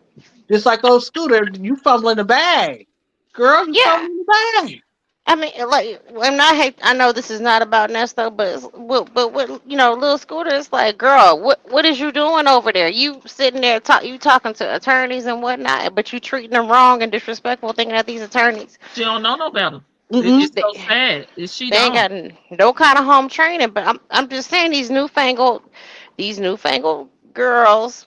just like old Scooter, you fumbling the bag. Girl, you Yeah. fumbling the bag. I mean, like, and I know this is not about Nesto, but but what little Scooter is like, girl, what is you doing over there? You sitting there you talking to attorneys and whatnot, but you treating them wrong and disrespectful, thinking that these attorneys She don't know no better. Mm-mm. It's so they, sad. She they ain't don't. got no kind of home training. But I'm just saying these newfangled girls.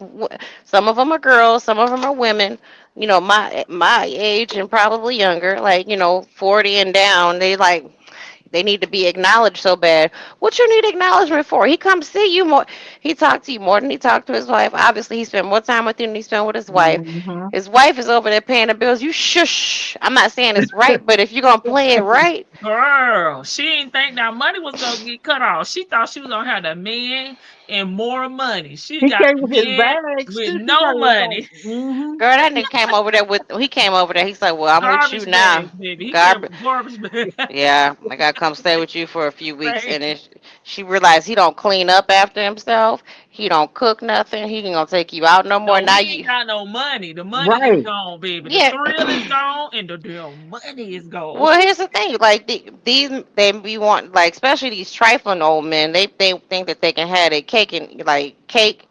Some of them are girls, some of them are women. My age and probably younger, like 40 and down. They need to be acknowledged so bad. What you need acknowledgement for? He comes see you more. He talked to you more than he talked to his wife. Obviously, he spent more time with you than he spent with his wife. Mm-hmm. His wife is over there paying the bills. You shush. I'm not saying it's right, but if you're gonna play it right, Girl, she didn't think that money was gonna get cut off. She thought she was gonna have the man and more money. She He got came the with his man bags with too. She no probably was money. like, mm-hmm. girl, that nigga came over there with. He came over there. He's like, well, I'm with you Garbage now. bags, baby. He came Garbage. with garbage bags. Yeah, I gotta come stay with you for a few weeks, Right. and then she realized he don't clean up after himself. He don't cook nothing. He ain't gonna take you out no more. No, Now he you, ain't got no money. The money is Right. gone, baby. The yeah. thrill is gone, and the damn money is gone. Well, here's the thing. Like these, they be want like, especially these trifling old men. They think that they can have their cake and like cake.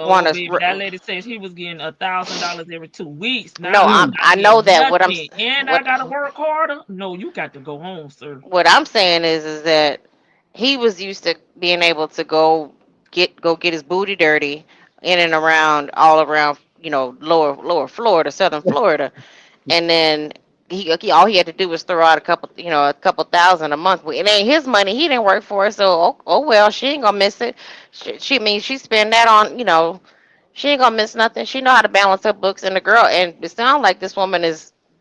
Want No, baby. That to? lady said he was getting $1,000 every 2 weeks. No, Now Mm. I'm not I know getting that. nothing, and I What gotta work harder. No, you got to go home, sir. what I'm saying is that he was used to being able to go get his booty dirty in and around all around lower Florida, southern Florida, and then he all he had to do was throw out a couple thousand a month. It ain't his money. He didn't work for it, so oh well, she ain't gonna miss it. She spend that on she ain't gonna miss nothing. She know how to balance her books, and the girl, and it sounds like this woman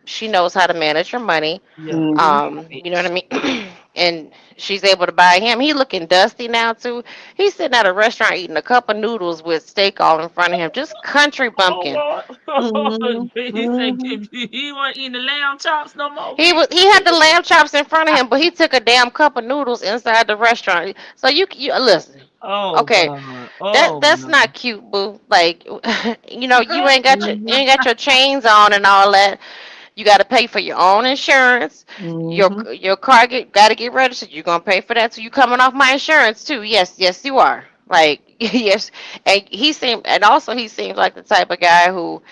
she knows how to manage her money. Yeah, Mm-hmm. You know what I mean? And she's able to buy him. He looking dusty now too. He's sitting at a restaurant eating a cup of noodles with steak all in front of him, just country bumpkin. oh Mm-hmm. Lord. He said Mm-hmm. he wasn't eating the lamb chops no more, He had the lamb chops in front of him, but he took a damn cup of noodles inside the restaurant. So you listen. Oh Okay, God. that Oh that's no. not cute, boo. Like, you ain't got you Mm-hmm. ain't got your chains on and all that. You got to pay for your own insurance. Your Mm-hmm. your car got to get registered. You're gonna pay for that. So you coming off my insurance too? Yes, you are. Like, yes, and he seems like the type of guy who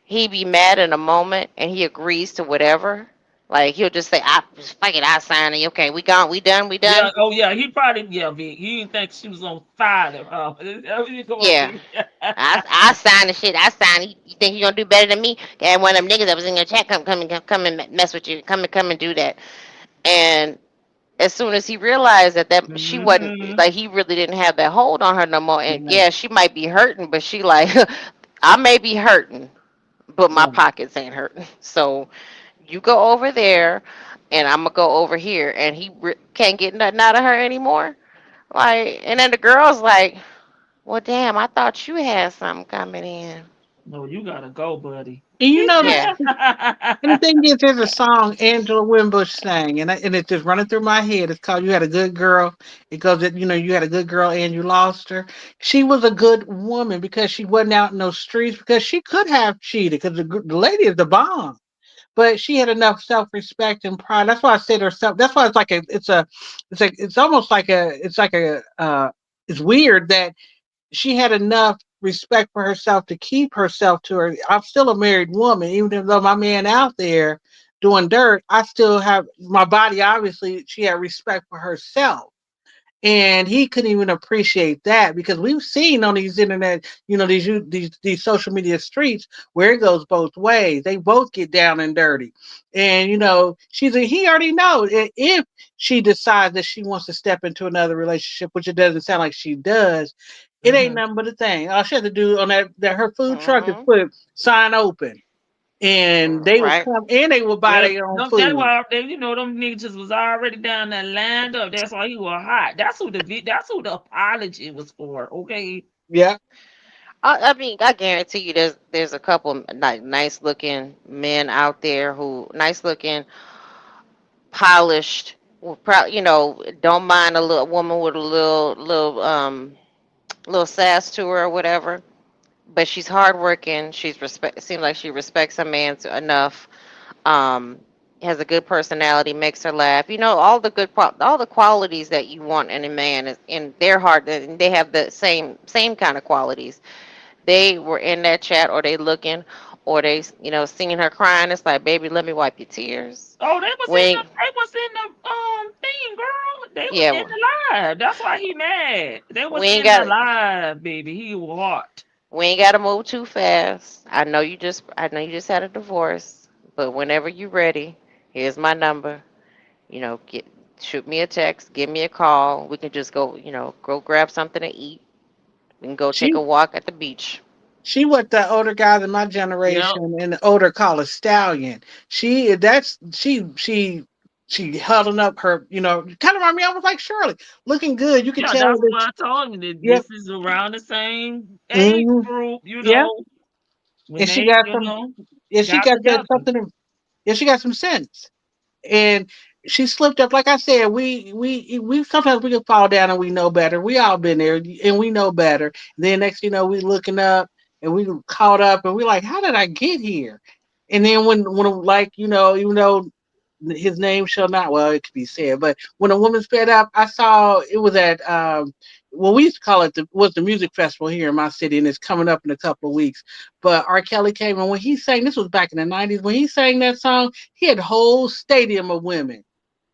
he be mad in a moment and he agrees to whatever. Like he'll just say, "I fuck it, I sign it. Okay, we done, we Yeah. done." Oh yeah. He probably Vic. He didn't think she was on fire. Come on, Yeah, Vic. I sign the shit. I sign it. You think you gonna do better than me? And one of them niggas that was in your chat come and mess with you. Come and do that. And as soon as he realized that she wasn't, Mm-hmm. like, he really didn't have that hold on her no more. And Yeah. yeah, she might be hurting, but she like, I may be hurting, but my Right. pockets ain't hurting. So you go over there, and I'm gonna go over here, and he can't get nothing out of her anymore. Like, and then the girl's like, well, damn, I thought you had something coming in. No, you gotta go, buddy. And you know, Yeah. and the thing is, there's a song Angela Winbush sang, and it's just running through my head. It's called "You Had a Good Girl." It goes that you had a good girl and you lost her. She was a good woman because she wasn't out in those streets because she could have cheated because the lady is the bomb, but she had enough self respect and pride. That's why I said herself. That's why it's almost like it's weird that she had enough respect for herself to keep herself to her. I'm still a married woman, even though my man out there doing dirt. I still have my body. Obviously, she had respect for herself. And he couldn't even appreciate that because we've seen on these internet, these social media streets where it goes both ways. They both get down and dirty, and he already knows if she decides that she wants to step into another relationship, which it doesn't sound like she does. It ain't Mm-hmm. nothing but a thing. All she had to do on that her food truck is Hmm. put sign open, and they would Right. come and they would buy Well, their own that's food. why them niggas was already down there lined up. That's why he was hot. That's who the apology was for. Okay. Yeah, I mean, I guarantee you, there's a couple like nice looking men out there who nice looking, polished, don't mind a little woman with a little sass to her or whatever. But she's hardworking. Seems like she respects her man enough. Um, has a good personality, makes her laugh. All the all the qualities that you want in a man is in their heart. And they have the same kind of qualities. They were in that chat, or they looking, or they seeing her crying. It's like, baby, let me wipe your tears. Oh, they was in We the thing, girl. They was yeah, in the live. That's why he mad. They was we ain't in the got live, baby. He was hot. we ain't got to move too fast. I know you just had a divorce, but whenever you ready, here's my number. Get shoot me a text, give me a call. We can just go grab something to eat. We can go take she a walk at the beach. She what the older guys in my Yep. generation and the older call a stallion. She huddling up her, kind of remind me. I was like Shirley, looking good. You could Yeah, tell that's that. why I told him that Yep. this is around the same age Hmm. group, Yeah. when And she they, got some. Yeah, she got got that together. something. Yeah, she got some sense. And she slipped up. Like I said, we sometimes we can fall down and we know better. We all been there and we know better. Then next, we looking up and we caught up and we like, how did I get here? And then when like even though his name shall not, well, it could be said, but when a woman sped up, I saw it was at well, we used to call it the music festival here in my city, and it's coming up in a couple of weeks. But R. Kelly came, and when he sang, this was back in the '90s. When he sang that song, he had a whole stadium of women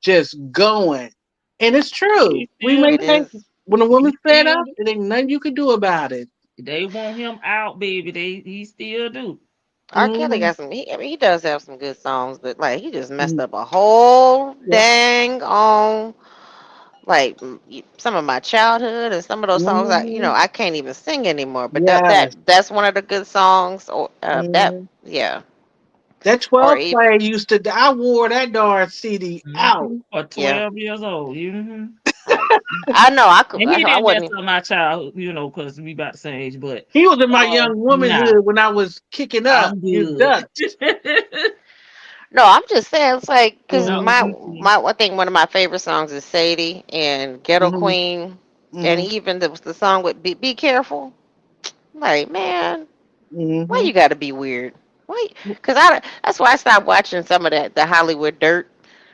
just going, and it's true. He We still may It do. think is. when a He woman's fed still up, do. it ain't nothing you can do about it. They want him out, baby. He still do. R. Kelly Mm-hmm. got some. I mean, he does have some good songs, but like he just messed Mm-hmm. up a whole Yeah. dang on like some of my childhood and some of those songs. I Mm-hmm. I can't even sing anymore. But Yes. that's one of the good songs. Or that Mm-hmm. yeah. That Or 12 even play used to. I wore that darn CD out. For yeah. 12 years old. I, I know I could. And he I didn't mess wasn't. up my childhood, because we about the same age, but He was in my young nah, womanhood when I was kicking up. I'm You good. Dutch. No, I'm just saying it's like because No, Mm-hmm. I think one of my favorite songs is Sadie and Ghetto Mm-hmm. Queen, and Mm-hmm. even the song with Be Careful. Like, man, why Mm-hmm. you gotta be weird? Why? Cause that's why I stopped watching some of the Hollywood dirt,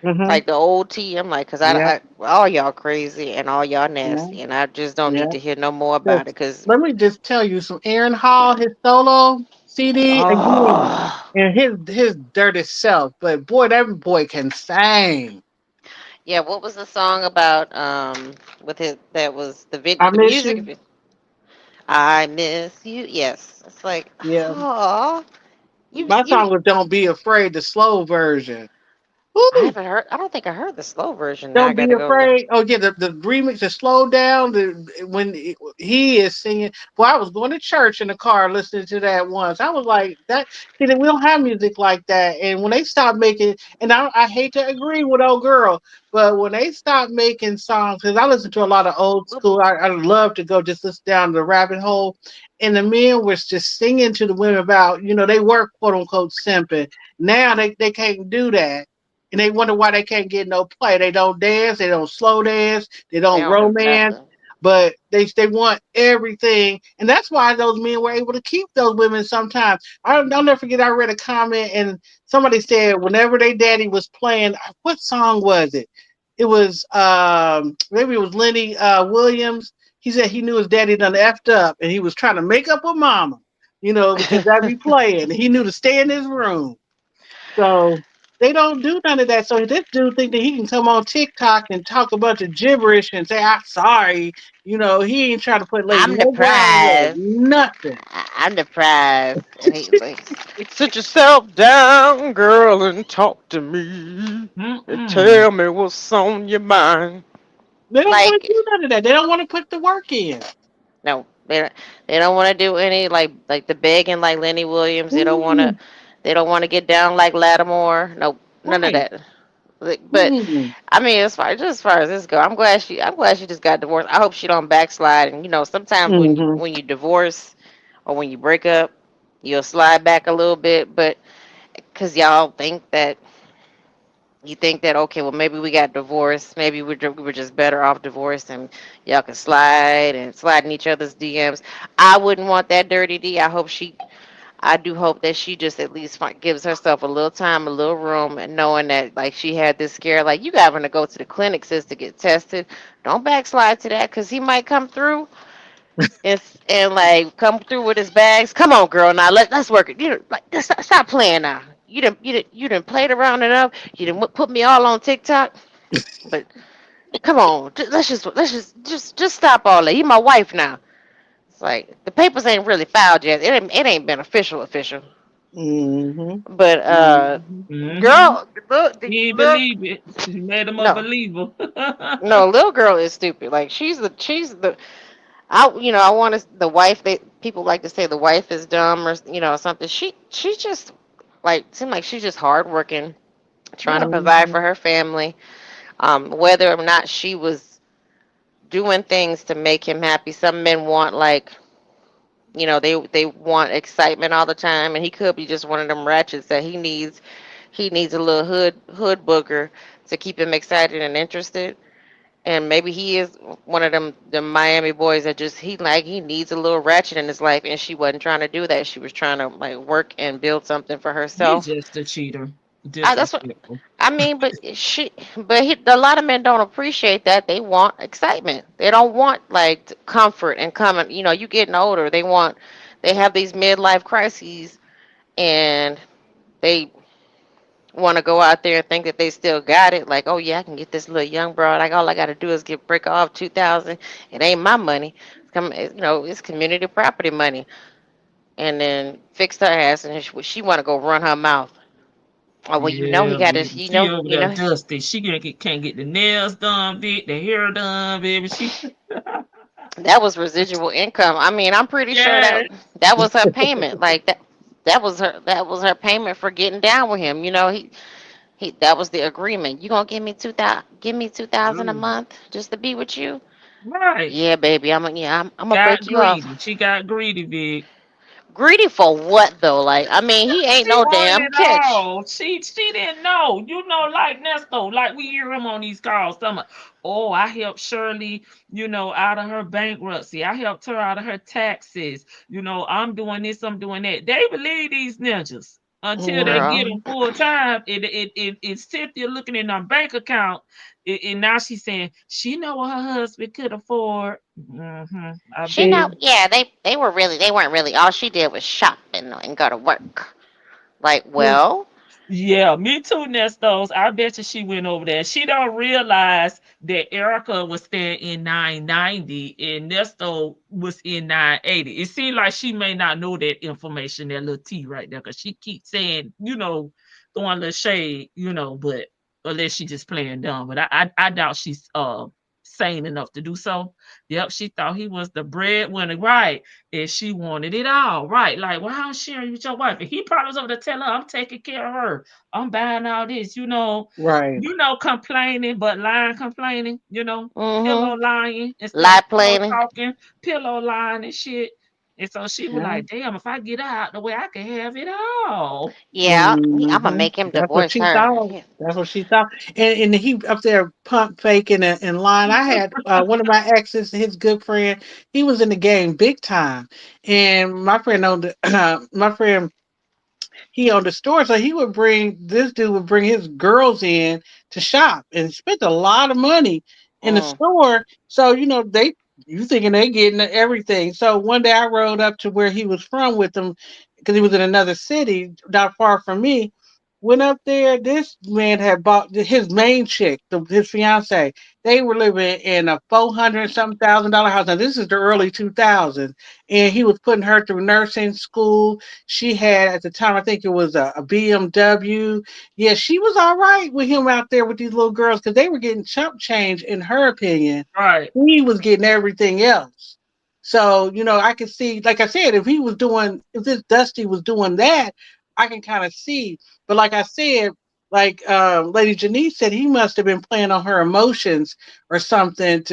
Mm-hmm. like the old T. I'm like, cause Yeah. all y'all crazy and all y'all Yeah. nasty, and I just don't Yeah. need to hear no more about Just, it. Cause let me just tell you some Aaron Hall, his solo CD again, oh and his dirty self. But boy, that boy can sing. yeah, what was the song about? With his that was I the miss music. you. I miss you. Yes, it's like, Yeah. oh, My you song was "Don't Be Afraid," the slow version. I Woo! haven't heard. I don't think I heard the slow version. Now I Don't be gotta go. afraid. Oh yeah, the remix, the slow down. He is singing. Well, I was going to church in the car listening to that once. I was like that. See, we don't have music like that. And when they stopped making, and I hate to agree with old girl, but when they stopped making songs, because I listen to a lot of old school. I love to go just listen down the rabbit hole. And the men was just singing to the women about, they were quote unquote simping. Now they can't do that, and they wonder why they can't get no play. They don't dance, they don't slow dance, they They don't don't do romance, nothing. but they want everything, and that's why those men were able to keep those women. Sometimes I'll never forget. I read a comment, and somebody said whenever their daddy was playing, what song was it? It was maybe it was Lenny Williams. He said he knew his daddy done effed up, and he was trying to make up with mama, because that be playing. He knew to stay in his room. So they don't do none of that. So this dude think that he can come on TikTok and talk a bunch of gibberish and say, "I'm sorry." He ain't trying to lay I'm no the groundwork, prize. nothing. I'm the prize. And he's like, sit yourself down, girl, and talk to me. And Mm-mm. tell me what's on your mind. They don't want to Like, do none of that. They don't want to put the work in. no, they don't want to do any like the begging like Lenny Williams. Mm, They don't want to get down like Lattimore. No, none of Right. that. But mm, I mean, as far as this go, I'm glad she just got divorced. I hope she don't backslide. And sometimes mm-hmm. when you divorce or when you break up, you'll slide back a little bit. But because y'all think that okay, well maybe we got divorced, maybe we were just better off divorced, and y'all can slide in each other's DMs. I wouldn't want that dirty D. I do hope that she just at least gives herself a little time, a little room, and knowing that like she had this scare, like you got to go to the clinic, sis, to get tested. Don't backslide to that because he might come through and like come through with his bags. Come on, girl, now let's work it. Stop playing now. You didn't played around enough. You didn't put me all on TikTok, but come on, let's just stop all that. You my wife now. It's like the papers ain't really filed yet. It ain't been official. Mm-hmm. But Mm-hmm. Mm-hmm. girl, look, He ain't look, believe it. He made him a no, believer. no, little girl is stupid. Like she's the I want to the wife. People like to say the wife is dumb or something. She just like seem like she's just hardworking, trying to Yeah. provide for her family. Whether or not she was doing things to make him happy. Some men want like they want excitement all the time, and he could be just one of them ratchets that he needs a little hood booger to keep him excited and interested. And maybe he is one of the Miami boys that just he needs a little ratchet in his life, and she wasn't trying to do that. She was trying to like work and build something for He's herself. just a cheater. That's what Disrespectful. I mean. A lot of men don't appreciate that. They want excitement. They don't want like comfort and coming. You getting older. They have these midlife crises, and they want to go out there and think that they still got it. Like, oh yeah, I can get this little young broad. Like all I got to do is break off 2,000. It ain't my money. It's community property money. And then fix her ass, and she want to go run her mouth. Oh well, he Yeah, got baby. this. She over there dusty. She can't get the nails done, the hair done, baby. She That was residual income. I mean, I'm pretty sure yeah. that was her payment. Like that was her payment for getting down with him. He that was the agreement. You gonna give me 2,000 a Mm, month just to be with you? right. Yeah, baby. I'm gonna Got break you off. greedy. She got greedy, big. Greedy for what though? Like, I mean, he ain't She no wanted damn it catch. all. She didn't know. Like Nesto, like we hear him on these calls. Oh, I helped Shirley, out of her bankruptcy. I helped her out of her taxes. I'm doing this, I'm doing that. They believe these ninjas until they get Girl, them full time. It's Cynthia looking in her bank account, and now she's saying she know what her husband could afford. I she bet. know. Yeah, they weren't really. All she did was shop and go to work. Like, well, Yeah, me too, Nestos. I bet you she went over there. She don't realize that Erica was staying in 990 and Nesto was in 980. It seems like she may not know that information, that little T right there, because she keeps saying, throwing a little shade, but unless she just playing dumb. But I doubt she's sane enough to do so. Yep, she thought he was the breadwinner, right? And she wanted it all, right? Like, well, how sharing with your wife? And he probably was over to tell her, I'm taking care of her. I'm buying all this, Right. complaining, but lying, complaining, pillow lying instead Lie of pillow planning. talking, pillow lying and shit. And so she was Yeah. like, damn, if I get her out the way, I can have it all. Yeah, I'm gonna make him That's what divorce she her. thought. That's what she thought. And he up there pump faking and lying. I had one of my exes, his good friend. He was in the game big time, and my friend owned my friend. He owned a store, so this dude would bring his girls in to shop and spent a lot of money in the Mm. store. So you thinking they getting everything. So one day I rode up to where he was from with them because he was in another city not far from me. Went up there. This man had bought his main chick, his fiance. They were living in a $400 something thousand dollar house. Now this is the early 2000s, and he was putting her through nursing school. She had at the time, I think it was a BMW. Yeah, she was all right with him out there with these little girls because they were getting chump change in her opinion. Right. He was getting everything else. So, I could see, like I said, if this Dusty was doing that, I can kind of see. But like I said, like Lady Janice said, he must have been playing on her emotions or something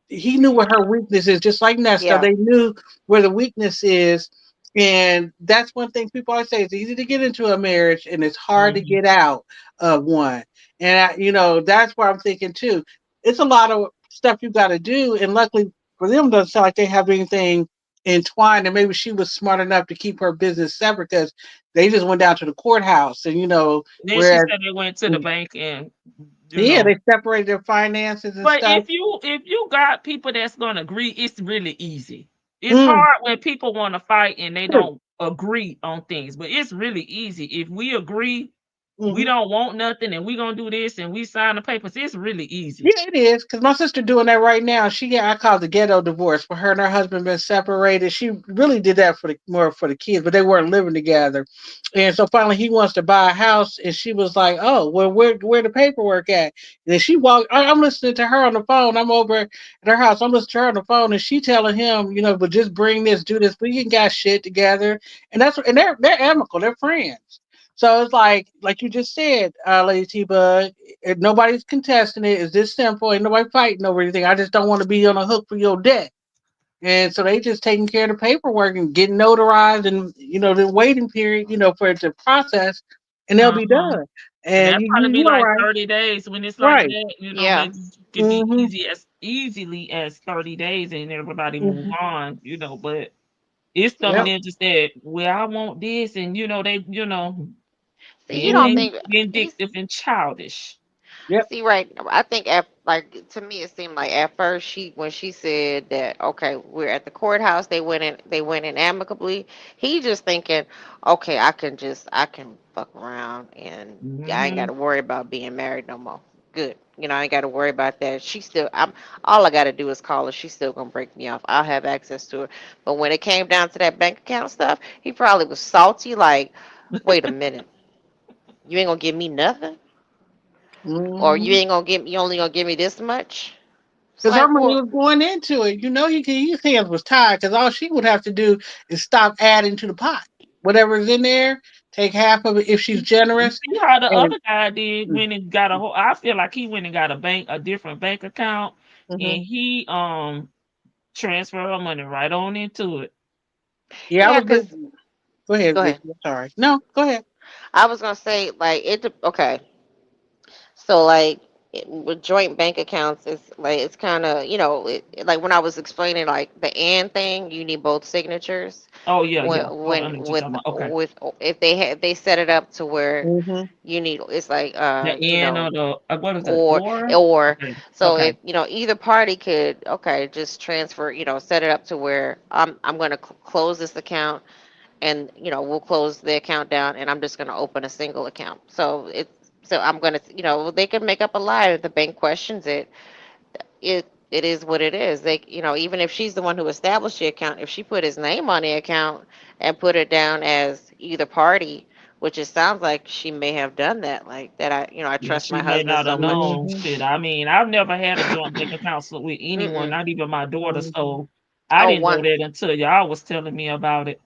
he knew what her weakness is, just like Nesta. Yeah. They knew where the weakness is. And that's one thing people always say, it's easy to get into a marriage and it's hard to Mhm. get out of one. And that's where I'm thinking too. It's a lot of stuff you got to do. And luckily for them, doesn't sound like they have anything entwined. And maybe she was smart enough to keep her business separate because they just went down to the courthouse. And Then she where said they went to the bank and yeah, they separated their finances and But stuff. if you got people that's gonna agree, it's really easy. It's Mm. hard when people want to fight and they don't agree on things, but it's really easy. If we agree, we Mm-hmm. don't want nothing and we gonna do this and we sign the papers, it's really easy. Yeah, it is. Because my sister doing that right now. I call it the ghetto divorce. For her and her husband been separated. She really did that more for the kids, but they weren't living together. And so finally, he wants to buy a house, and she was like, "Oh, well, where the paperwork at?" And then she walked. I'm listening to her on the phone. I'm over at her house. I'm listening to her on the phone, and she telling him, but just bring this, do this. We ain't got shit together, and they're amicable. They're friends. So it's like you just said, Lady T Bug, nobody's contesting it. It's this simple. Ain't nobody fighting over anything. I just don't want to be on a hook for your debt. And so they just taking care of the paperwork and getting notarized and the waiting period, for it to process and they'll be Uh-huh. done. And And that probably be you all like right. 30 days when it's like Right. that, Yeah. it could be Mm-hmm. easily as 30 days and everybody move Mm-hmm. on, but it's some of Yep. them just said, well, I want this, and they, See, you don't being think he's vindictive and childish. Yep. See, right. I think like to me, it seemed like at first when she said that, okay, we're at the courthouse. They went in amicably. He just thinking, okay, I can fuck around and I ain't got Hmm. to worry about being married no more. Good. I ain't got to worry about that. All I got to do is call her. She's still gonna break me off. I'll have access to her. But when it came down to that bank account stuff, he probably was salty. Like, wait a minute, you ain't gonna give me nothing. Or you Mm-hmm. ain't gonna give you only gonna give me this much. It's Because her like, money well, was going into it. His hands was tied because all she would have to do is stop adding to the pot. Whatever's in there, take half of it if she's You generous. see how the And other guy did when he got a whole. I feel like he went and got a different bank account, Mhm. and he transferred her money right on into it. Yeah, I yeah, was cause good. Go ahead, go ahead. Vicky. I'm sorry. No, go ahead. I was gonna say like okay. So like with joint bank accounts, it's like it's kind of like when I was explaining like the and thing, you need both signatures. Oh yeah, When yeah. Oh, I when know what you're with talking about. Okay, with if they set it up to where Hmm. you need it's like the end of the what is that? or Or or okay, so okay. if either party could just transfer set it up to where I'm going to close this account and we'll close the account down and I'm just going to open a single account so I'm going to they can make up a lie if the bank questions it is what it is. They, even if she's the one who established the account, if she put his name on the account and put it down as either party, which it sounds like she may have done that. Like that, I Yeah, trust my she may husband not so have much. known. Shit, I mean, I've never had a joint bank account with anyone, Mm-mm. not even my daughter. So I Oh, didn't know one. that until y'all was telling me about it.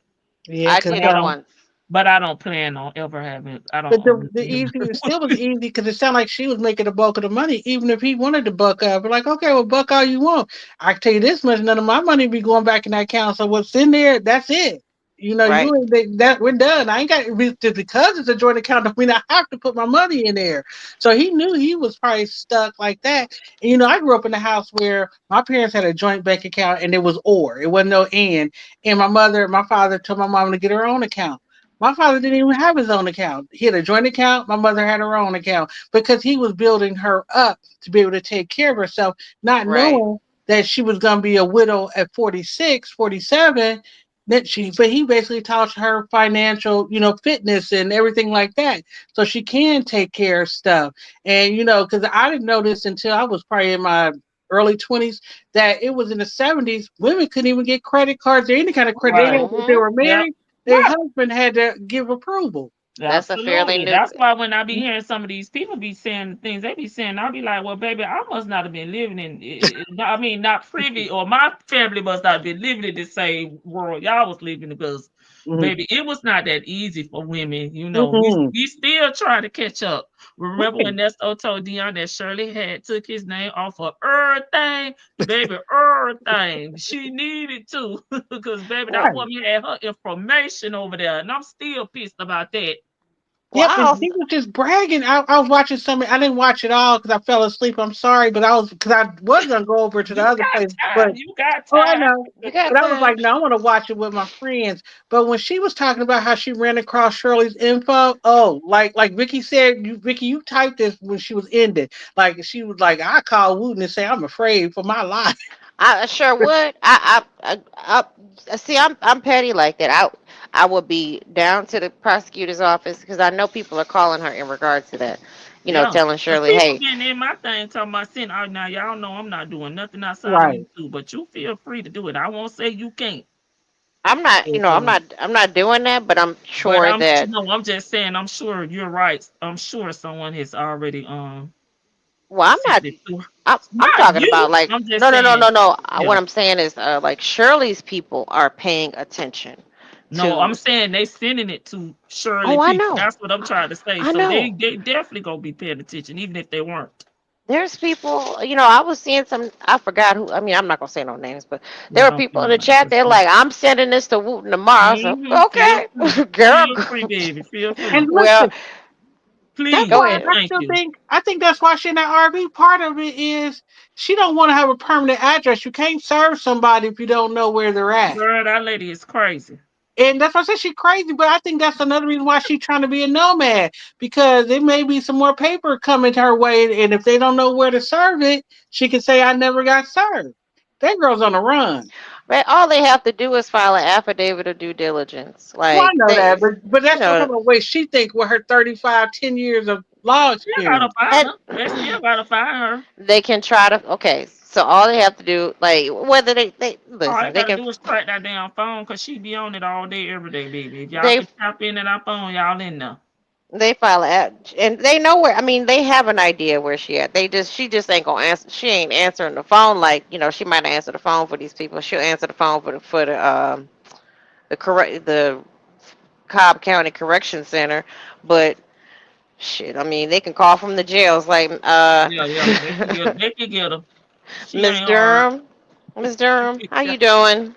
Yeah, I because But did I it don't. once. But I don't plan on ever having. I don't but own the it. easy it still was easy because it sounded like she was making the bulk of the money, even if he wanted to buck up. Like, okay, well, buck all you want. I can tell you this much: none of my money be going back in that account. So what's in there, that's it. Right. You ain't that we're done. I ain't got just because it's a joint account. I mean, I have to put my money in there. So he knew he was probably stuck like that. And I grew up in a house where my parents had a joint bank account, and it was or it wasn't no and. And my father told my mom to get her own account. My father didn't even have his own account. He had a joint account. My mother had her own account because he was building her up to be able to take care of herself, not Right. knowing that she was going to be a widow at 46, 47. But he basically taught her financial, fitness and everything like that. So she can take care of stuff. And, because I didn't know this until I was probably in my early 20s, that it was in the 70s, women couldn't even get credit cards or any kind of credit. They had, Right. if they Mm-hmm. were Yep. married, their Right. husband had to give approval. That's a fairly Absolutely. new. That's why when I be hearing some of these people be saying things they be saying, I'll be like, well, baby, I must not have been living I mean, not privy, or my family must not have been living in the same world y'all was living because, Mhm. baby, it was not that easy for women. Mhm. We still try to catch up. Remember Right. when Ernesto told Dion that Shirley had took his name off of everything? Baby, everything. She needed to because, baby, that Right. woman had her information over there, and I'm still pissed about that. Yep, and Wow. she was just bragging. I was watching some. I didn't watch it all because I fell asleep. I'm sorry, but I was gonna go over to the You other got place, but time. You got oh, I time. know. You got But I was time. like, no, I want to watch it with my friends. But when she was talking about how she ran across Shirley's info, oh, like Vicky said, Vicky, you typed this when she was ended. Like she was like, I call Wooten and say I'm afraid for my life. I sure would. See. I'm petty like that. I would be down to the prosecutor's office because I know people are calling her in regards to that. Yeah. Telling Because Shirley, people hey, been in my thing talking about sin. Oh, now y'all know I'm not doing nothing outside of Right. YouTube, but you feel free to do it. I won't say you can't. I'm not. Mhm. I'm not doing that. But I'm But sure that. I'm just saying, I'm sure you're right. I'm sure someone has already Well, I'm sent not. it to her. I'm Not talking about you. like I'm just no, no, no, no, saying, no. What yeah. I'm saying is like Shirley's people are paying attention No, I'm to. saying they sending it to Shirley Oh, I people. know. That's what I'm trying to say. I So they know. they definitely gonna be paying attention, even if they weren't. There's people, I was seeing some, I forgot who, I mean, I'm not going to say no names, but there Yeah, were don't people feel in the like chat, this. they're like, I'm sending this to Wooten tomorrow. So, Feel okay, free. girl, Feel free, baby. Feel And free. well, listen, that's Please go why and ahead. I thank still you. think that's why she in that RV. Part of it is she don't want to have a permanent address. You can't serve somebody if you don't know where they're at. Girl, that lady is crazy. And that's why I said she crazy, but I think that's another reason why she's trying to be a nomad because there may be some more paper coming to her way, and if they don't know where to serve it, she can say I never got served. That girl's on the run. But all they have to do is file an affidavit of due diligence. Well, I Like, know that, but you that's what know, kind of way she think with her 35, 10 years of law Still gotta experience. find and her. They still gotta find her. they can try to, okay, so all they have to do, like, whether they All I listen, they gotta can, do is track that damn phone because she be on it all day, every day, baby. If y'all they can tap in our phone, y'all in there. They file it, and they know where. I mean, they have an idea where she at. She just ain't gonna answer. She ain't answering the phone like she might answer the phone for these people. She'll answer the phone the Cobb County Correction Center, but shit. I mean, they can call from the jails like Yeah. They can get her. She Miss ain't hard. Durham, Miss Durham, how you doing?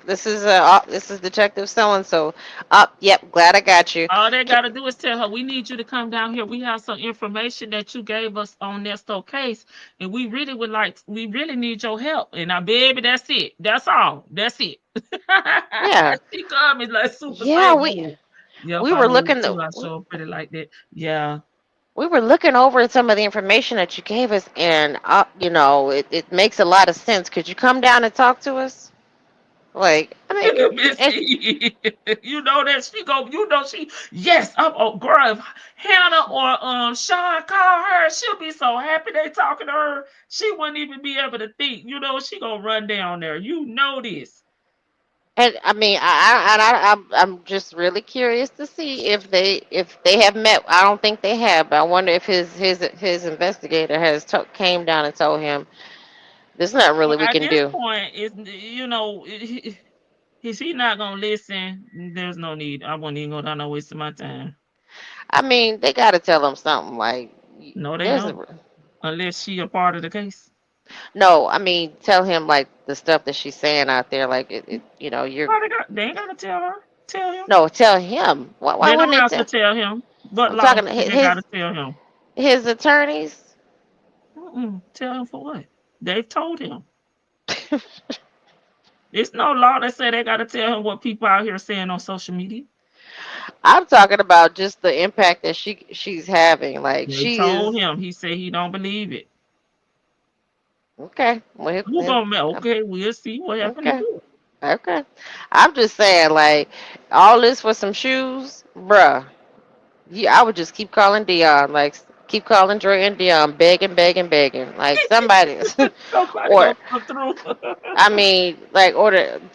This is Detective So and So. Up, yep, glad I got you. All they gotta do is tell her we need you to come down here. We have some information that you gave us on Nesto case, and we really need your help. And now, baby, that's it. That's all. That's it. Yeah, She come is like Super yeah. Saiyan. Yep, We I were would looking. too. I show pretty like that. Yeah. We were looking over some of the information that you gave us, and it makes a lot of sense. Could you come down and talk to us? Like, I mean, it's Missy, you know that she go. You know she. Yes, I'm. Oh, girl, if Hannah or Sean call her, she'll be so happy they talking to her. She wouldn't even be able to think. She gonna run down there. You know this. And I mean, I'm just really curious to see if they have met. I don't think they have, but I wonder if his investigator has came down and told him there's not really we At can this do. point, it's if he not gonna listen, there's no need. I wouldn't even go down no waste of my time. I mean, they got to tell him something like No, they there's don't. Unless she a part of the case. no. I mean, tell him like the stuff that she's saying out there, like you're Why they ain't gotta tell her. Tell him. no, tell him. Why They wouldn't don't they have to tell? tell him. But I'm law talking to say they gotta tell him. his attorneys. Tell him for what? They've told him. It's no law that say they gotta tell him what people out here saying on social media. I'm talking about just the impact that she's having. Like They she told is him. He said he don't believe it. okay. Well, Okay, we'll see what happened to okay. do it. Okay. I'm just saying, like, all this for some shoes, bruh. Yeah, I would just keep calling Dion, like, keep calling Dre and Dion, begging, begging, begging. Like, somebody, Somebody or, gonna come through. I mean, like,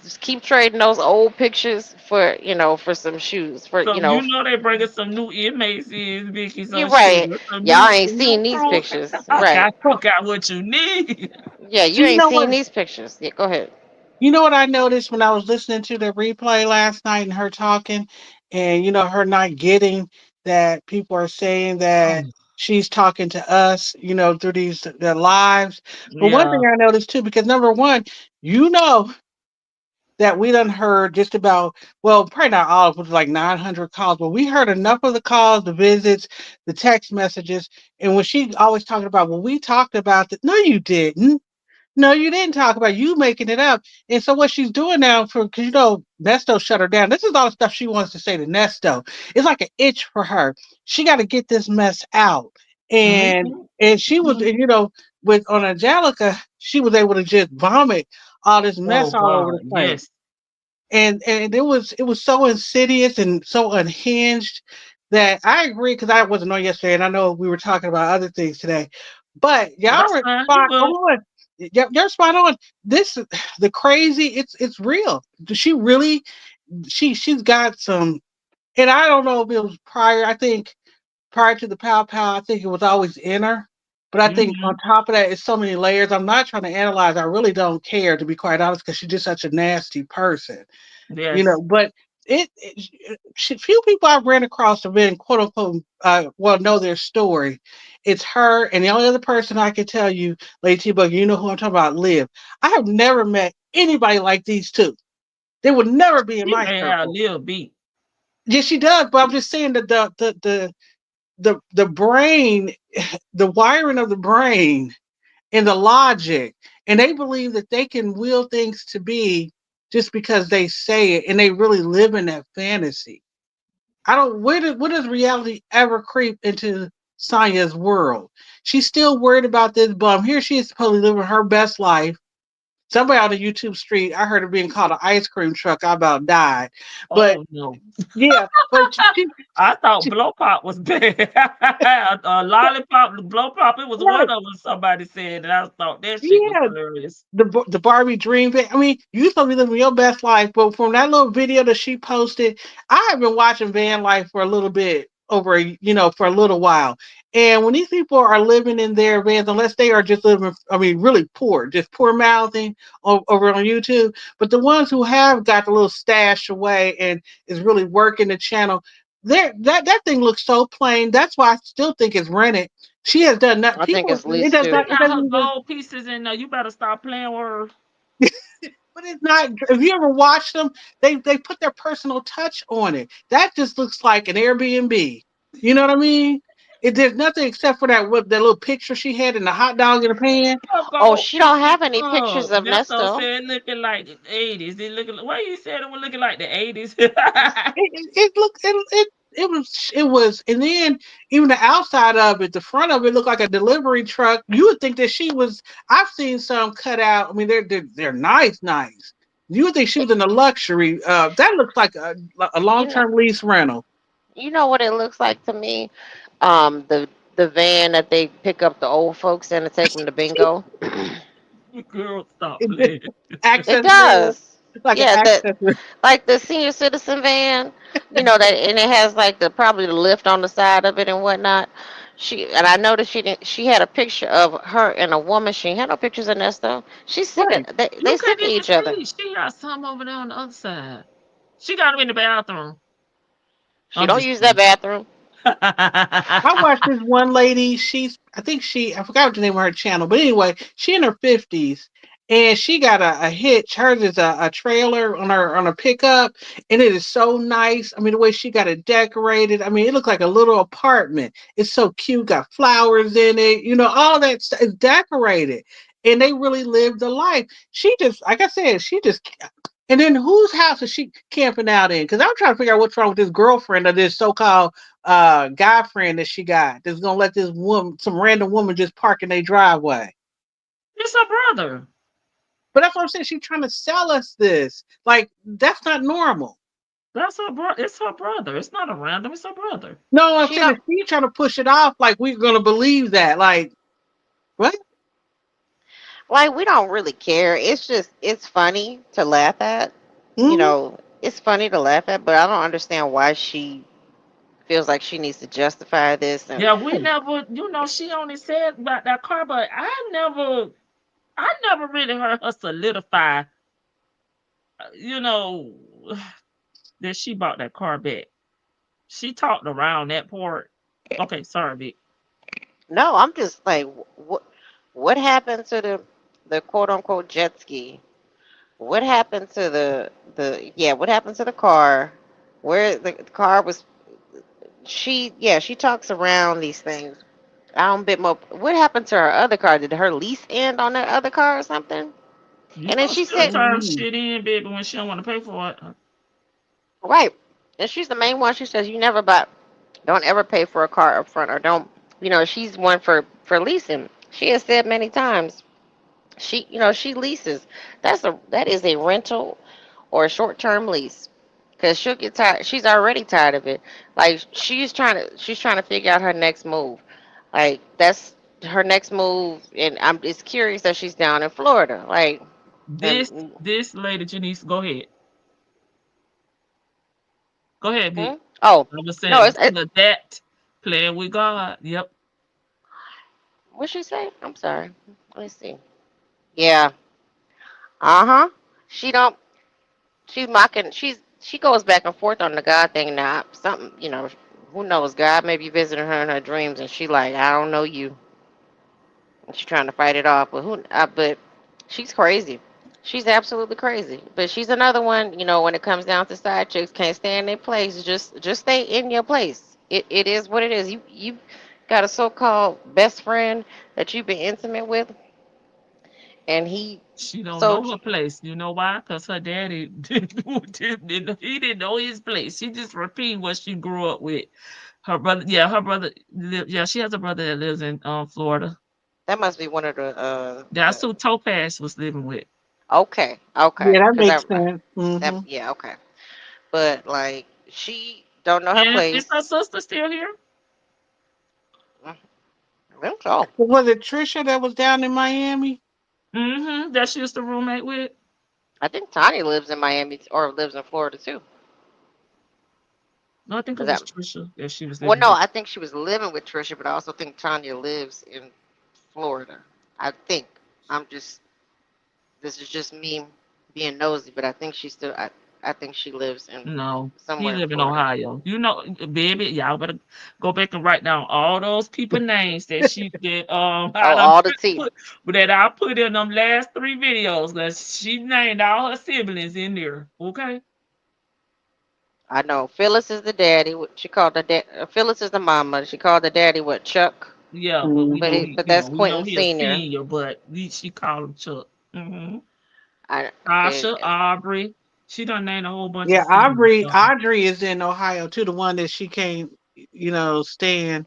just keep trading those old pictures for, for some shoes. So they bringing some new inmates in, Vicky. So You're shit, right. some Y'all new ain't some new seen these crew. pictures. I Right. got what you need. Yeah, So you you ain't know seen what? these pictures. Yeah, go ahead. You know what I noticed when I was listening to the replay last night and her talking, and her not getting that people are saying that she's talking to us, through these the lives. But one thing Yeah. I noticed too, because number one, you know that we done heard just about, well, probably not all, it was like 900 calls, but we heard enough of the calls, the visits, the text messages. And when she always talking about, well, we talked about that. No, you didn't. No, you didn't talk about you making it up. And so what she's doing now because Nesto shut her down. This is all the stuff she wants to say to Nesto. It's like an itch for her. She got to get this mess out. And Mm-hmm. she was, and with on Angelica, she was able to just vomit all this Oh mess all over God, the place. yes. And it was so insidious and so unhinged that I agree because I wasn't on yesterday and I know we were talking about other things today. But y'all That's were fine. You spot good. on. You're spot on. This the crazy. It's real. She really she's got some. And I don't know if it was prior. I think prior to the pow pow, I think it was always in her. But I think Mm-hmm. on top of that, it's so many layers. I'm not trying to analyze. I really don't care, to be quite honest, because she's just such a nasty person. Yes. But few people I've ran across have been quote unquote know their story. It's her, and the only other person I can tell you, Lady T-Bug, you know who I'm talking about, Liv. I have never met anybody like these two. They would never be in She my may have a circle. little beat. Yes, she does, but I'm just saying that the brain, the wiring of the brain and the logic, and they believe that they can will things to be just because they say it and they really live in that fantasy. I don't where does reality ever creep into Sonya's world? She's still worried about this bum. Here she is supposedly living her best life. Somebody on the YouTube street, I heard her being called an ice cream truck. I about died. But Oh no. yeah, but I thought she blow pop was bad. A lollipop, blow pop. It was right, one of them. Somebody said, and I thought that shit was yeah, hilarious. the Barbie dream thing. I mean, you supposed to be living your best life, but from that little video that she posted, I have been watching van life for a little bit over, for a little while. And when these people are living in their vans, unless they are just living, I mean, really poor, just poor mouthing over on YouTube, but the ones who have got the little stash away and is really working the channel, that thing looks so plain. That's why I still think it's rented. She has done that. I think People, it's it least does too. not. She It got her doesn't even. gold pieces in there. You better stop playing with her. But it's not. If you ever watch them, they put their personal touch on it. That just looks like an Airbnb. You know what I mean? There's nothing except for that little picture she had in the hot dog in the pan. Her Oh, gold she don't pieces. have any pictures of Nesto Nesto. said looking like the 80s. It looking. Why you said it was looking like the 80s? It looked it was, and then even the outside of it, the front of it looked like a delivery truck. You would think that she was. I've seen some cut out. I mean, they're nice, nice. You would think she was in a luxury. That looks like a long You know, term lease rental. you know what it looks like to me. The van that they pick up the old folks in to take them to bingo. Girl, stop playing. It Access van. does. Like an Yeah, access. like the senior citizen van, you know that, and it has like the probably the lift on the side of it and whatnot. I noticed she had a picture of her and a woman. She had no pictures of Ernesto. She's sick of Right. they You sick can't of even each other. see. She got some over there on the other side. She got him in the bathroom. She I'm don't just use that kidding. bathroom. I watched this one lady. I forgot what the name of her channel, but anyway, she in her 50s, and she got a hitch. Hers is a trailer on her pickup, and it is so nice. I mean, the way she got it decorated. I mean, it looks like a little apartment. It's so cute. Got flowers in it. You know, all that stuff is decorated, and they really lived the life. She just, like I said, she just. And then whose house is she camping out in? Because I'm trying to figure out what's wrong with this girlfriend or this so-called guy friend that she got that's gonna let this woman, some random woman, just park in their driveway. It's her brother. But that's what I'm saying. She's trying to sell us this. Like, that's not normal. That's her brother. It's her brother. It's not a random. It's her brother. No, I'm She saying don't that she's trying to push it off like we're gonna believe that. Like, what? like we don't really care. It's just it's funny to laugh at. You Mm-hmm. know, it's funny to laugh at, but I don't understand why she feels like she needs to justify this. And Yeah, we never. She only said about that car, but I never really heard her solidify. You know, that she bought that car back. She talked around that part. Okay, sorry, Vic. no, I'm just like, what happened to the quote unquote jet ski? What happened to the yeah? What happened to the car? Where the car was? She talks around these things. I'm a bit more. What happened to her other car? Did her lease end on that other car or something? You And then know she she'll said, turn shit in, baby, when she don't want to pay for it. right. And she's the main one. She says you never buy, don't ever pay for a car up front, or don't. She's one for leasing. She has said many times she leases. That is a rental or a short term lease. Cause she'll get tired. She's already tired of it. Like she's trying to figure out her next move. Like that's her next move, and I'm just curious that she's down in Florida. Like, This and this lady Janice, go ahead. Go ahead, Vic. oh I was no, saying that playing with God. Yep. what she say? I'm sorry. Let's see. Yeah. Uh huh. She don't. She's mocking. She goes back and forth on the God thing now. Something who knows? God may be visiting her in her dreams, and she like, I don't know you. And she's trying to fight it off, but but she's crazy. She's absolutely crazy. But she's another one. When it comes down to side chicks, can't stay in their place. Just stay in your place. It is what it is. You got a so-called best friend that you've been intimate with, and She don't so know her place. You know why? Because her daddy he didn't know his place. She just repeating what she grew up with. Her brother. Yeah, she has a brother that lives in Florida. that must be one of That's who Topaz was living with. okay, Yeah, that because makes sense. that Mm-hmm. yeah, okay. But like she don't know her And is her place. sister still here? I think so. Was it Trisha that was down in Miami? Mm-hmm. That she used to roommate with. I think Tanya lives in Miami or lives in Florida too. No, I think it Is was that Trisha that she was well? living No, with. I think she was living with Trisha, but I also think Tanya lives in Florida. I think. I'm just. This is just me being nosy, but I think she still. I think she lives in No, he somewhere in live in Florida. Ohio. Baby, y'all better go back and write down all those people names that I Oh, done all the tea. that I put in them last 3 videos. Cause she named all her siblings in there. Okay. I know. Phyllis is the daddy. She called the dad. Phyllis is the mama. She called the daddy what? Chuck. Yeah, but we But know Mm-hmm. he, but that's we know Quentin he a Senior. senior, but she called him Chuck. Mm-hmm. I Tasha, it, Aubrey. She done named a whole bunch of Yeah, siblings. Audrey is in Ohio too, the one that she can't, stand.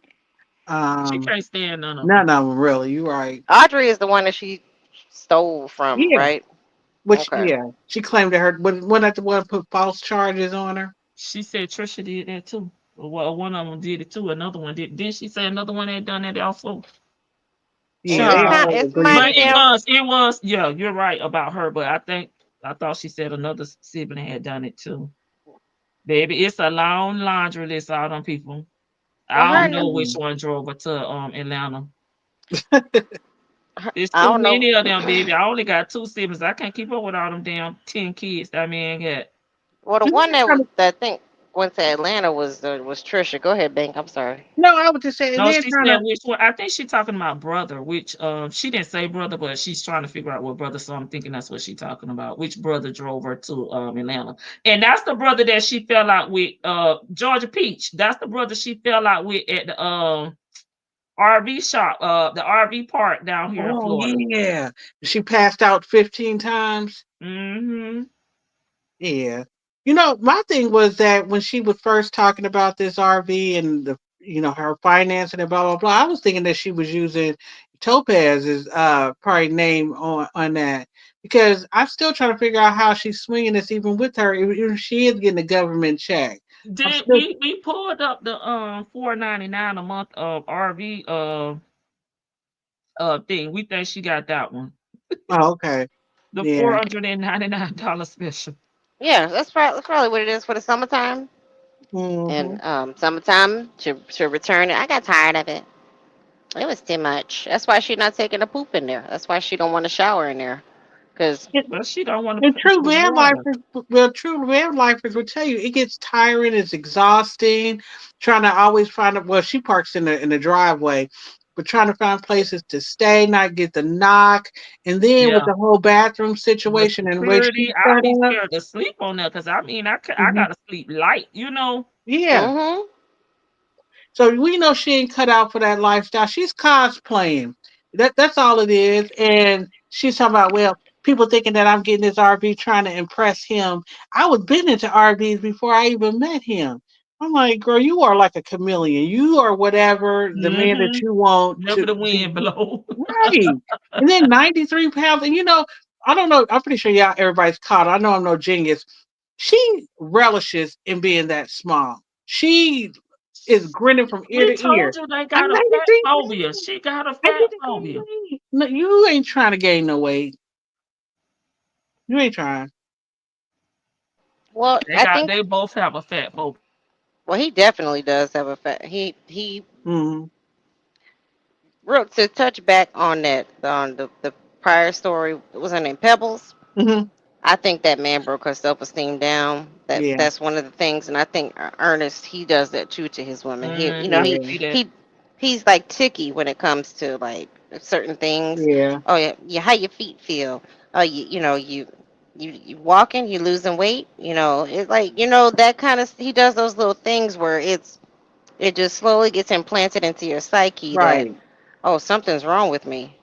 She Um, can't stand none of them. None of them really. You're right. Audrey is the one that she stole from, Yeah, right? which Okay. she claimed that her when that the one put false charges on her. She said Trisha did that too. Well, one of them did it too. Another one did. Didn't she say another one had done that also? Yeah, It's they Child. kind. all It's agreed But to mighty that. damn. it was. Yeah, you're right about her. But I think I thought she said another sibling had done it too. Baby, it's a long laundry list, all them people. Well, I her don't and know them, which one drove her to Atlanta. It's I too don't know. many of them, baby. I only got 2 siblings. I can't keep up with all them damn 10 kids that man got. Well, the one that I think went to Atlanta was Trisha. Go ahead, Bank. I'm sorry. No, I was just saying, and No, then she trying said to. which one. I think she talking about brother, which she didn't say brother, but she's trying to figure out what brother. So I'm thinking that's what she's talking about. Which brother drove her to Atlanta? And that's the brother that she fell out with, Georgia Peach. That's the brother she fell out with at the RV shop, the RV park down here in Oh Florida. yeah, she passed out 15 times. Mm-hmm. Yeah. You know, my thing was that when she was first talking about this RV and the, her financing and blah blah blah, I was thinking that she was using Topaz's probably name on that, because I'm still trying to figure out how she's swinging this even with her, even if she is getting a government check. Did we pulled up the $4.99 a month of RV thing? We think she got that one. Oh, okay. The Yeah. $499 special. Yeah, that's probably what it is for the summertime. Mm-hmm. And summertime to return it. I got tired of it. It was too much. That's why she's not taking a poop in there. That's why she don't want to shower in there. Cause But she don't want to And put true the van water. lifers, well, true van lifers will tell you it gets tiring, it's exhausting, trying to always find it. Well, she parks in the driveway, but trying to find places to stay, not get the knock, and then with Yeah. the whole bathroom With situation and the way she's security, I'll set be up. scared to sleep on that because I mean I Mhm. gotta sleep light, you know. Yeah. So we know she ain't cut out for that lifestyle. She's cosplaying. That's all it is. And she's talking about, well, people thinking that I'm getting this RV trying to impress him. I was been into RVs before I even met him. I'm like, girl, you are like a chameleon. You are whatever the man that Mm-hmm. you want Never to the be. wind blow. Right. And then 93 pounds. And I don't know. I'm pretty sure everybody's caught. I know I'm no genius. She relishes in being that small. She is grinning from ear We to told ear. you they I'm got a fat 93 phobia. pounds. She got a I fat need to gain phobia. weight. No, you ain't trying to gain no weight. You ain't trying. well, I think They both have a fat phobia. well he definitely does have a fat. He Mm-hmm. real to touch back on that on the prior story. Was her name Pebbles? Mm-hmm. I think that man broke her self esteem down. Yeah. That's one of the things, and I think Ernest he does that too to his women. I see that. He's like ticky when it comes to like certain things. Yeah. Oh yeah, how your feet feel? Oh you walking, you losing weight. It's like that kind of. He does those little things where it just slowly gets implanted into your psyche that Right. oh something's wrong with me.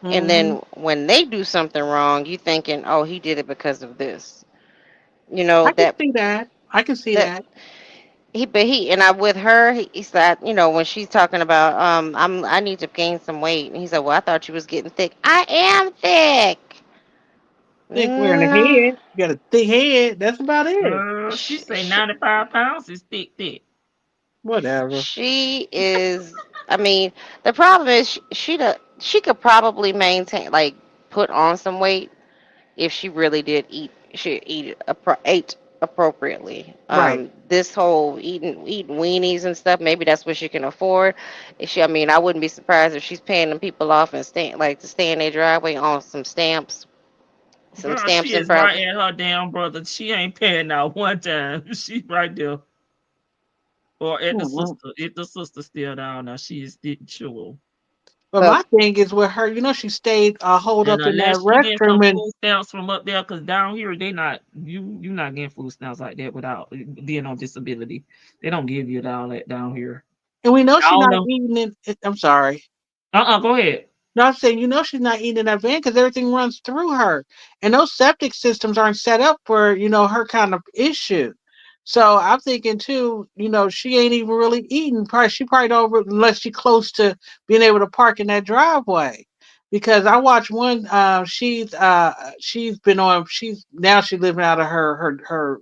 And Mm-hmm. then when they do something wrong, you thinking, oh, he did it because of this. I can That see that. I can see that that. and I with her, he said, when she's talking about I need to gain some weight, and he said, well, I thought you was getting thick. I am thick. Thick wearing a No, head. You got a thick head. That's about it. She say she, 95 pounds is thick. Whatever. she is. I mean, the problem is she could probably maintain like put on some weight if she really did eat, she ate appropriately. Right. This whole eating weenies and stuff, maybe that's what she can afford. I mean, I wouldn't be surprised if she's paying them people off and to stay in their driveway on some Girl, stamps she and is right probably. at her damn brother. She ain't paying out one time. She right there. Or at the Mm-hmm. sister. If the sister still down now, she is sure. But But my thing is with her, she stayed holed And up in that unless she getting some restroom and food stamps from up there, because down here they not you not getting food stamps like that without being on disability. They don't give you all that down here. we know I she's don't not know. eating it. I'm sorry. Go ahead. No, I'm saying, she's not eating in that van because everything runs through her. And those septic systems aren't set up for, her kind of issue. So I'm thinking too, she ain't even really eating. Probably she probably don't unless she close to being able to park in that driveway. Because I watched one, she's been on, she's living out of her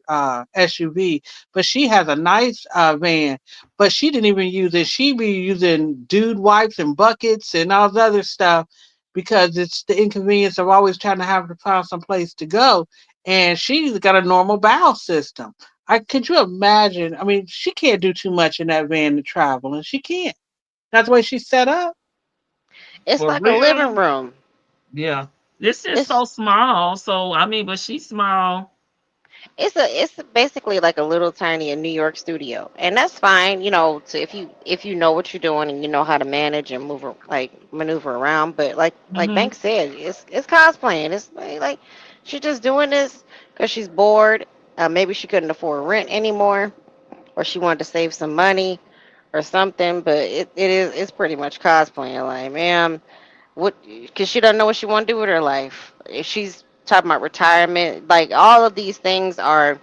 SUV, but she has a nice van, but she didn't even use it. She be using dude wipes and buckets and all the other stuff. because it's the inconvenience of always trying to have to find some place to go. And she's got a normal bowel system. Could you imagine? I mean, she can't do too much in that van to travel, and she can't. That's the way she's set up. It's For like a living real? room. Yeah. This is It's so small. So I mean, but she's small. it's basically like a little tiny New York studio, and that's fine. You know, to if you know what you're doing and you know how to manage and maneuver around. But like Mm-hmm. Banks said, it's cosplaying. It's like she's just doing this because she's bored. Maybe she couldn't afford rent anymore, or she wanted to save some money or something. But it's pretty much cosplaying. Like, ma'am, what? Because she doesn't know what she want to do with her life. If she's talking about retirement, like all of these things are.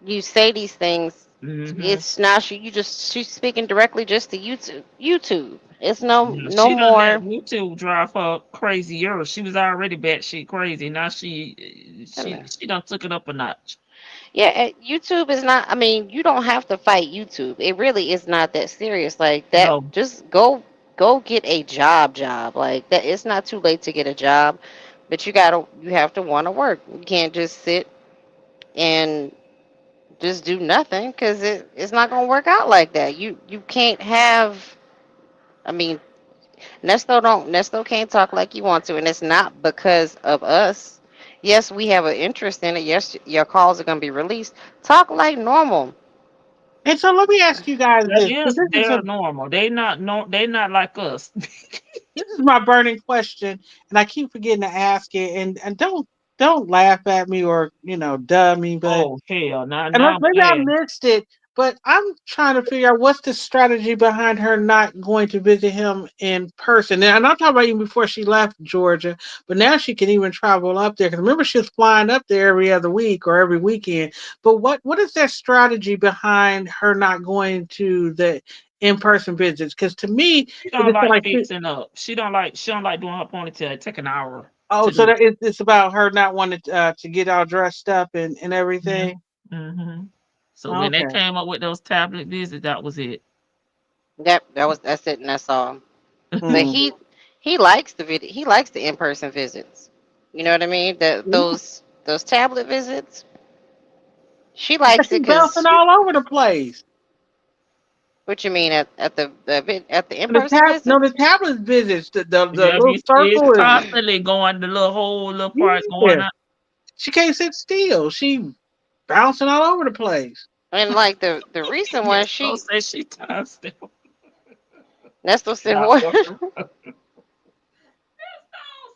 You say these things. Mm-hmm. It's not you. She's speaking directly just to YouTube. YouTube. It's no Yeah, no she done let more. YouTube drive her crazier. She was already batshit crazy. Now she done took it up a notch. Yeah, YouTube is not. I mean, you don't have to fight YouTube. It really is not that serious. Like that. No. Just go get a job. Like that. It's not too late to get a job, but you have to want to work. You can't just sit and just do nothing because it's not gonna work out like that. You can't have. I mean, Nesto can't talk like you want to, and it's not because of us. Yes, we have an interest in it. Yes, your calls are gonna be released. Talk like normal. And so let me ask you guys That this, is because their normal. They not like us. this is my burning question, and I keep forgetting to ask it. And don't laugh at me or dub me, but Oh hell, and now I'm maybe I glad. missed it, but I'm trying to figure out what's the strategy behind her not going to visit him in person. And I'm not talking about even before she left Georgia, but now she can even travel up there. Because remember, she was flying up there every other week or every weekend. But what is that strategy behind her not going to the in-person visits? Because to me, She it don't just felt like like fixing up. She don't like doing her ponytail. It take an hour oh, to so do. that it's about her not wanting to get all dressed up and everything. Mm-hmm. So when they Okay. came up with those tablet visits, that was it. That's it, and that's all. But Hmm. he likes the video. He likes the in-person visits. You know what I mean? Those tablet visits. She Because likes it she's bouncing because all over the place. what you mean at the The in-person the visits? tablet visits, the Yeah, little it's circle is constantly going the little whole little part going yeah. up. She can't sit still. She bouncing all over the place. And like the recent one, Yes, so she say she time still. Nesto said Stop what? fucking.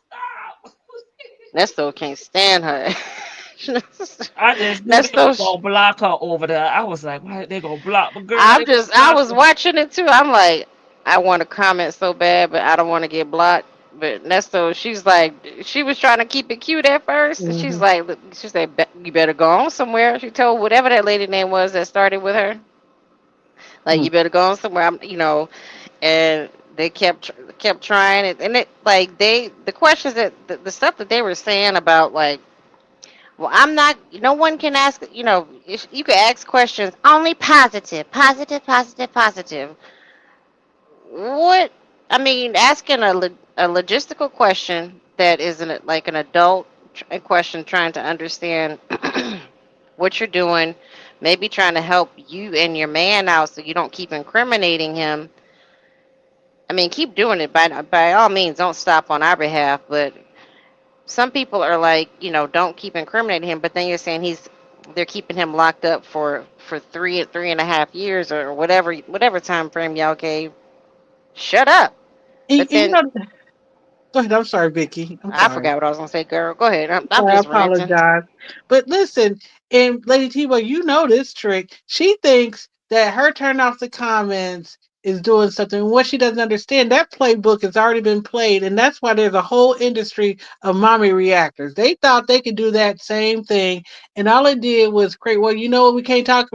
Stop. Nesto can't stand her. I just knew they Nesto, were gonna block her over there. I was like, why they gonna block? But girl, they gonna I block was her. watching it too. I'm like, I want to comment so bad, but I don't want to get blocked. But Nesto, she's like, she was trying to keep it cute at first. And she's Hmm. like, she said, You better go on somewhere. She told whatever that lady name was that started with her, like, you better go on somewhere. And they kept trying it, and it like the questions the stuff that they were saying about like, well, I'm not. No one can ask. You can ask questions only positive, positive, positive, positive. What? I mean, asking a logistical question that isn't like an adult question, trying to understand what you're doing, maybe trying to help you and your man out so you don't keep incriminating him. I mean, keep doing it by all means. Don't stop on our behalf. But some people are like, don't keep incriminating him. But then you're saying they're keeping him locked up for 3.5 years or whatever time frame y'all gave. Shut up. But And then go ahead. I'm sorry, Vicky. I'm I sorry. forgot what I was gonna say, girl. Go ahead. I'm I just ranting. apologize. But listen, and Lady T, you know this trick. She thinks that her turn off the comments is doing something. What she doesn't understand, that playbook has already been played, and that's why there's a whole industry of mommy reactors. They thought they could do that same thing, and all it did was create. Well, you know what? We can't talk.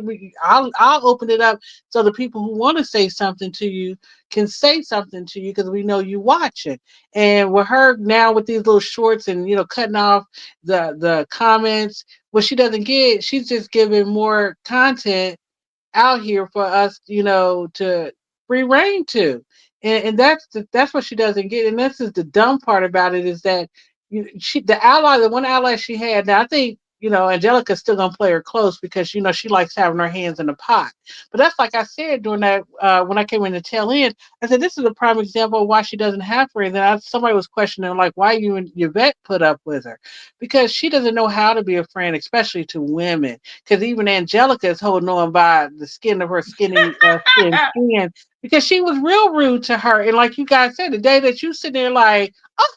I'll open it up so the people who want to say something to you can say something to you because we know you watching. And with her now with these little shorts and cutting off the comments, what she doesn't get, she's just giving more content out here for us, to free reign to. And that's what she doesn't get. And this is the dumb part about it is that the one ally she had. Now I think Angelica's still gonna play her close because she likes having her hands in the pot. But that's like I said during that when I came in the tail end. I said this is a prime example of why she doesn't have her. And then somebody was questioning like why you and Yvette put up with her because she doesn't know how to be a friend, especially to women. Because even Angelica is holding on by the skin of her skinny skin because she was real rude to her. And like you guys said, the day that you sit there like, oh,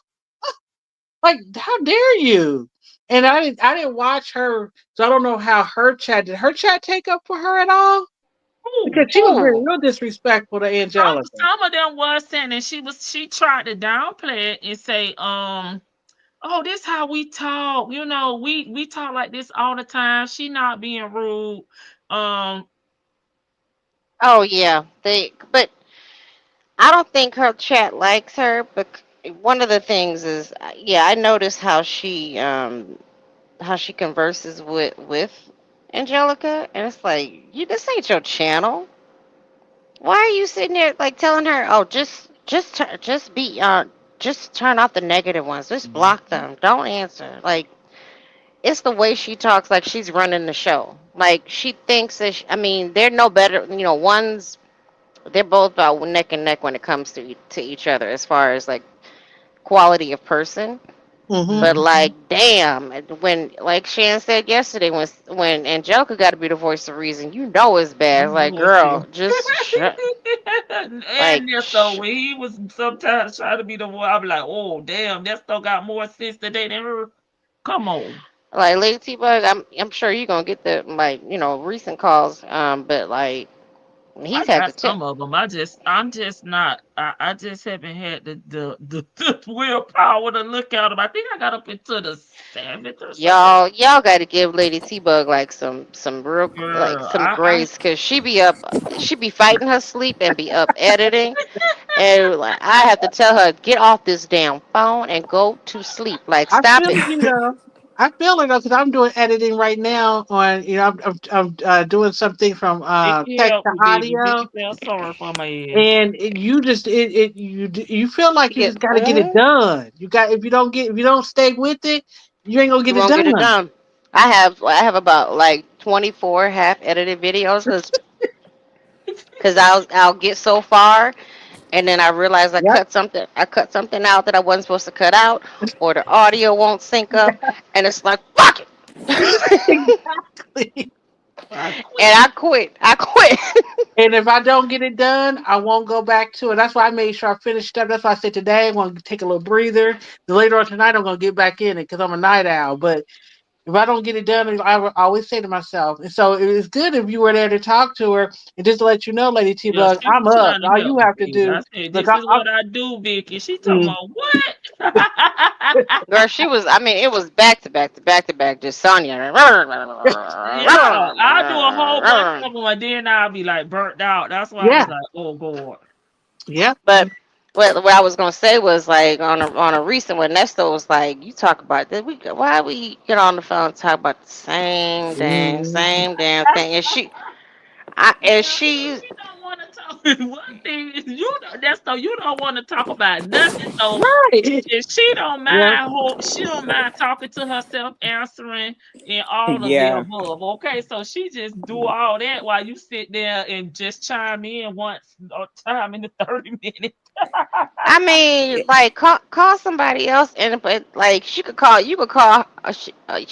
like how dare you? And I didn't watch her, so I don't know how did her chat take up for her at all? Because she was real disrespectful to Angelica. Some of them was saying, and she tried to downplay it and say, oh, this how we talk. We talk like this all the time. She not being rude. Oh yeah, but I don't think her chat likes her. But one of the things is, I noticed how she converses with Angelica, and it's like, this ain't your channel. Why are you sitting there like telling her, oh, just turn off the negative ones, just block them, don't answer. Like, it's the way she talks, like she's running the show. Like she thinks that they're no better. They're both about neck and neck when it comes to each other as far as like quality of person. Mm-hmm. But like, damn, when like Shan said yesterday, when Angelica got to be the voice of reason, it's bad. It's like, girl, just shut. And Nesto, when he was sometimes trying to be the one, I'm like, oh damn, Nesto got more sense today than her. Come on. Like Lady T-Bug, I'm sure you're gonna get the recent calls, but like he's had some of them. I'm just not. I just haven't had the willpower to look at them. I think I got up into the 7th or something. Y'all got to give Lady T-Bug like some real some grace, because she be fighting her sleep and be up editing, and like I have to tell her, get off this damn phone and go to sleep. Like, stop it. I feel it though, because I'm doing editing right now on, I'm doing something from text to audio. And you feel like you just got to get it done. If you don't stay with it, you ain't gonna get it done. Get it done. I have about like 24 half edited videos because I'll get so far. And then I realized I cut something out that I wasn't supposed to cut out, or the audio won't sync up, and it's like, fuck it. Exactly. And I quit. And if I don't get it done, I won't go back to it. That's why I made sure I finished up. That's why I said today I'm going to take a little breather. Then later on tonight, I'm going to get back in it because I'm a night owl. But if I don't get it done, I always say to myself, and so it's good if you were there to talk to her and just to let you know, Lady T-Bug, I'm up. All you have to do. I said, this is what I do, Vicky. She talking about what? Girl, she was. It was back to back, just Sonya. Yeah, I'll do a whole bunch of them, and then I'll be like burnt out. That's why I was like, oh God. Yeah, but. What I was gonna say was like on a recent one, Ernesto was like, "You talk about this. Why we get on the phone and talk about the same damn thing?" And she don't want to talk. One thing is, Ernesto, you don't want to talk about nothing. So if she don't mind, she don't mind talking to herself, answering, and all of the above. Okay, so she just do all that while you sit there and just chime in once or time in the 30 minutes. Like call somebody else, but like she could call. You could call. She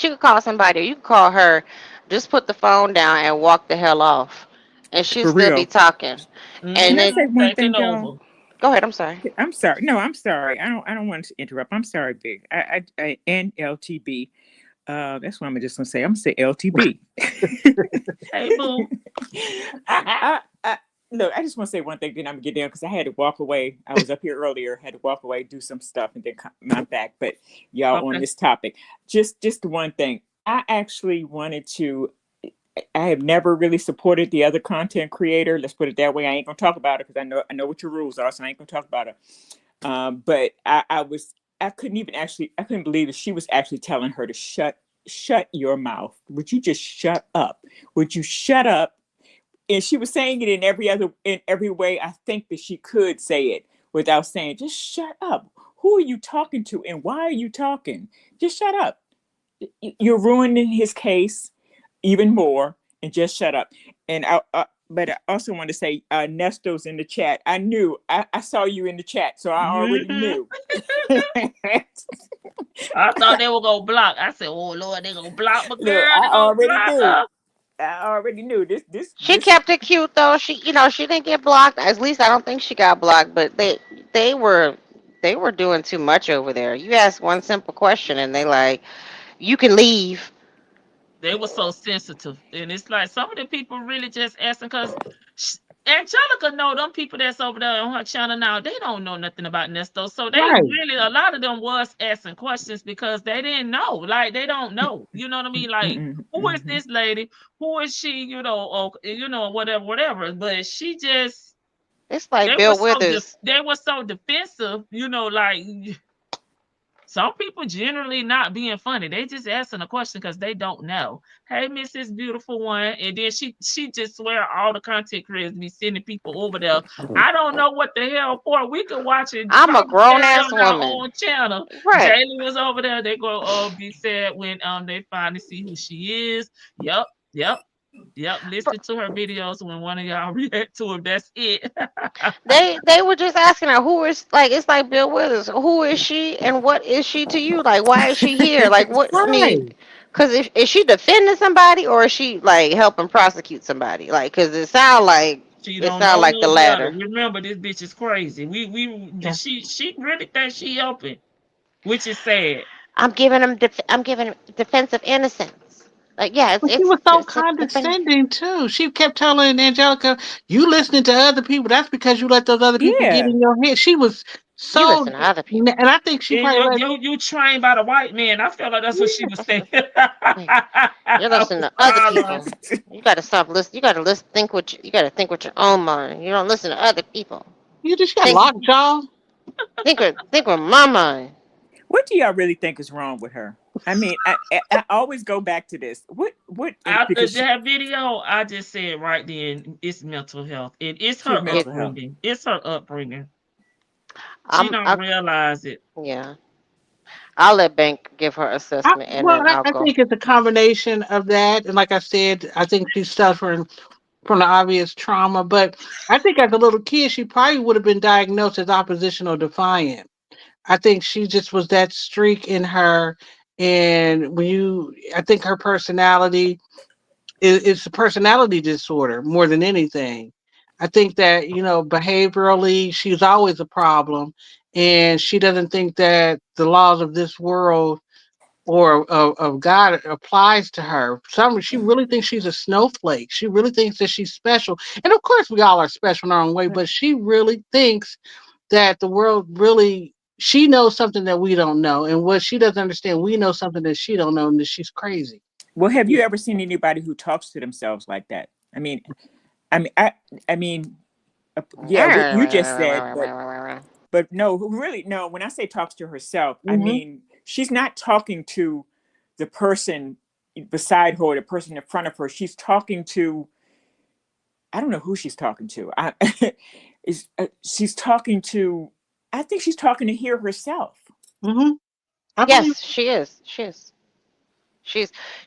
could call somebody, or you could call her. Just put the phone down and walk the hell off, and she'll still be talking. And Can I then say one thing, y'all? Go ahead. I'm sorry. I'm sorry. No, I'm sorry. I don't want to interrupt. I'm sorry, Big. I and LTB. That's what I'm just gonna say. I'm gonna say LTB. Hey, boo. Look, I just want to say one thing, then I'm gonna get down because I had to walk away. I was up here earlier, had to walk away, do some stuff, and then come back. But y'all on this topic, just one thing. I actually wanted to. I have never really supported the other content creator. Let's put it that way. I ain't gonna talk about it because I know what your rules are, so I ain't gonna talk about it. But I couldn't believe that she was actually telling her to shut your mouth. Would you just shut up? Would you shut up? and she was saying it in every way I think that she could say it without saying, just shut up. Who are you talking to and why are you talking? Just shut up. You're ruining his case even more, and just shut up. And but I also want to say, Nesto's in the chat. I knew. I saw you in the chat, so I already knew. I thought they were gonna block. I said, "Oh Lord, they gonna block my girl." Look, They gonna block her. I already knew this. She kept it cute though. She didn't get blocked. At least I don't think she got blocked. But they were doing too much over there. You ask one simple question and they like, you can leave. They were so sensitive, and it's like some of the people really just asking because Angelica know them people that's over there on her channel now. They don't know nothing about Nesto, so they really, a lot of them was asking questions because they didn't know. Like they don't know. You know what I mean? Like who is this lady? Who is she? You know, or whatever. But she just. It's like Bill Withers. They were so defensive. You know, like. Some people generally not being funny. They just asking a question because they don't know. Hey, Mrs. Beautiful One. And then she just swear all the content creators be sending people over there. I don't know what the hell for. We can watch it. I'm a grown-ass woman. On our own channel. Right. Jaylee was over there. They go be sad when they finally see who she is. Yep. Listen to her videos when one of y'all react to them. That's it. They were just asking her who is, like, it's like Bill Withers. Who is she and what is she to you? Like, why is she here? Like, what? I mean, because is she defending somebody or is she like helping prosecute somebody? Like, because it sounds like the latter. Remember, this bitch is crazy. She really thinks she helping, which is sad. I'm giving him defense of innocence. Like, yeah, she was so condescending too. She kept telling Angelica, "You listening to other people? That's because you let those other people get in your head." She was so. You listen to other people, and I think she probably you trained by the white man. I feel like that's what she was saying. You're listening to other people. You gotta stop listening. You gotta think with your own mind. You don't listen to other people. You just got locked jaw. Think with my mind. What do y'all really think is wrong with her? I mean, I always go back to this. What after that video, I just said right then, it's mental health. It's her upbringing. It's her upbringing. She don't realize it. Yeah. I'll let Bank give her assessment. I think it's a combination of that. And like I said, I think she's suffering from the obvious trauma. But I think as a little kid, she probably would have been diagnosed as oppositional defiant. I think she just was that streak in her. And I think her personality is a personality disorder more than anything. I think that, behaviorally, she's always a problem. And she doesn't think that the laws of this world or of God applies to her. She really thinks she's a snowflake. She really thinks that she's special. And of course, we all are special in our own way, but she really thinks that the world really, she knows something that we don't know. And what she doesn't understand, we know something that she don't know, and that she's crazy. Well, have you ever seen anybody who talks to themselves like that? I mean, yeah, you just said, but no, really, no. When I say talks to herself, I mean, she's not talking to the person beside her or the person in front of her. She's talking to, I don't know who she's talking to. She's talking to, I think she's talking to hear herself. Yes, she is.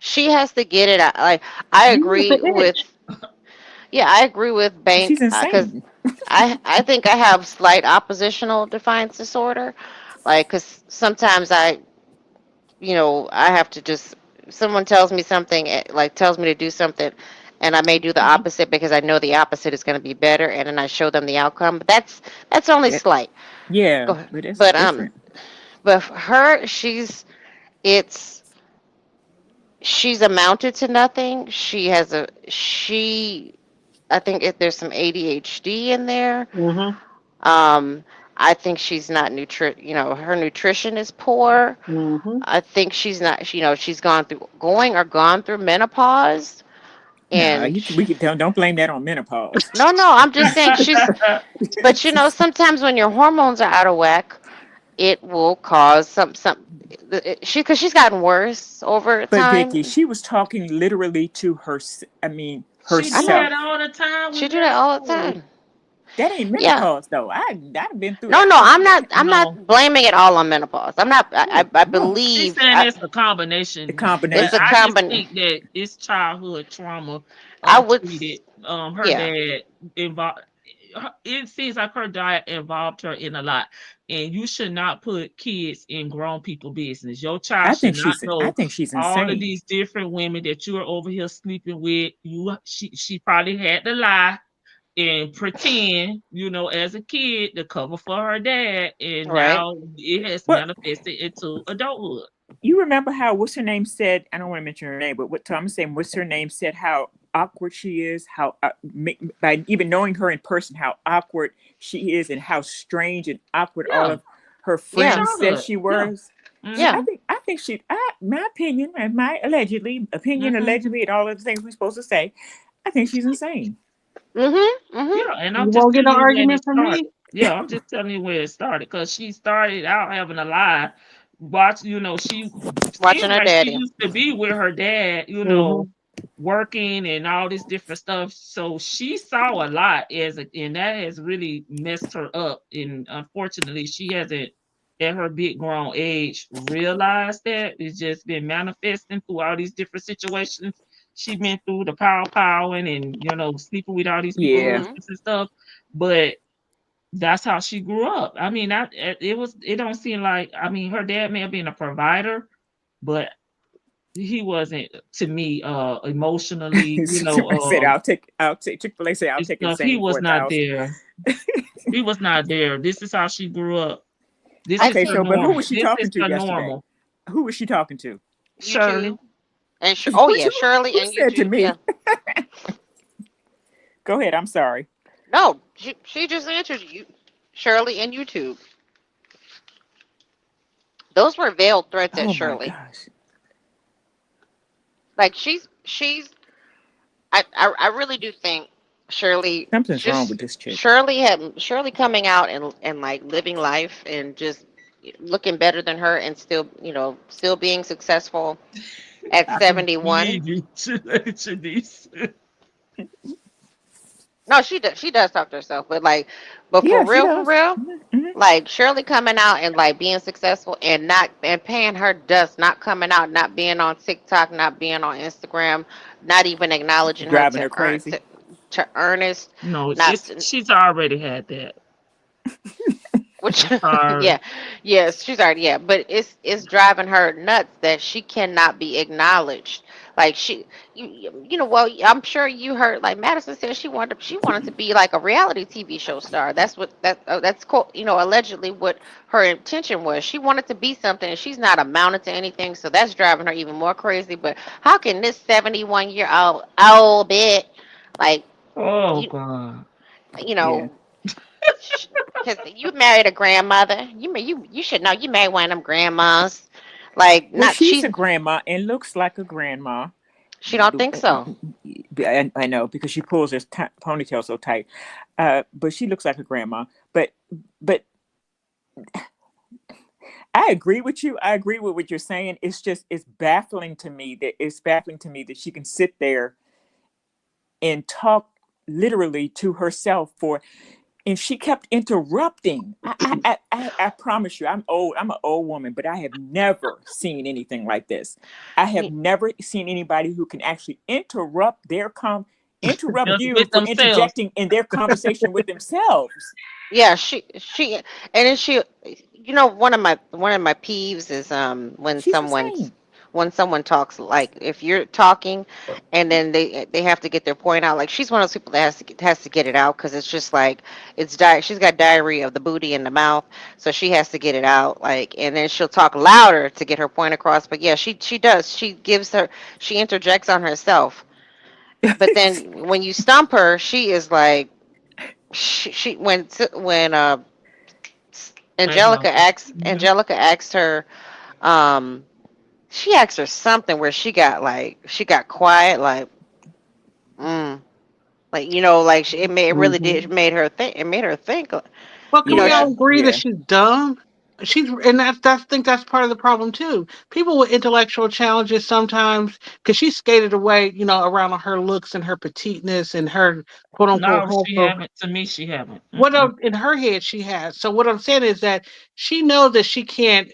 She has to get it out. Like, I agree with. Yeah, I agree with Bank because I think I have slight oppositional defiance disorder. Like, because sometimes I have to just, someone tells me something, like tells me to do something, and I may do the opposite because I know the opposite is going to be better, and then I show them the outcome. But that's only slight. Yeah, but it's different. But her, she's amounted to nothing. I think there's some ADHD in there. I think she's not her nutrition is poor. I think she's not, she's gone through menopause. And don't blame that on menopause. No, I'm just saying but sometimes when your hormones are out of whack, it will cause because she's gotten worse over time. But Vicky, she was talking literally to her. I mean, She do herself. that all the time. She do that all the time. That ain't Yeah. menopause though. I've been through No, that. no, I'm No. not blaming it all on menopause. I'm not. I She's believe saying it's a combination. The it's combination. a I just combination. think that it's childhood trauma I would. treated. Her Yeah. dad involved. It seems like her dad involved her in a lot, and you should not put kids in grown people business. Your child should not I know think she's all of insane. these different women that you are over here sleeping with. She probably had to lie and pretend, as a kid to cover for her dad, and Right. now it has What manifested into adulthood. you remember how what's her name said? I don't want to mention her name, but what Thomas saying? What's her name said? How awkward she is. How by even knowing her in person, how awkward she is, and how strange and awkward all Yeah, of her Yeah. friends said childhood. she Yeah. was. Yeah. I think she. My opinion and my allegedly, and all of the things we're supposed to say. I think she's insane. Yeah, and I'm You just won't get telling no you when argument it from started. me. Yeah, I'm just telling you where it started because she started out having a lie. Watch, she Watching seemed her like she daddy. used to be with her dad, Hmm. working and all this different stuff. So she saw a lot and that has really messed her up. And unfortunately, she hasn't, at her big grown age, realized that. It's just been manifesting through all these different situations she been through, the powering and sleeping with all these people, Yeah. husbands and stuff. But that's how she grew up. I mean, it don't seem like, I mean, her dad may have been a provider, but he wasn't to me emotionally, Somebody said, I'll take Chick-fil-A said, I'll and take stuff. He insane for was not 1,000. there. He was not there. This is how she grew up. This I is Okay, her think so but who normal. was she This is talking to her yesterday? normal. Who was she talking to? Shirley. YouTube and oh yeah, Shirley Who and said to YouTube. me? Yeah. Go ahead. I'm sorry. No, she just answered you, Shirley and YouTube. Those were veiled threats at Oh my Shirley. gosh. Like she's. I really do think Shirley Something's wrong just with this chick. Shirley coming out and like living life and just looking better than her and still being successful at I 71. need you to Shanice. No, she does talk to herself, but Yeah, she for does. real, Mm-hmm. like Shirley coming out and like being successful and paying her dust, not coming out, not being on TikTok, not being on Instagram, not even acknowledging her Driving her crazy. to Ernest, No, not she's already had that. which I'm sorry. yes, she's already but it's driving her nuts that she cannot be acknowledged. Like well, I'm sure you heard like Madison said she wanted to be like a reality TV show star. That's cool. Allegedly what her intention was. She wanted to be something, and she's not amounted to anything. So that's driving her even more crazy. But how can this 71-year-old bit like Oh you God. you Yeah. know because you married a grandmother. You should know you married one of them grandmas. Like Well, not she's she's a grandma and looks like a grandma. she don't think so. I know because she pulls her ponytail so tight. But she looks like a grandma. But I agree with you. I agree with what you're saying. It's baffling to me that she can sit there and talk literally to herself and she kept interrupting. I promise you, I'm old. I'm an old woman, but I have never seen anything like this. I have never seen anybody who can actually interrupt interrupt you With for themselves. interjecting in their conversation with themselves. Yeah, she and then one of my peeves is when She's insane. someone talks, like if you're talking and then they have to get their point out. Like she's one of those people that has to get it out because it's just like she's got diarrhea of the booty in the mouth, so she has to get it out. Like, and then she'll talk louder to get her point across. But yeah, she does. She interjects on herself. But then when you stump her, she is like she when Angelica asked her, she asked her something where she got quiet, like, like like it really did. It made her think. Well, can we all Yeah. agree that she's dumb? and I think that's part of the problem too. People with intellectual challenges sometimes, because she skated away, around on her looks and her petiteness and her quote unquote No, she hustle. haven't. To me, she haven't. In her head she has. So what I'm saying is that she knows that she can't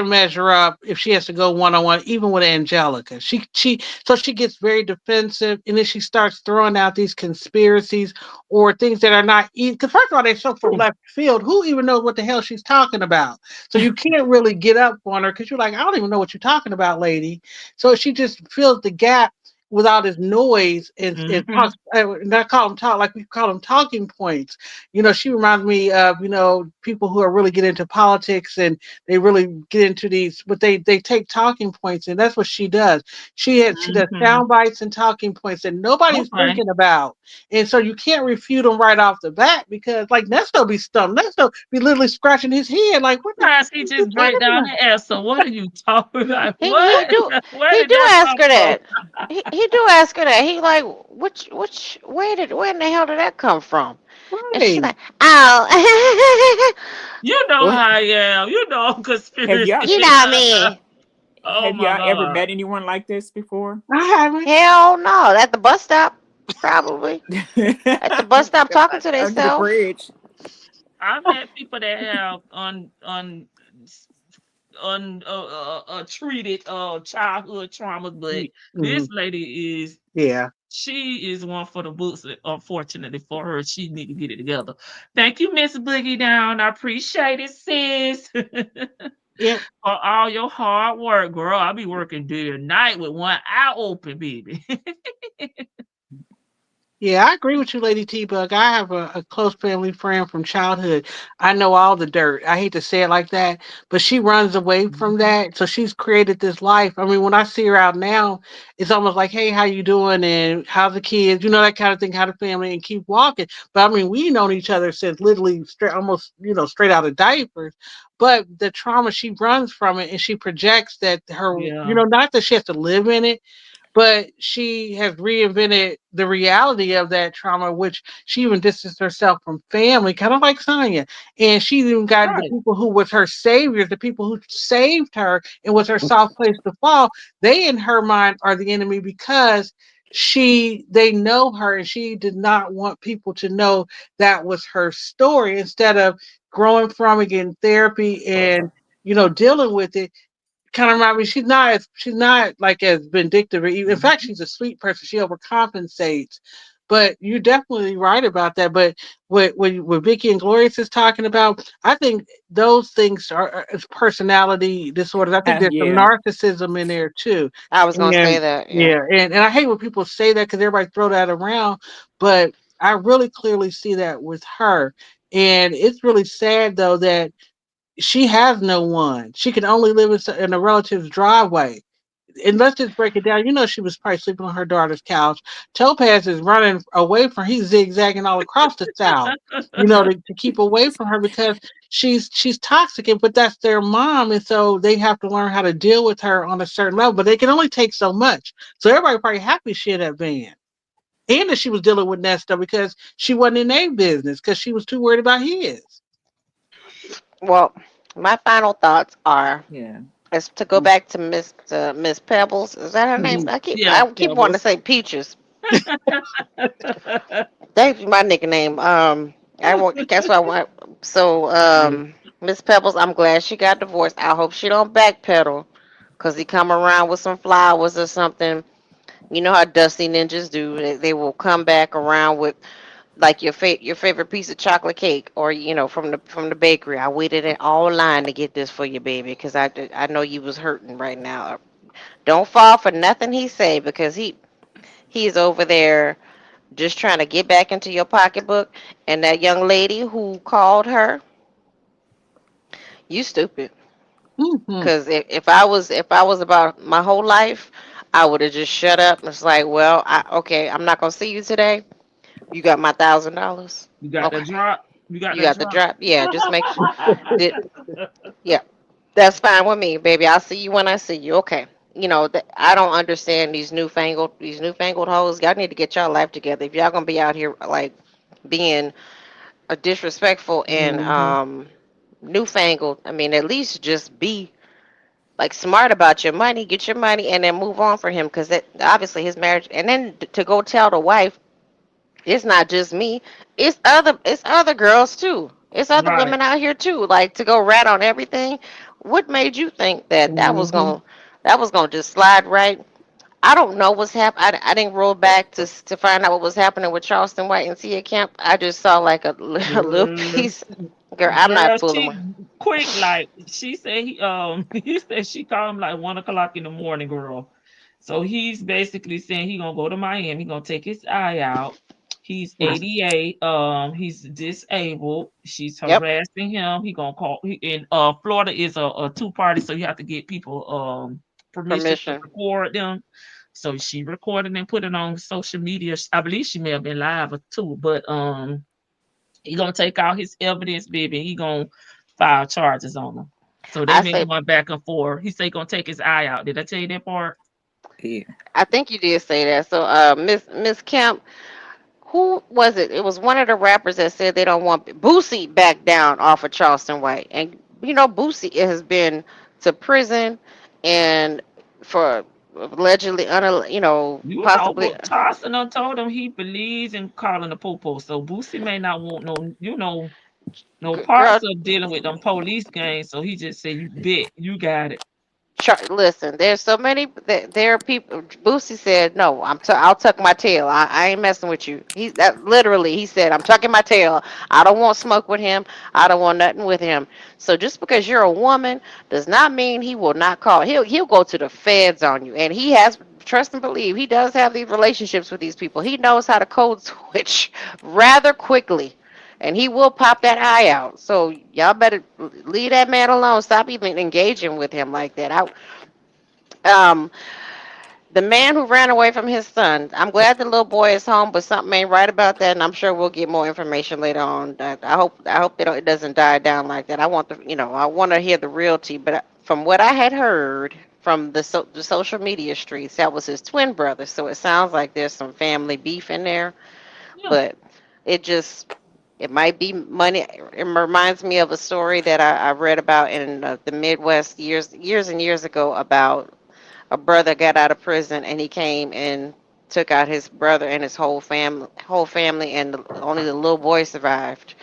measure up if she has to go one on one, even with Angelica. So she gets very defensive, and then she starts throwing out these conspiracies or things that are not. Because first of all, they're so from left field. Who even knows what the hell she's talking about? So you can't really get up on her because you're like, I don't even know what you're talking about, lady. So she just fills the gap with all this noise and talks, not call them talk like we call them talking points. She reminds me of people who are really get into politics and they really get into these, but they take talking points, and that's what she does. She does sound bites and talking points that nobody's thinking about, and so you can't refute them right off the bat because like Nesto be stumped. Nesto be literally scratching his head like, what the He just break down and ask her, "What are you talking about? He What? Where he did do that ask come her from?" that. He do ask her that. He like, where in the hell did that come from? And she's right. like, oh, You know Well, how I am. You know I'm have conspiracy. y'all you know me. Oh have my y'all ever God. met anyone like this before? I haven't. Hell no. At the bus stop, probably. At the bus stop talking to Under the themselves. bridge. I've met people that have treated childhood traumas, but Mm-hmm. this lady is Yeah. she is one for the books. Unfortunately for her, she need to get it together. Thank you, Miss Boogie Down. I appreciate it, sis. Yeah. For all your hard work, girl. I be working day and night with one eye open, baby. Yeah, I agree with you, Lady T Bug. I have a close family friend from childhood. I know all the dirt. I hate to say it like that, but she runs away from that. So she's created this life. I mean, when I see her out now, it's almost like, hey, how you doing? And how's the kids? That kind of thing, how the family, and keep walking. But I mean, we've known each other since literally straight, almost, straight out of diapers. But the trauma, she runs from it and she projects that Yeah. not that she has to live in it, but she has reinvented the reality of that trauma, which she even distanced herself from family, kind of like Sonya. And she even got the Right. people who was her saviors, the people who saved her and was her soft place to fall. They, in her mind, are the enemy because they know her and she did not want people to know that was her story. Instead of growing from it, getting therapy and dealing with it, kind of remind me. She's not like as vindictive. Or even, in fact, she's a sweet person. She overcompensates. But you're definitely right about that. But what Vicky and Glorious is talking about, I think those things are personality disorders. I think there's some Yeah. narcissism in there too. I was gonna say And that. Yeah. yeah, and I hate when people say that because everybody throw that around. But I really clearly see that with her. And it's really sad though that she has no one. She can only live in a relative's driveway. And let's just break it down. She was probably sleeping on her daughter's couch. Topaz is running away from. He's zigzagging all across the South. To keep away from her because she's toxic. But that's their mom, and so they have to learn how to deal with her on a certain level. But they can only take so much. So everybody probably happy she had that van. And that she was dealing with Nesta because she wasn't in their business because she was too worried about his. Well, my final thoughts are Yeah. is to go back to Miss Pebbles. Is that her name? Mhm. Yeah, I keep wanting to Pebbles. say Peaches. That's my nickname. I want. That's what I want. So, Miss Pebbles, I'm glad she got divorced. I hope she don't backpedal, cause he come around with some flowers or something. You know how dusty ninjas do. They will come back around with like your favorite piece of chocolate cake, or from the bakery. I waited in all line to get this for you, baby, cause I know you was hurting right now. Don't fall for nothing he say, because he's over there just trying to get back into your pocketbook. And that young lady who called her, you stupid. Mhm. Cause if I was about my whole life, I would have just shut up. It's like, well, okay, I'm not gonna see you today. You got my $1,000. You got the Okay, drop. You got you the got the drop. drop. Yeah, just make sure. Did Yeah, that's fine with me, baby. I'll see you when I see you. Okay. I don't understand these newfangled hoes. Y'all need to get y'all life together. If y'all gonna be out here like being disrespectful and Hmm. newfangled. I mean, at least just be like smart about your money, get your money, and then move on for him because that obviously his marriage. And then to go tell the wife, it's not just me, it's other girls too. It's other Right. women out here too. Like to go rat on everything. What made you think that Mm-hmm. that was gonna just slide right? I don't know what's happening. I didn't roll back to find out what was happening with Charleston White and Tia Kemp. I just saw like a little Girl, piece. Girl, I'm girl, not fooling she with. quick like she said he he said she called him like 1 o'clock in the morning, girl. So he's basically saying he gonna go to Miami, he gonna take his eye out. He's I, 88, he's disabled. She's yep, harassing him. He gonna call in Florida is a two-party, so you have to get people permission to permission. record them. So she recorded and put it on social media. I believe she may have been live too, but he gonna take out his evidence, baby. He gonna file charges on him. So they I been say, going back and forth. He say he gonna take his eye out. Did I tell you that part? Yeah. I think you did say that. So, Miss Kemp, who was it? It was one of the rappers that said they don't want Boosie back down off of Charleston White, and Boosie has been to prison and for allegedly, possibly. But Charleston done told him he believes in calling the popo. So Boosie may not want no Girl, parts of dealing with them police gangs. So he just said, "You bet, you got it." Listen, there's so many. There are people. Boosie said, "No, I'll tuck my tail. I ain't messing with you." That literally, he said, "I'm tucking my tail. I don't want smoke with him. I don't want nothing with him." So just because you're a woman does not mean he will not call. He'll go to the feds on you, and he has. Trust and believe, he does have these relationships with these people. He knows how to code switch rather quickly, and he will pop that eye out. So y'all better leave that man alone. Stop even engaging with him like that. Um, the man who ran away from his son. I'm glad the little boy is home, but something ain't right about that, and I'm sure we'll get more information later on. I hope it doesn't die down like that. I want to hear the realty, but from what I had heard from the social media streets, that was his twin brother. So it sounds like there's some family beef in there, Yeah. but it just it might be money. It reminds me of a story that I read about in the Midwest years and years ago about a brother got out of prison and he came and took out his brother and his whole family, and only the little boy survived.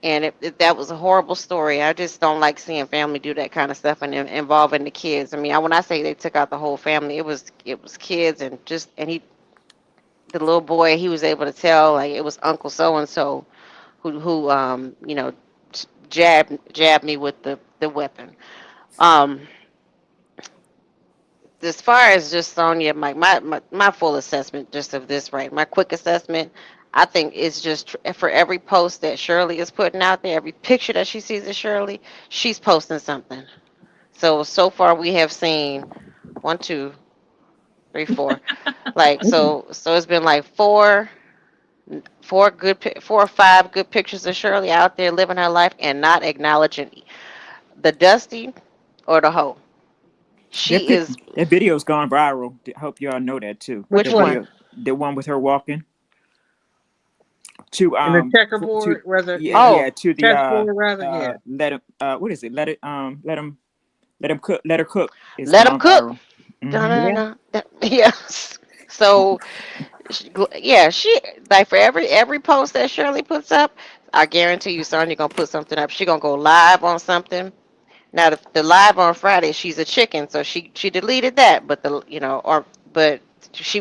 And that was a horrible story. I just don't like seeing family do that kind of stuff and involving the kids. I mean, when I say they took out the whole family, it was kids, and the little boy, he was able to tell like it was Uncle so and so who jabbed me with the weapon. Um, as far as just Sonya, my full assessment just of this, right? My quick assessment, I think it's just for every post that Shirley is putting out there, every picture that she sees of Shirley, she's posting something. So far we have seen one, two, three, four. Like so it's been like four or five good pictures of Shirley out there living her life and not acknowledging the Dusty or the hoe. That She pic, is. that video's gone viral. I hope y'all know that too. Which Which That one? one? video, the one with her walking to In the to checkerboard, rather, yeah, yeah. Oh, yeah, to the Chessboard, rather, yeah. let him what is it? Let him cook, let her cook. It's let them gone cook. viral. Hmm. Yeah. Dun-dun-dun-dun. Yes. So, yeah, she like for every post that Shirley puts up, I guarantee you, Sonya gonna put something up. She gonna go live on something. Now the live on Friday, she's a chicken, so she deleted that. But but she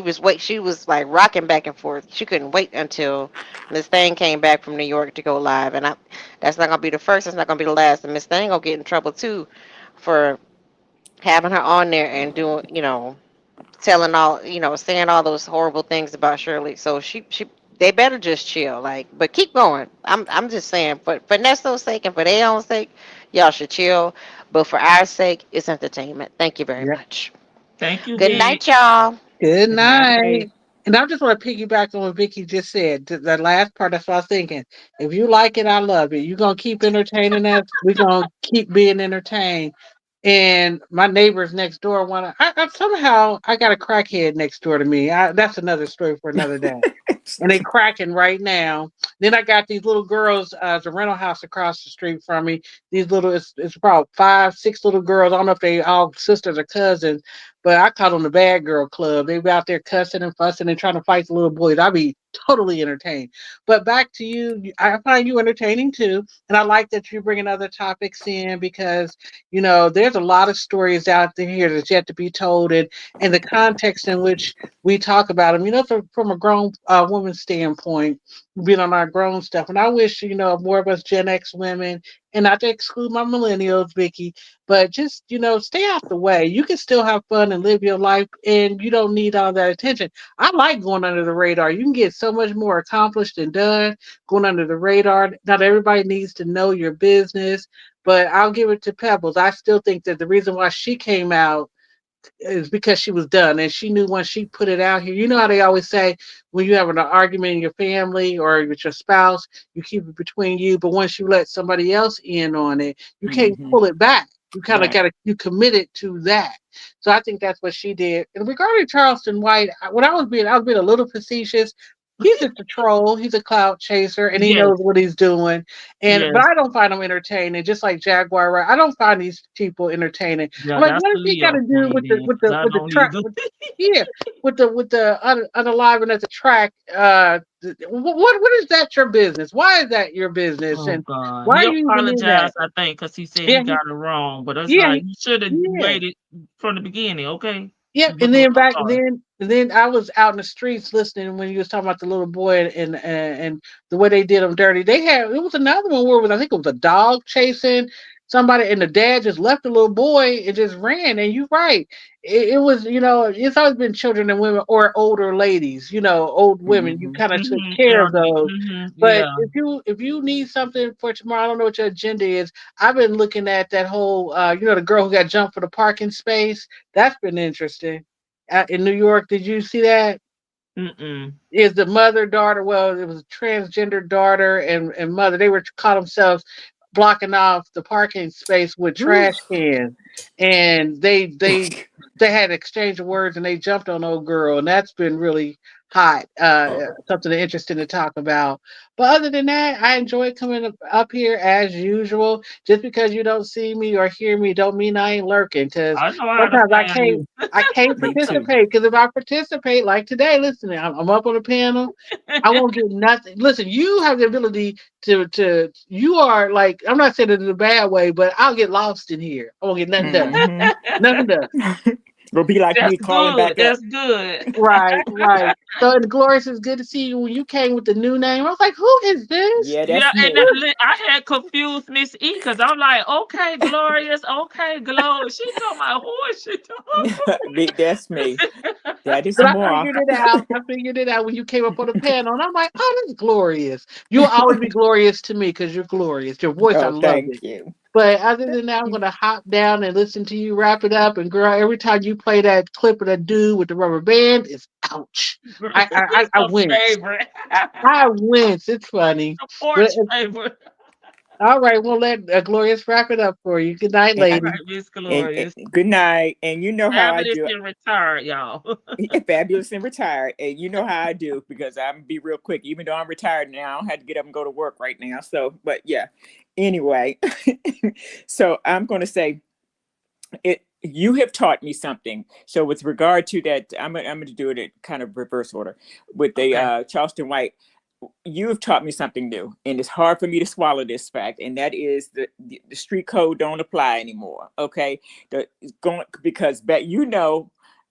was like rocking back and forth. She couldn't wait until Miss Thing came back from New York to go live, and that's not gonna be the first. That's not gonna be the last. And Miss Thing gonna get in trouble too for having her on there and doing telling saying all those horrible things about Shirley. So they better just chill, like, but keep going. I'm just saying, for Nesto's sake and for their own sake, y'all should chill. But for our sake, it's entertainment. Thank you very Yeah. much. Thank you, Good Vic. night, y'all. Good Good night. night. And I just want to piggyback on what Vicky just said. The last part, that's what I was thinking. If you like it, I love it. You're going to keep entertaining us. We're going to keep being entertained. And my neighbors next door want to, somehow I got a crackhead next door to me. That's another story for another day. and they cracking right now. Then I got these little girls, the rental house across the street from me. These little, it's about 5, 6 little girls. I don't know if they all sisters or cousins, but I call them the bad girl club. They be out there cussing and fussing and trying to fight the little boys. I be totally entertained. But back to you, I find you entertaining too, and I like that you're bringing other topics in because there's a lot of stories out there here that's yet to be told, and the context in which we talk about them. From a grown woman's standpoint, being on our grown stuff, and I wish more of us Gen X women, and not to exclude my millennials, Vicky, but just stay out the way. You can still have fun and live your life, and you don't need all that attention. I like going under the radar. You can get so much more accomplished and done going under the radar. Not everybody needs to know your business, but I'll give it to Pebbles. I still think that the reason why she came out is because she was done, and she knew once she put it out here. You know how they always say when you have an argument in your family or with your spouse, you keep it between you, but once you let somebody else in on it, you can't pull it back. You kind of you committed to that. So I think that's what she did. And regarding Charleston White, when I was being a little facetious. He's just a troll. He's a clout chaser, and he knows what he's doing. But I don't find him entertaining. Just like Jaguar, right? I don't find these people entertaining. Yeah, I'm like, what does he got to do with the track? With the unaliving at the track. What is that your business? Why is that your business? Oh, and God. why He are you apologized, I think, because he said he got it wrong. But it's like you should have waited from the beginning, okay? Yep, and then I was out in the streets listening when you was talking about the little boy and the way they did him dirty. It was another one where I think it was a dog chasing somebody, and the dad just left the little boy and just ran. And you're right, it was it's always been children and women or older ladies, old women. You kind of took care of those. But if you need something for tomorrow, I don't know what your agenda is. I've been looking at that whole the girl who got jumped for the parking space. That's been interesting. In New York, did you see that? Is the mother daughter? Well, it was a transgender daughter and mother. They were caught themselves blocking off the parking space with trash cans, and they had exchange of words, and they jumped on old girl, and that's been really hot. Something interesting to talk about. But other than that, I enjoy coming up here as usual. Just because you don't see me or hear me, don't mean I ain't lurking. Because sometimes I can't participate. Because if I participate, like today, listen, I'm up on the panel. I won't get nothing. Listen, you have the ability to. You are like, I'm not saying it in a bad way, but I'll get lost in here. I won't get nothing done. Nothing done. It'll be like me calling back up. That's good. Right. So, and Glorious, it's good to see you. When you came with the new name, I was like, who is this? Yeah, that's me. And I had confused Miss E because I'm like, okay, Glorious, okay, Glow. She told my horse. That's me. That is but more. I figured it out when you came up on the panel, and I'm like, oh, that's Glorious. You'll always be glorious to me because you're glorious. Your voice, I love thank it. you. But other than that, I'm going to hop down and listen to you wrap it up. And girl, every time you play that clip of that dude with the rubber band, it's ouch. I wince. I wince. It's funny. Favorite. All right, we'll let Glorious wrap it up for you. Good night, lady. All right, Miss Glorious. Good night. And you know how I do. Fabulous and retired, y'all. Fabulous and retired. And you know how I do, because I'm going to be real quick. Even though I'm retired now, I had to get up and go to work right now. So, but yeah. Anyway, so I'm going to say you have taught me something. So with regard to that, I'm going to do it in kind of reverse order with the Charleston White. You have taught me something new, and it's hard for me to swallow this fact, and that is the street code don't apply anymore. Okay, because and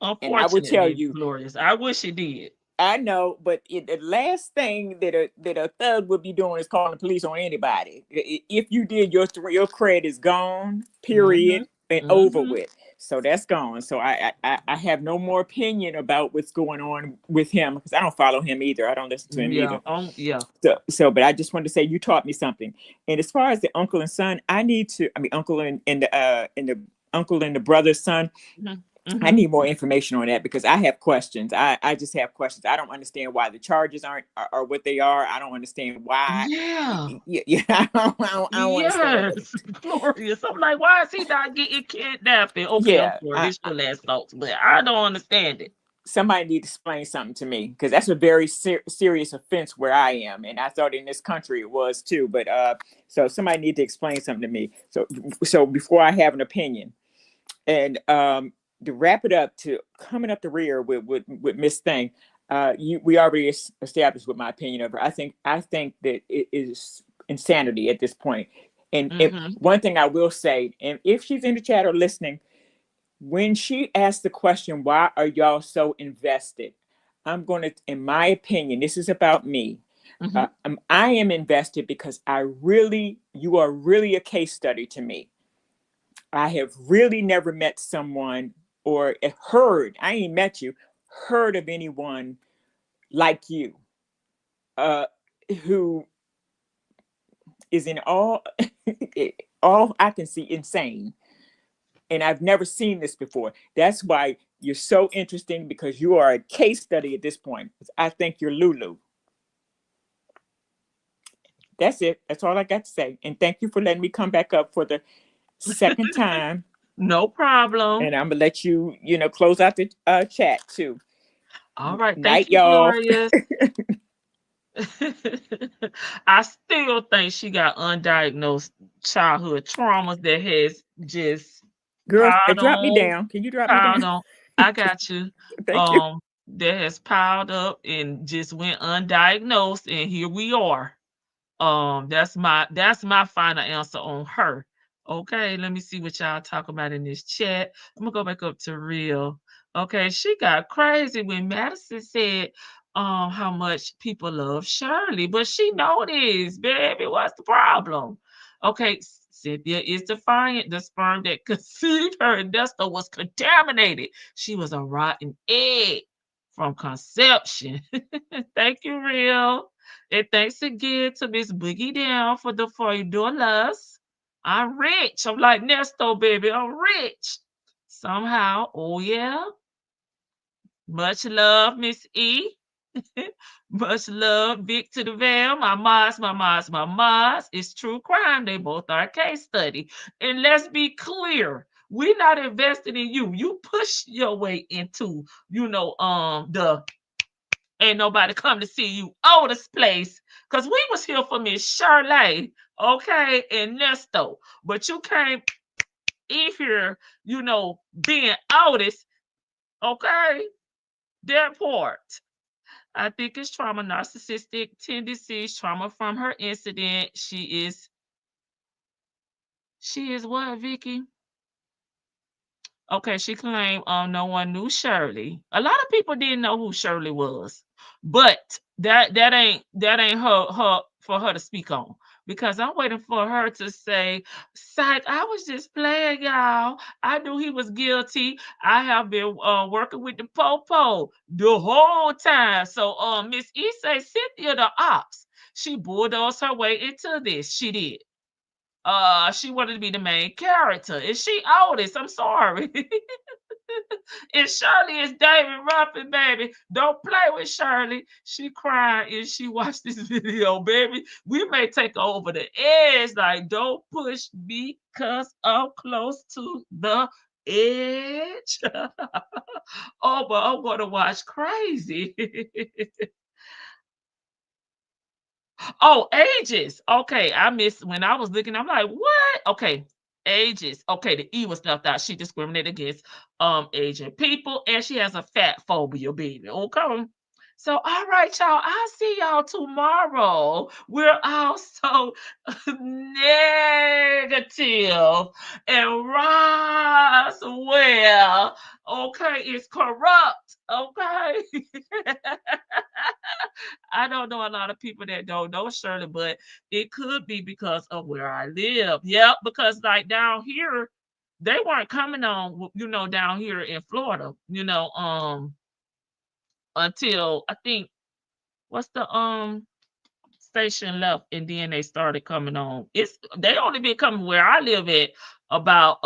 I will tell you, Glorious. I wish it did. I know, but the last thing that a thug would be doing is calling the police on anybody. If you did, your credit is gone, period, and over with. So that's gone. So I have no more opinion about what's going on with him, because I don't follow him either. I don't listen to him either. So, but I just wanted to say you taught me something. And as far as the uncle and son, uncle and the uncle and the brother's son. I need more information on that, because I have questions. I just have questions. I don't understand why the charges are what they are. I don't understand why. Yeah. I don't understand. Glorious. I'm like, why is he not getting kidnapped? Okay, this your last thoughts, but I don't understand it. somebody need to explain something to me, because that's a very serious offense where I am, and I thought in this country it was too. But so somebody need to explain something to me. So before I have an opinion, and to wrap it up, to coming up the rear with Miss Thing, we already established what my opinion of her. I think that it is insanity at this point. And one thing I will say, and if she's in the chat or listening, when she asked the question, why are y'all so invested? I'm going to, in my opinion, this is about me. I am invested because you are really a case study to me. I have really never met someone or heard, I ain't met you, heard of anyone like you, who is in all I can see insane. And I've never seen this before. That's why you're so interesting, because you are a case study at this point. I think you're Lulu. That's it. That's all I got to say. And thank you for letting me come back up for the second time. No problem. And I'm going to let you, close out the chat too. All right. Night, Thank you, y'all. I still think she got undiagnosed childhood traumas that has just girl, drop me down. Can you drop me down? I got you. Thank you. That has piled up and just went undiagnosed, and here we are. That's my final answer on her. Okay, let me see what y'all talk about in this chat. I'm gonna go back up to real. Okay, she got crazy when Madison said how much people love Shirley, but she know this, baby. What's the problem? Okay, Cynthia is defiant. The sperm that conceived her Ernesto was contaminated. She was a rotten egg from conception. Thank you, real. And thanks again to Miss Boogie Down for the $4. I'm rich. I'm like Nesto, baby. I'm rich. Somehow. Oh, yeah. Much love, Miss E. Much love, Vic to the Veil. My Moss. It's true crime. They both are a case study. And let's be clear. We're not invested in you. You push your way into, the ain't nobody come to see you oldest place. Because we was here for Miss Shirley, okay, and Nesto. But you came in here, being oldest, okay? That part. I think it's trauma, narcissistic tendencies, trauma from her incident. She is what, Vicky? Okay, she claimed no one knew Shirley. A lot of people didn't know who Shirley was, but that ain't her for her to speak on, because I'm waiting for her to say, "Psych, I was just playing, y'all. I knew he was guilty. I have been working with the popo the whole time." So Miss E say Cynthia the ops. She bulldozed her way into this. She did. She wanted to be the main character. Is she oldest? I'm sorry. And Shirley is David Ruffin, baby. Don't play with Shirley. She crying if she watched this video, baby. We may take her over the edge. Like, don't push me because I'm close to the edge. Oh, but I'm going to watch crazy. Oh, ages. Okay, I missed when I was looking. I'm like, what? Okay, ages. Okay, the E was left out. She discriminated against Asian people, and she has a fat phobia, baby. Okay. So, all right, y'all. I'll see y'all tomorrow. We're all so negative, and Roswell, okay, is corrupt. Okay. I don't know a lot of people that don't know Shirley, but it could be because of where I live. Yep, because like down here, they weren't coming on, down here in Florida, until I think what's the station left, and then they started coming on. They only been coming where I live at about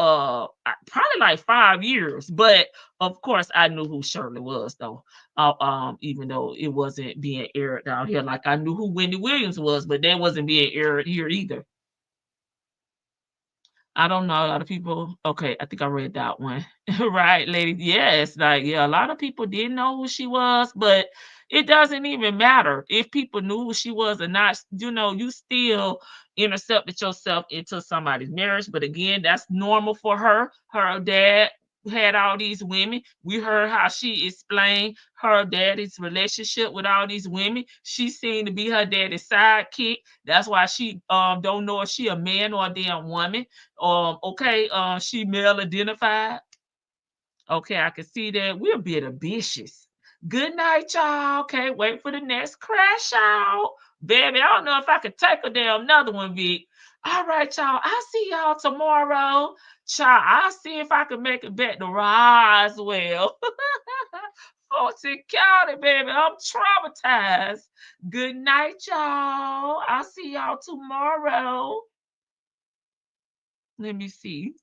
probably like 5 years, but of course I knew who Shirley was though. Even though it wasn't being aired down here, like I knew who Wendy Williams was, but that wasn't being aired here either. I don't know. A lot of people. Okay, I think I read that one. Right, lady. Yes, like yeah, a lot of people didn't know who she was, but it doesn't even matter if people knew who she was or not. You know, you still intercepted yourself into somebody's marriage. But again, that's normal for her. Her dad had all these women. We heard how she explained her daddy's relationship with all these women. She seemed to be her daddy's sidekick. That's why she don't know if she a man or a damn woman. Okay, she male identified. Okay, I can see that. We're a bit ambitious. Good night, y'all. Can't wait for the next crash out. Baby, I don't know if I could take a damn another one, Vic. All right, y'all. I'll see y'all tomorrow. Child, I'll see if I can make it back to Roswell. Fulton County, baby. I'm traumatized. Good night, y'all. I'll see y'all tomorrow. Let me see.